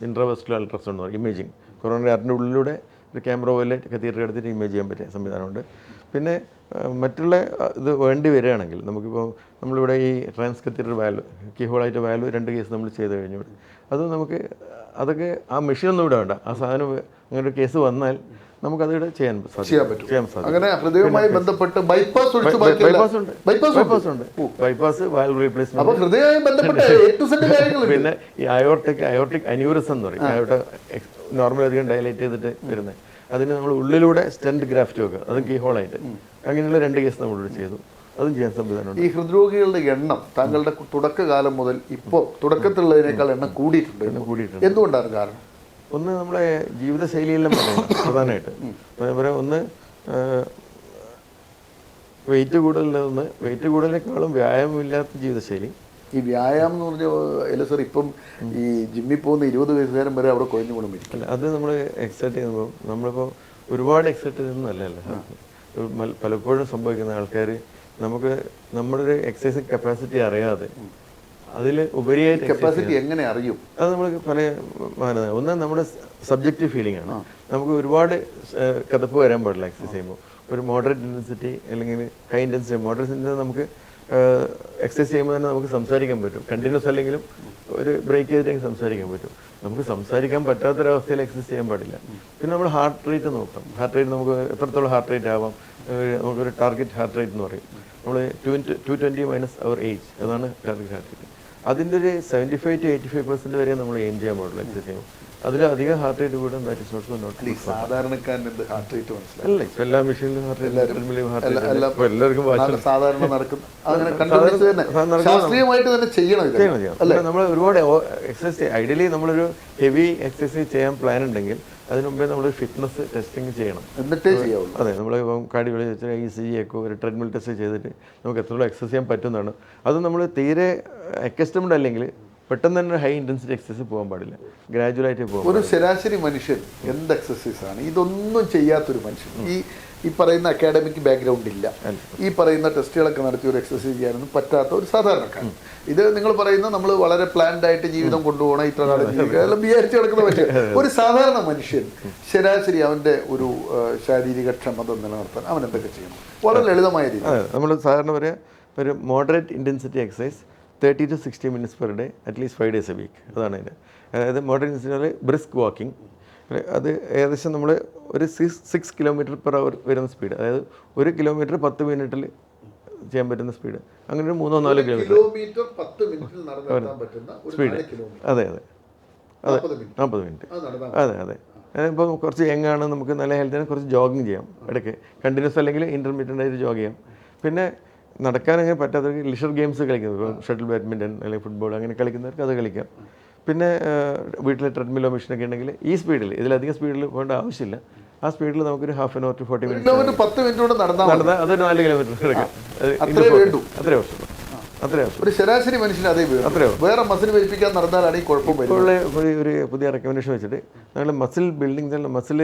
ഇൻട്രാവെസ്കുലർ അൾട്രാസൗണ്ട് എന്ന് പറയും, ഇമേജിങ്. കൊറോണറി ആർട്ടിൻ്റെ ഉള്ളിലൂടെ ഒരു ക്യാമറ പോലെ കത്തീറ്റർ എടുത്തിട്ട് ഇമേജ് ചെയ്യാൻ പറ്റിയ സംവിധാനമുണ്ട്. പിന്നെ മറ്റുള്ള ഇത് വേണ്ടി വരികയാണെങ്കിൽ നമുക്കിപ്പോൾ നമ്മളിവിടെ ഈ ട്രാൻസ്കത്തീറ്റർ വാൽവ്, കീഹോളായിട്ട് വാൽവ് 2 കേസ് നമ്മൾ ചെയ്ത് കഴിഞ്ഞു. അത് നമുക്ക് അതൊക്കെ ആ മെഷീനൊന്നും ഇവിടെ വേണ്ട. ആ സാധനം അങ്ങനെ ഒരു കേസ് വന്നാൽ നമുക്കതിവിടെ ചെയ്യാൻ പറ്റും. അങ്ങനെ ഹൃദയവുമായി ബന്ധപ്പെട്ട് ബൈപ്പാസ് ഒഴിച്ച് ബൈപ്പാസ് ഉണ്ട്, ബൈപ്പാസ് ഉണ്ട്, ബൈപ്പാസ് വാൽവ് റീപ്ലേസ്മെന്റ്. അപ്പോൾ ഹൃദയവുമായി ബന്ധപ്പെട്ട പിന്നെ ഈ അയോർട്ടിക് അന്യൂറിസം എന്ന് പറയും, അയോർട്ട നോർമൽ അധികം ഡയലേറ്റ് ചെയ്തിട്ട് വരുന്നത്, അതിന് നമ്മൾ ഉള്ളിലൂടെ സ്റ്റെന്റ് ഗ്രാഫ്റ്റ് വെക്കുക, അതും കീ ഹോളായിട്ട്. അങ്ങനെയുള്ള 2 കേസ് നമ്മളിവിടെ ചെയ്തു, അതും ചെയ്യാൻ സംവിധാനമുണ്ട്. ഈ ഹൃദ്രോഗികളുടെ എണ്ണം താങ്കളുടെ തുടക്കകാലം മുതൽ ഇപ്പോൾ തുടക്കത്തിലുള്ളതിനേക്കാൾ എണ്ണം കൂടിയിട്ടുണ്ട്. എന്തുകൊണ്ടാണ് കാരണം? ഒന്ന് നമ്മുടെ ജീവിതശൈലിയെല്ലാം പറയുന്നത് പ്രധാനമായിട്ട്. അതേപോലെ ഒന്ന് വെയിറ്റ് കൂടുതലൊന്ന്, വെയിറ്റ് കൂടുതലിനേക്കാളും വ്യായാമമില്ലാത്ത ജീവിതശൈലി. ഈ വ്യായാമം എന്ന് പറഞ്ഞാൽ സർ ഇപ്പം ഈ ജിമ്മിൽ പോകുന്ന 20 വയസ്സുകാരൻ വരെ അവിടെ കുഴഞ്ഞു ഗുണം വരും. അല്ല, അത് നമ്മൾ എക്സൈറ്റ് ചെയ്യുമ്പോൾ നമ്മളിപ്പോൾ ഒരുപാട് എക്സൈറ്റ് ചെയ്യുന്നതല്ല. പലപ്പോഴും സംഭവിക്കുന്ന ആൾക്കാർ നമുക്ക് നമ്മുടെ ഒരു എക്സസൈസ് കപ്പാസിറ്റി അറിയാതെ അതിൽ ഉപരിയായിട്ട് കപ്പാസിറ്റി എങ്ങനെ അറിയും? അത് നമ്മൾ പല മാനദണ്ഡം. ഒന്ന് നമ്മുടെ സബ്ജക്റ്റീവ് ഫീലിംഗ് ആണ്. നമുക്ക് ഒരുപാട് കതപ്പ് വരാൻ പാടില്ല എക്സസൈസ് ചെയ്യുമ്പോൾ. ഒരു മോഡറേറ്റ് ഇൻറ്റൻസിറ്റി അല്ലെങ്കിൽ ഹൈ ഇൻറ്റൻസിറ്റി. മോഡറേറ്റ് ഇൻറ്റൻസിറ്റി നമുക്ക് എക്സസൈസ് ചെയ്യുമ്പോൾ തന്നെ നമുക്ക് സംസാരിക്കാൻ പറ്റും. കണ്ടിന്യൂസ് അല്ലെങ്കിലും ഒരു ബ്രേക്ക് ചെയ്തിട്ടെങ്കിൽ സംസാരിക്കാൻ പറ്റും. നമുക്ക് സംസാരിക്കാൻ പറ്റാത്തൊരവസ്ഥയിൽ എക്സസൈസ് ചെയ്യാൻ പാടില്ല. പിന്നെ നമ്മൾ ഹാർട്ട് റേറ്റ് നോക്കാം. ഹാർട്ട് റേറ്റ് നമുക്ക് എത്രത്തോളം ഹാർട്ട് റേറ്റ് ആവാം, നമുക്കൊരു ടാർഗറ്റ് ഹാർട്ട് റേറ്റ് എന്ന് പറയും. നമ്മൾ 220 മൈനസ് അവർ ഏജ്, അതാണ് ടാർഗറ്റ് ഹാർട്ട് റേറ്റ്. അതിൻ്റെ ഒരു 75 to 85% വരെ നമ്മൾ എയിം ചെയ്യാൻ പാടുള്ളൂ എക്സസൈസ് ചെയ്യുമ്പോൾ. അതിലധികം ഹാർട്ട് റേറ്റ് കൂടെ സാധാരണക്കാരൻ്റെ ഹാർട്ട് റേറ്റ് മനസ്സിലായി. അല്ല, ഇപ്പം എല്ലാ മെഷീനിലും ഹാർട്ട് റേറ്റ് എല്ലാവർക്കും സാധാരണ നടക്കും. ശാസ്ത്രീയമായിട്ട് തന്നെ ചെയ്യണം. നമ്മൾ ഒരുപാട് എക്സസൈസ് ഐഡിയലി നമ്മളൊരു ഹെവി എക്സസൈസ് ചെയ്യാൻ പ്ലാൻ ഉണ്ടെങ്കിൽ അതിന് മുമ്പേ നമ്മൾ ഫിറ്റ്നസ് ടെസ്റ്റിംഗ് ചെയ്യണം, എന്നിട്ടേ ചെയ്യാവുള്ളൂ. അതെ, നമ്മൾ ഇപ്പം കാർഡിയോളജി വെച്ചാൽ ECG ഒക്കെ ഒരു ട്രെഡ്മിൽ ടെസ്റ്റ് ചെയ്തിട്ട് നമുക്ക് എത്രത്തോളം എക്സസൈസ് ചെയ്യാൻ പറ്റുന്നതാണ്. അത് നമ്മൾ തീരെ അക്കസ്റ്റംഡ് അല്ലെങ്കിൽ പെട്ടെന്ന് തന്നെ ഹൈ ഇൻറ്റൻസിറ്റി എക്സസൈസ് പോകാൻ പാടില്ല, ഗ്രാജുവലായിട്ട് പോകാം. ഒരു ശരാശരി മനുഷ്യൻ എന്ത് എക്സസൈസാണ് ഇതൊന്നും ചെയ്യാത്തൊരു മനുഷ്യൻ, ഈ പറയുന്ന അക്കാഡമിക് ബാക്ക്ഗ്രൗണ്ട് ഇല്ല, ഈ പറയുന്ന ടെസ്റ്റുകളൊക്കെ നടത്തി ഒരു എക്സസൈസ് ചെയ്യാനൊന്നും പറ്റാത്ത ഒരു സാധാരണക്കാരൻ, ഇത് നിങ്ങൾ പറയുന്ന നമ്മൾ വളരെ പ്ലാൻഡ് ആയിട്ട് ജീവിതം കൊണ്ടുപോകണം, ഇത്ര കാലം ജീവിക്കുക, അതെല്ലാം വിചാരിച്ച് കിടക്കുന്ന മനുഷ്യൻ, ഒരു സാധാരണ മനുഷ്യൻ ശരാശരി അവൻ്റെ ഒരു ശാരീരിക ക്ഷമത നിലനിർത്താൻ അവൻ എന്തൊക്കെ ചെയ്യണം? വളരെ ലളിതമായ രീതി. നമ്മൾ സാധാരണ പറയാം ഒരു moderate intensity exercise 30 to 60 minutes per day, at least 5 days a week. അതാണ് അതിന്. അതായത് മോഡറേറ്റ് ഇൻറ്റൻസിറ്റി ബ്രിസ്ക് വാക്കിംഗ്. അത് ഏകദേശം നമ്മൾ ഒരു 6 km/h വരുന്ന സ്പീഡ്, അതായത് 1 കിലോമീറ്റർ 10 മിനിറ്റിൽ ചെയ്യാൻ പറ്റുന്ന സ്പീഡ്. അങ്ങനെ ഒരു 3-4 കിലോമീറ്റർ 10 മിനിറ്റിൽ നടത്താൻ പറ്റുന്ന സ്പീഡ്. അതെ 40 മിനിറ്റ്. അതെ. ഇപ്പോൾ കുറച്ച് യങ്ങാണ്, നമുക്ക് നല്ല ഹെൽത്തിന് കുറച്ച് ജോഗിങ് ചെയ്യാം ഇടയ്ക്ക്, കണ്ടിന്യൂസ് അല്ലെങ്കിൽ ഇൻ്റർമീഡിയൻ്റ് ആയിട്ട് ജോഗ് ചെയ്യാം. പിന്നെ നടക്കാൻ അങ്ങനെ പറ്റാത്തവർക്ക് ലിഷർ ഗെയിംസ് കളിക്കുന്നത്, ഇപ്പോൾ ഷട്ടിൽ, ബാഡ്മിൻ്റൺ അല്ലെങ്കിൽ ഫുട്ബോൾ അങ്ങനെ കളിക്കുന്നവർക്ക് അത് കളിക്കാം. പിന്നെ വീട്ടിൽ ട്രെഡ്മില്ലോ മെഷീനൊക്കെ ഉണ്ടെങ്കിൽ ഈ സ്പീഡിൽ, ഇതിലധികം സ്പീഡിൽ പോകേണ്ട ആവശ്യമില്ല. ആ സ്പീഡിൽ നമുക്കൊരു half an hour to 40 minute 10 minute നടന്നാൽ അതൊരു 4 കിലോമീറ്റർ കിടക്കാം. അത്രേ ആവശ്യം. ഒരു ശരാശരി മനുഷ്യന് അതേ വേറെ മസിൽ വലിപ്പിക്കാൻ നടന്നാലാണ് ഈ കുഴപ്പം വരുന്നത്. ഒരു പുതിയ റെക്കമെൻഡേഷൻ വെച്ചിട്ട് നമ്മൾ muscle building, muscle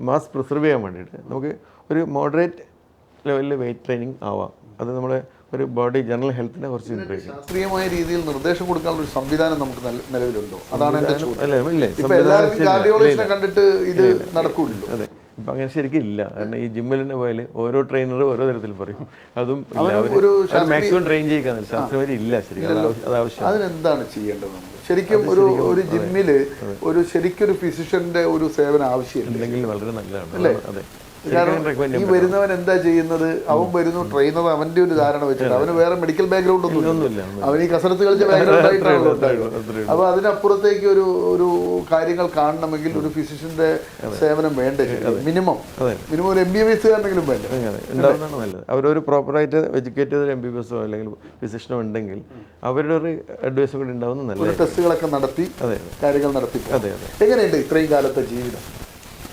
mass preserve ചെയ്യാൻ വേണ്ടിയിട്ട് നമുക്ക് ഒരു മോഡറേറ്റ് ലെവലിൽ വെയിറ്റ് ട്രെയിനിങ് ആവാം. അത് നമ്മുടെ ഒരു ബോഡി ജനറൽ ഹെൽത്തിനെ കുറച്ച് ഇമ്പ്രൂവ് ചെയ്യും. ശാസ്ത്രീയമായ രീതിയിൽ നിർദ്ദേശം കൊടുക്കാനുള്ള ഒരു സംവിധാനം നമുക്ക് നിലവിലുണ്ടോ? അതാണ് എൻ്റെ ചോദ്യം. കണ്ടിട്ട് ഇത് നടക്കൂല്ലോ. അതെ, ഇപ്പം അങ്ങനെ ശരിക്കും ഇല്ല. കാരണം ഈ ജിമ്മിൽ തന്നെ പോയാൽ ഓരോ ട്രെയിനർ ഓരോ തരത്തിൽ പറയും. അതും മാക്സിമം ട്രെയിൻ ചെയ്യിക്കാൻ ശാസ്ത്രീയമായി ഇല്ല. ശരിക്കും അത് ആവശ്യം. അതിനെന്താണ് ചെയ്യേണ്ടത്? ശരിക്കും ഒരു ജിമ്മിൽ ശരിക്കൊരു ഫിസിഷ്യന്റെ ഒരു സേവനം ആവശ്യമില്ലെങ്കിൽ വളരെ നല്ലതാണ് അല്ലേ? അതെ. ഈ വരുന്നവൻ എന്താ ചെയ്യുന്നത്? അവൻ വരുന്നു, ട്രെയിനർ അവന്റെ ഒരു ധാരണ വെച്ചിട്ട്, അവന് വേറെ മെഡിക്കൽ ബാക്ക്ഗ്രൗണ്ട് ഒന്നുമില്ല, അവൻ ഈ കസരത്ത് കളിച്ച ബാക്ക്ഗ്രൗണ്ട് ആയിട്ടാണല്ലോ ഉണ്ടായത്. അപ്പൊ അതിനപ്പുറത്തേക്ക് ഒരു കാര്യങ്ങൾ കാണണമെങ്കിൽ ഒരു ഫിസിഷ്യന്റെ സേവനം വേണ്ടേ? മിനിമം ഒരു MBBS കാരനെങ്കിലും വേണ്ടേ? നല്ലത്. അവരൊരു പ്രോപ്പറായിട്ട് എഡ്യൂക്കേറ്റ് ചെയ്ത MBBS അല്ലെങ്കിൽ ഫിസിഷ്യനോ ഉണ്ടെങ്കിൽ അവരുടെ ഒരു അഡ്വൈസ് കൂടി ഉണ്ടാവുന്ന നല്ല ടെസ്റ്റുകളൊക്കെ നടത്തി കാര്യങ്ങൾ നടത്തി. എങ്ങനെയുണ്ട് ഇത്രയും കാലത്തെ ജീവിതം?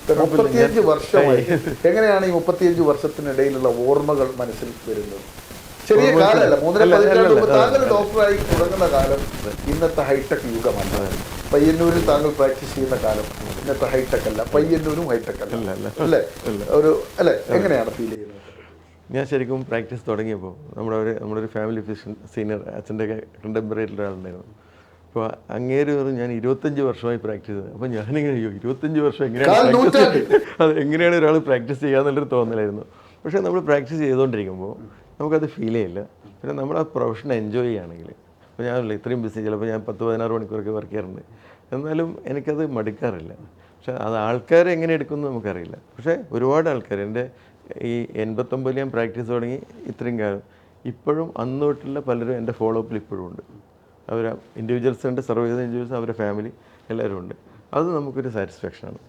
35 വർഷമായി. എങ്ങനെയാണ് ഈ 35 വർഷത്തിനിടയിലുള്ള ഓർമ്മകൾ മനസ്സിൽ വരുന്നത്? ചെറിയ കാലമല്ല, 3-15 മുമ്പ് താങ്കൾ ഡോക്ടറായി തുടങ്ങുന്ന കാലം ഇന്നത്തെ ഹൈടെക് യുഗമല്ല. പയ്യന്നൂരിൽ താങ്കൾ പ്രാക്ടീസ് ചെയ്യുന്ന കാലം ഇന്നത്തെ ഹൈടെക് അല്ല, പയ്യന്നൂരും ഹൈടെക് അല്ല അല്ലേ? എങ്ങനെയാണ് ഫീൽ ചെയ്യുന്നത്? ഞാൻ ശരിക്കും പ്രാക്ടീസ് തുടങ്ങിയപ്പോൾ നമ്മുടെ ഒരു ഫാമിലി ഫിസിഷ്യൻ സീനിയർ അച്ഛൻ്റെ കണ്ടംപററി ഒരാളുണ്ടായിരുന്നു. അപ്പോൾ അങ്ങേര് ഞാൻ 25 വർഷമായി പ്രാക്ടീസ് ചെയ്തത്. അപ്പോൾ ഞാനിങ്ങനെ 25 വർഷം എങ്ങനെയാണ് ഒരാൾ പ്രാക്ടീസ് ചെയ്യുക എന്നുള്ളൊരു തോന്നലായിരുന്നു. പക്ഷേ നമ്മൾ പ്രാക്ടീസ് ചെയ്തുകൊണ്ടിരിക്കുമ്പോൾ നമുക്കത് ഫീൽ ചെയ്യില്ല. പിന്നെ നമ്മൾ ആ പ്രൊഫഷൻ എൻജോയ് ചെയ്യുകയാണെങ്കിൽ, അപ്പോൾ ഞാനല്ല ഇത്രയും ബിസി, ചിലപ്പോൾ ഞാൻ 10-16 മണിക്കൂറൊക്കെ വർക്ക് ചെയ്യാറുണ്ട്, എന്നാലും എനിക്കത് മടുക്കാറില്ല. പക്ഷെ അത് ആൾക്കാർ എങ്ങനെ എടുക്കുമെന്ന് നമുക്കറിയില്ല. പക്ഷേ ഒരുപാട് ആൾക്കാർ എൻ്റെ ഈ 89 ഞാൻ പ്രാക്ടീസ് തുടങ്ങി ഇത്രയും കാലം ഇപ്പോഴും അന്ന് തൊട്ടുള്ള പലരും എൻ്റെ ഫോളോ അപ്പിൽ ഇപ്പോഴും ഉണ്ട്. അവർ ഇൻഡിവിജ്വൽസ് ഉണ്ട്, സർവൈവ് ചെയ്ത ഇൻഡിവിജ്വൽസ്, അവരുടെ ഫാമിലി എല്ലാവരും ഉണ്ട്. അത് നമുക്കൊരു സാറ്റിസ്ഫാക്ഷനാണ്.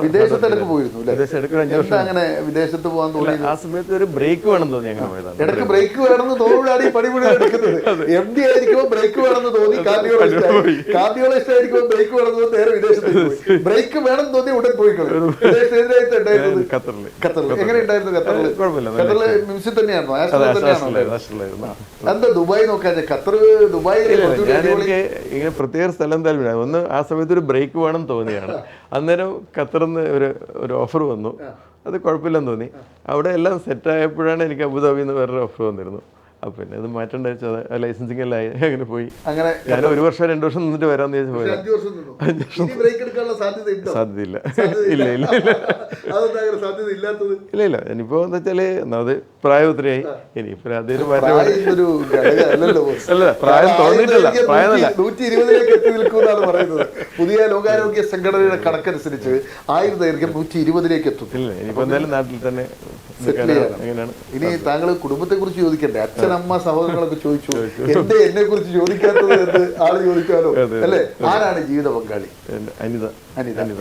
വിദേശത്തിടക്ക് പോയിരുന്നു അങ്ങനെ വിദേശത്ത് പോകാൻ തോന്നി? ആ സമയത്ത് ഒരു ബ്രേക്ക് വേണം തോന്നി, അങ്ങനെ പോയതാണ്. ഇടയ്ക്ക് ബ്രേക്ക് വേണമെന്ന് തോന്നുകയാണ് ഈ പണി മുഴുവൻ എടുക്കുന്നത്. MD ആയിരിക്കുമ്പോൾ ബ്രേക്ക് വേണമെന്ന് തോന്നി, കാർഡിയോളജിസ്റ്റ് ആയിരിക്കുമ്പോൾ ബ്രേക്ക് വേണമെന്ന് തോന്നി നേരെ വിദേശത്തേക്ക് പോയി. ബ്രേക്ക് വേണം തോന്നി ഉടൻ പോയി കളയും. ഖത്തറിൽ എങ്ങനെ ഉണ്ടായിരുന്നു? ഖത്തറിൽ മിംസിൽ തന്നെയാണോ? എന്താ ദുബായ് നോക്കാൻ? ഖത്തർ ദുബായ് ഇങ്ങനെ പ്രത്യേക സ്ഥലം താല്പര്യം. ഒന്ന് ആ സമയത്ത് ഒരു ബ്രേക്ക് വേണം തോന്നിയാണ്. അന്നേരം ഖത്തറിൽ നിന്ന് ഒരു ഓഫർ വന്നു. അത് കുഴപ്പമില്ലെന്ന് തോന്നി. അവിടെ എല്ലാം സെറ്റായപ്പോഴാണ് എനിക്ക് അബുദാബിയിൽ നിന്ന് വേറൊരു ഓഫർ വന്നിരുന്നു. അപ്പം പിന്നെ അത് മാറ്റേണ്ട വെച്ചാൽ ലൈസൻസിങ് എല്ലാം ആയി അങ്ങനെ പോയി. അങ്ങനെ ഞാൻ 1 വർഷം 2 വർഷം നിന്നിട്ട് വരാമെന്ന് ചോദിച്ചു പോയത്. 5 വർഷം സാധ്യതയില്ല. ഇല്ല ഇല്ല ഇല്ല ഇല്ല. ഇനിയിപ്പോൾ എന്താ വെച്ചാൽ അത് പ്രായം ഒത്തിരിയായി. ഇനിയിപ്പോൾ അതൊരു മാറ്റം അല്ല, പ്രായം തോന്നിയിട്ടില്ല. പ്രായമല്ല, 120 എത്തി നിൽക്കുമെന്നാണ് പറയുന്നത്. പുതിയ ലോകാരോഗ്യ സംഘടനയുടെ കണക്കനുസരിച്ച് ആയുർദൈർഘ്യം 120 എത്തും. ഇല്ല, ഇനിയിപ്പോൾ എന്തായാലും നാട്ടിൽ തന്നെ എങ്ങനെയാണ്. ഇനി താങ്കൾ കുടുംബത്തെ കുറിച്ച് ചോദിക്കണ്ടേ? അച്ഛൻ, അമ്മ, സഹോദരങ്ങളൊക്കെ ചോദിച്ചു, എന്നെ കുറിച്ച് ചോദിക്കാത്തത് എന്ന് ആള് ചോദിക്കാനോ അല്ലേ? ആരാണ് ജീവിത പങ്കാളി? അനിത.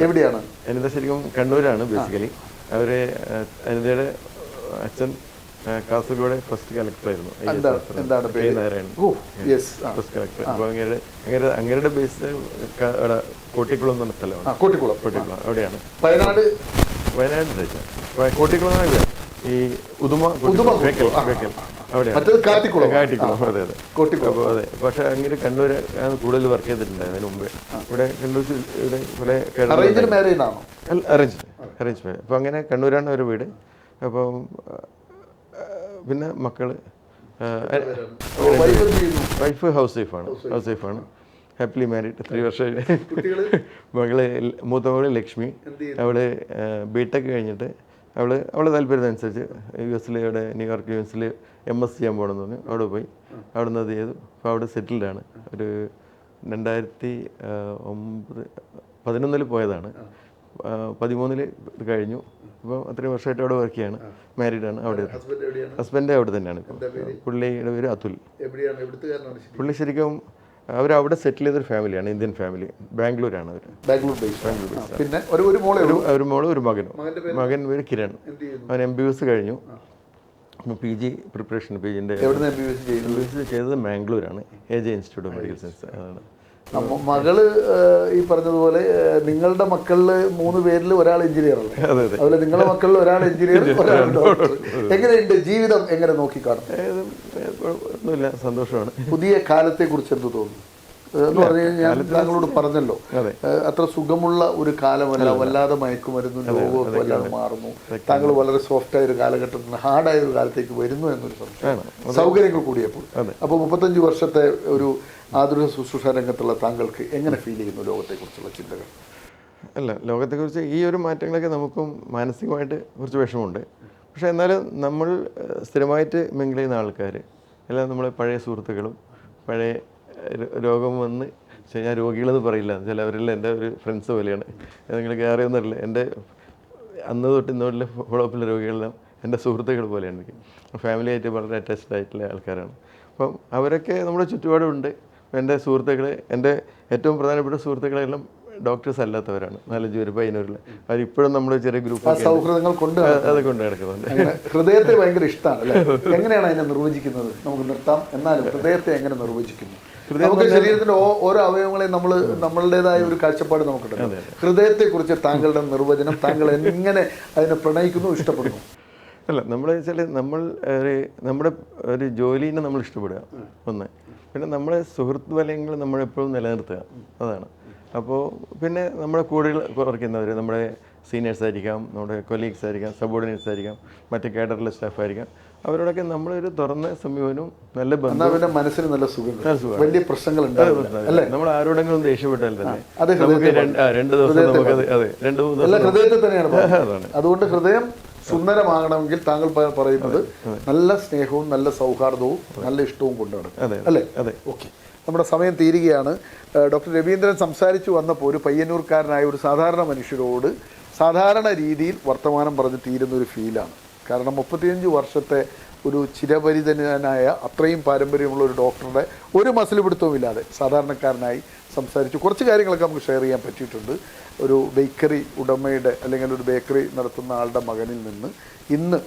എവിടെയാണ് അനിത? ശരിക്കും കണ്ണൂരാണ് ബേസിക്കലി. അവര് അനിതയുടെ അച്ഛൻ കാസർഗോഡ് ഫസ്റ്റ് കളക്ടറായിരുന്നു. First collector. അപ്പോൾ അങ്ങയുടെ ബേസ് കോട്ടിക്കുളം എന്ന് പറഞ്ഞ സ്ഥലമാണ്. കോട്ടിക്കുളം അവിടെയാണ്. വയനാട് കോട്ടിക്കുളം ഈ ഉദുമ അവിടെയാണ്. കാട്ടിക്കുളം. അതെ അതെ. അപ്പോൾ അതെ. പക്ഷെ അങ്ങനെ കണ്ണൂർ കൂടുതൽ വർക്ക് ചെയ്തിട്ടുണ്ട് അതിന് മുമ്പേ. ഇവിടെ കണ്ണൂർ ഇവിടെ അറേഞ്ച് മാരേജ്. അപ്പോൾ അങ്ങനെ കണ്ണൂരാണ് ഒരു വീട്. അപ്പം പിന്നെ മക്കള്, വൈഫ് ഹൗസ് വൈഫാണ്. ഹാപ്പിലി മാരീഡ്, 3 വർഷമായി. മകള്, മൂത്ത മകള് ലക്ഷ്മി. അവള് ബിടെക് കഴിഞ്ഞിട്ട് അവളെ താല്പര്യത്തിനനുസരിച്ച് US ഇവിടെ ന്യൂയോർക്ക് യൂണിവേഴ്സിറ്റിയിൽ MS ചെയ്യാൻ പോകണമെന്ന് പറഞ്ഞു. അവിടെ പോയി. അവിടെ നിന്ന് അത് ചെയ്തു. അപ്പോൾ അവിടെ സെറ്റിൽഡാണ്. ഒരു 2011 പോയതാണ്. 13 ഇത് കഴിഞ്ഞു. അപ്പോൾ അത്രയും വർഷമായിട്ട് അവിടെ വർക്ക് ചെയ്യാണ്. മാരീഡാണ്. അവിടെ ഹസ്ബൻഡ് അവിടെ തന്നെയാണ്. ഇപ്പം പുള്ളിയുടെ പേര് അതുൽ. പുള്ളി ശരിക്കും അവരവിടെ സെറ്റിൽ ചെയ്തൊരു ഫാമിലിയാണ്, ഇന്ത്യൻ ഫാമിലി. ബാംഗ്ലൂരാണ് അവർ. പിന്നെ ഒരു മോള് ഒരു മകനും. മകൻ പേര് കിരൺ. അവൻ MBBS കഴിഞ്ഞു. PG preparation. PGൻ്റെ MBBS ചെയ്തത് മാംഗ്ലൂരാണ്, AJ institute of medical science. അതാണ്. മകള് ഈ പറഞ്ഞതുപോലെ നിങ്ങളുടെ മക്കളില് 3 പേരിൽ ഒരാൾ എഞ്ചിനീയർ അല്ലേ? അതുപോലെ നിങ്ങളുടെ മക്കളിൽ ഒരാൾ എഞ്ചിനീയർ, ഒരാൾ ഡോക്ടർ. എങ്ങനെയുണ്ട് ജീവിതം? എങ്ങനെ നോക്കിക്കാണും? ഒന്നുമില്ല, സന്തോഷമാണ്. പുതിയ കാലത്തെ കുറിച്ച് എന്ത് തോന്നുന്നു എന്ന് പറഞ്ഞു കഴിഞ്ഞാൽ? ഞാൻ താങ്കളോട് പറഞ്ഞല്ലോ, അത്ര സുഖമുള്ള ഒരു കാലമല്ല. വല്ലാതെ മയക്കുമരുന്നും രോഗമൊക്കെ വല്ലാതെ മാറുന്നു. താങ്കൾ വളരെ സോഫ്റ്റായ ഒരു കാലഘട്ടത്തിൽ ഹാർഡായ ഒരു കാലത്തേക്ക് വരുന്നു എന്നൊരു സംശയം. സൗകര്യങ്ങൾ കൂടിയപ്പോൾ. അപ്പോൾ 35 വർഷത്തെ ഒരു ആതുര ശുശ്രൂഷ രംഗത്തുള്ള താങ്കൾക്ക് എങ്ങനെ ഫീൽ ചെയ്യുന്നു ലോകത്തെക്കുറിച്ചുള്ള ചിന്തകൾ? അല്ല, ലോകത്തെക്കുറിച്ച് ഈ ഒരു മാറ്റങ്ങളൊക്കെ നമുക്കും മാനസികമായിട്ട് കുറച്ച് വിഷമമുണ്ട്. പക്ഷേ എന്നാലും നമ്മൾ സ്ഥിരമായിട്ട് മിങ്കിൾ ചെയ്യുന്ന ആൾക്കാർ എല്ലാം നമ്മളെ പഴയ സുഹൃത്തുക്കളും, പഴയ രോഗം വന്ന് ഞാൻ രോഗികളെന്ന് പറയില്ല, ചിലവരെല്ലാം എൻ്റെ ഒരു ഫ്രണ്ട്സ് പോലെയാണ്. നിങ്ങൾക്ക് അറിയുന്നറിയില്ല, എൻ്റെ അന്ന് തൊട്ട് ഇന്നോട്ടിലെ ഫോളോ അപ്പിലെ രോഗികളെല്ലാം എൻ്റെ സുഹൃത്തുക്കൾ പോലെയാണ്. എനിക്ക് ഫാമിലിയായിട്ട് വളരെ അറ്റാച്ച്ഡ് ആയിട്ടുള്ള ആൾക്കാരാണ്. അപ്പം അവരൊക്കെ നമ്മുടെ ചുറ്റുപാടുമുണ്ട്. എൻ്റെ സുഹൃത്തുക്കൾ, എൻ്റെ ഏറ്റവും പ്രധാനപ്പെട്ട സുഹൃത്തുക്കളെല്ലാം ഡോക്ടേഴ്സ് അല്ലാത്തവരാണ്. 4-5 പേര് പയ്യന്നൂരിൽ. അവരിപ്പോഴും നമ്മുടെ ചെറിയ ഗ്രൂപ്പ് സൗഹൃദങ്ങൾ കൊണ്ട് നടക്കുന്നുണ്ട്. ഹൃദയത്തെ ഭയങ്കര ഇഷ്ടമാണ് അല്ലേ? എങ്ങനെയാണ് അതിനെ നിർവചിക്കുന്നത്? നമുക്ക് നിർത്താം. എന്നാലും ഹൃദയത്തെ എങ്ങനെ നിർവചിക്കുന്നു? നമുക്ക് ശരീരത്തിന്റെ ഓരോ അവയവങ്ങളെയും നമ്മളുടേതായ ഒരു കാഴ്ചപ്പാട് നമുക്കുണ്ട്. ഹൃദയത്തെ കുറിച്ച് താങ്കളുടെ നിർവചനം, താങ്കൾ എങ്ങനെ അതിനെ പ്രണയിക്കുന്നു, ഇഷ്ടപ്പെടുന്നു? അല്ല, നമ്മൾ വെച്ചാൽ നമ്മുടെ ഒരു ജോലിനെ നമ്മൾ ഇഷ്ടപ്പെടുക ഒന്ന്. പിന്നെ നമ്മുടെ സുഹൃത്ത് വലയങ്ങൾ നമ്മളെപ്പോഴും നിലനിർത്തുക, അതാണ്. അപ്പോൾ പിന്നെ നമ്മുടെ കൂടെ കുറയ്ക്കുന്നവർ നമ്മുടെ സീനിയേഴ്സ് ആയിരിക്കാം, നമ്മുടെ കൊലീഗ്സ് ആയിരിക്കാം, സബോർഡിനേറ്റ്സ് ആയിരിക്കാം, മറ്റ് കേഡറിലെ സ്റ്റാഫ് ആയിരിക്കാം. അവരോടൊക്കെ നമ്മളൊരു തുറന്ന സമീപനവും നല്ല ബന്ധം, മനസ്സിന് നല്ല സുഖം, വലിയ പ്രശ്നങ്ങളുണ്ട്. നമ്മൾ ആരോടെങ്കിലും ദേഷ്യപ്പെട്ടാൽ തന്നെ നമുക്ക് 2 ദിവസം നമുക്കത് 2-3 ദിവസം ഹൃദയത്തിൽ തന്നെയാണ്. അതുകൊണ്ട് ഹൃദയം സുന്ദരമാകണമെങ്കിൽ താങ്കൾ പറയുന്നത് നല്ല സ്നേഹവും നല്ല സൗഹാർദ്ദവും നല്ല ഇഷ്ടവും കൊണ്ടാണ് അല്ലേ? ഓക്കെ. നമ്മുടെ സമയം തീരുകയാണ്. ഡോക്ടർ രവീന്ദ്രൻ സംസാരിച്ചു വന്നപ്പോൾ ഒരു പയ്യന്നൂർക്കാരനായ ഒരു സാധാരണ മനുഷ്യരോട് സാധാരണ രീതിയിൽ വർത്തമാനം പറഞ്ഞ് തീരുന്നൊരു ഫീലാണ്. കാരണം 35 വർഷത്തെ ഒരു ചിരപരിചിതനായ അത്രയും പാരമ്പര്യമുള്ള ഒരു ഡോക്ടറുടെ ഒരു മസിൽ പിടുത്തവുമില്ലാതെ സാധാരണക്കാരനായി സംസാരിച്ചു. കുറച്ച് കാര്യങ്ങളൊക്കെ നമുക്ക് ഷെയർ ചെയ്യാൻ പറ്റിയിട്ടുണ്ട്. ഒരു ബേക്കറി ഉടമയുടെ അല്ലെങ്കിൽ ഒരു ബേക്കറി നടത്തുന്ന ആളുടെ മകനിൽ നിന്ന് ഇന്ന്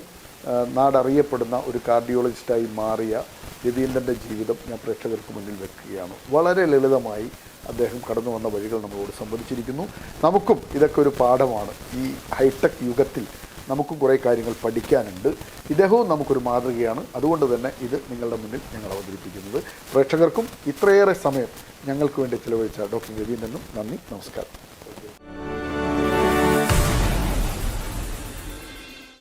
നാടറിയപ്പെടുന്ന ഒരു കാർഡിയോളജിസ്റ്റായി മാറിയ രവീന്ദ്രൻ്റെ ജീവിതം ഞാൻ പ്രേക്ഷകർക്ക് മുന്നിൽ വെക്കുകയാണ്. വളരെ ലളിതമായി അദ്ദേഹം കടന്നു വന്ന വഴികൾ നമ്മളോട് സംബന്ധിച്ചിരിക്കുന്നു. നമുക്കും ഇതൊക്കെ ഒരു പാഠമാണ്. ഈ ഹൈടെക് യുഗത്തിൽ നമുക്കും കുറേ കാര്യങ്ങൾ പഠിക്കാനുണ്ട്. ഇദ്ദേഹവും നമുക്കൊരു മാതൃകയാണ്. അതുകൊണ്ട് തന്നെ ഇത് നിങ്ങളുടെ മുന്നിൽ ഞങ്ങൾ അവതരിപ്പിക്കുന്നത്. പ്രേക്ഷകർക്കും ഇത്രയേറെ സമയം ഞങ്ങൾക്ക് വേണ്ടി ചിലവഴിച്ച ഡോക്ടർ രവീന്ദ്രനും നന്ദി, നമസ്കാരം.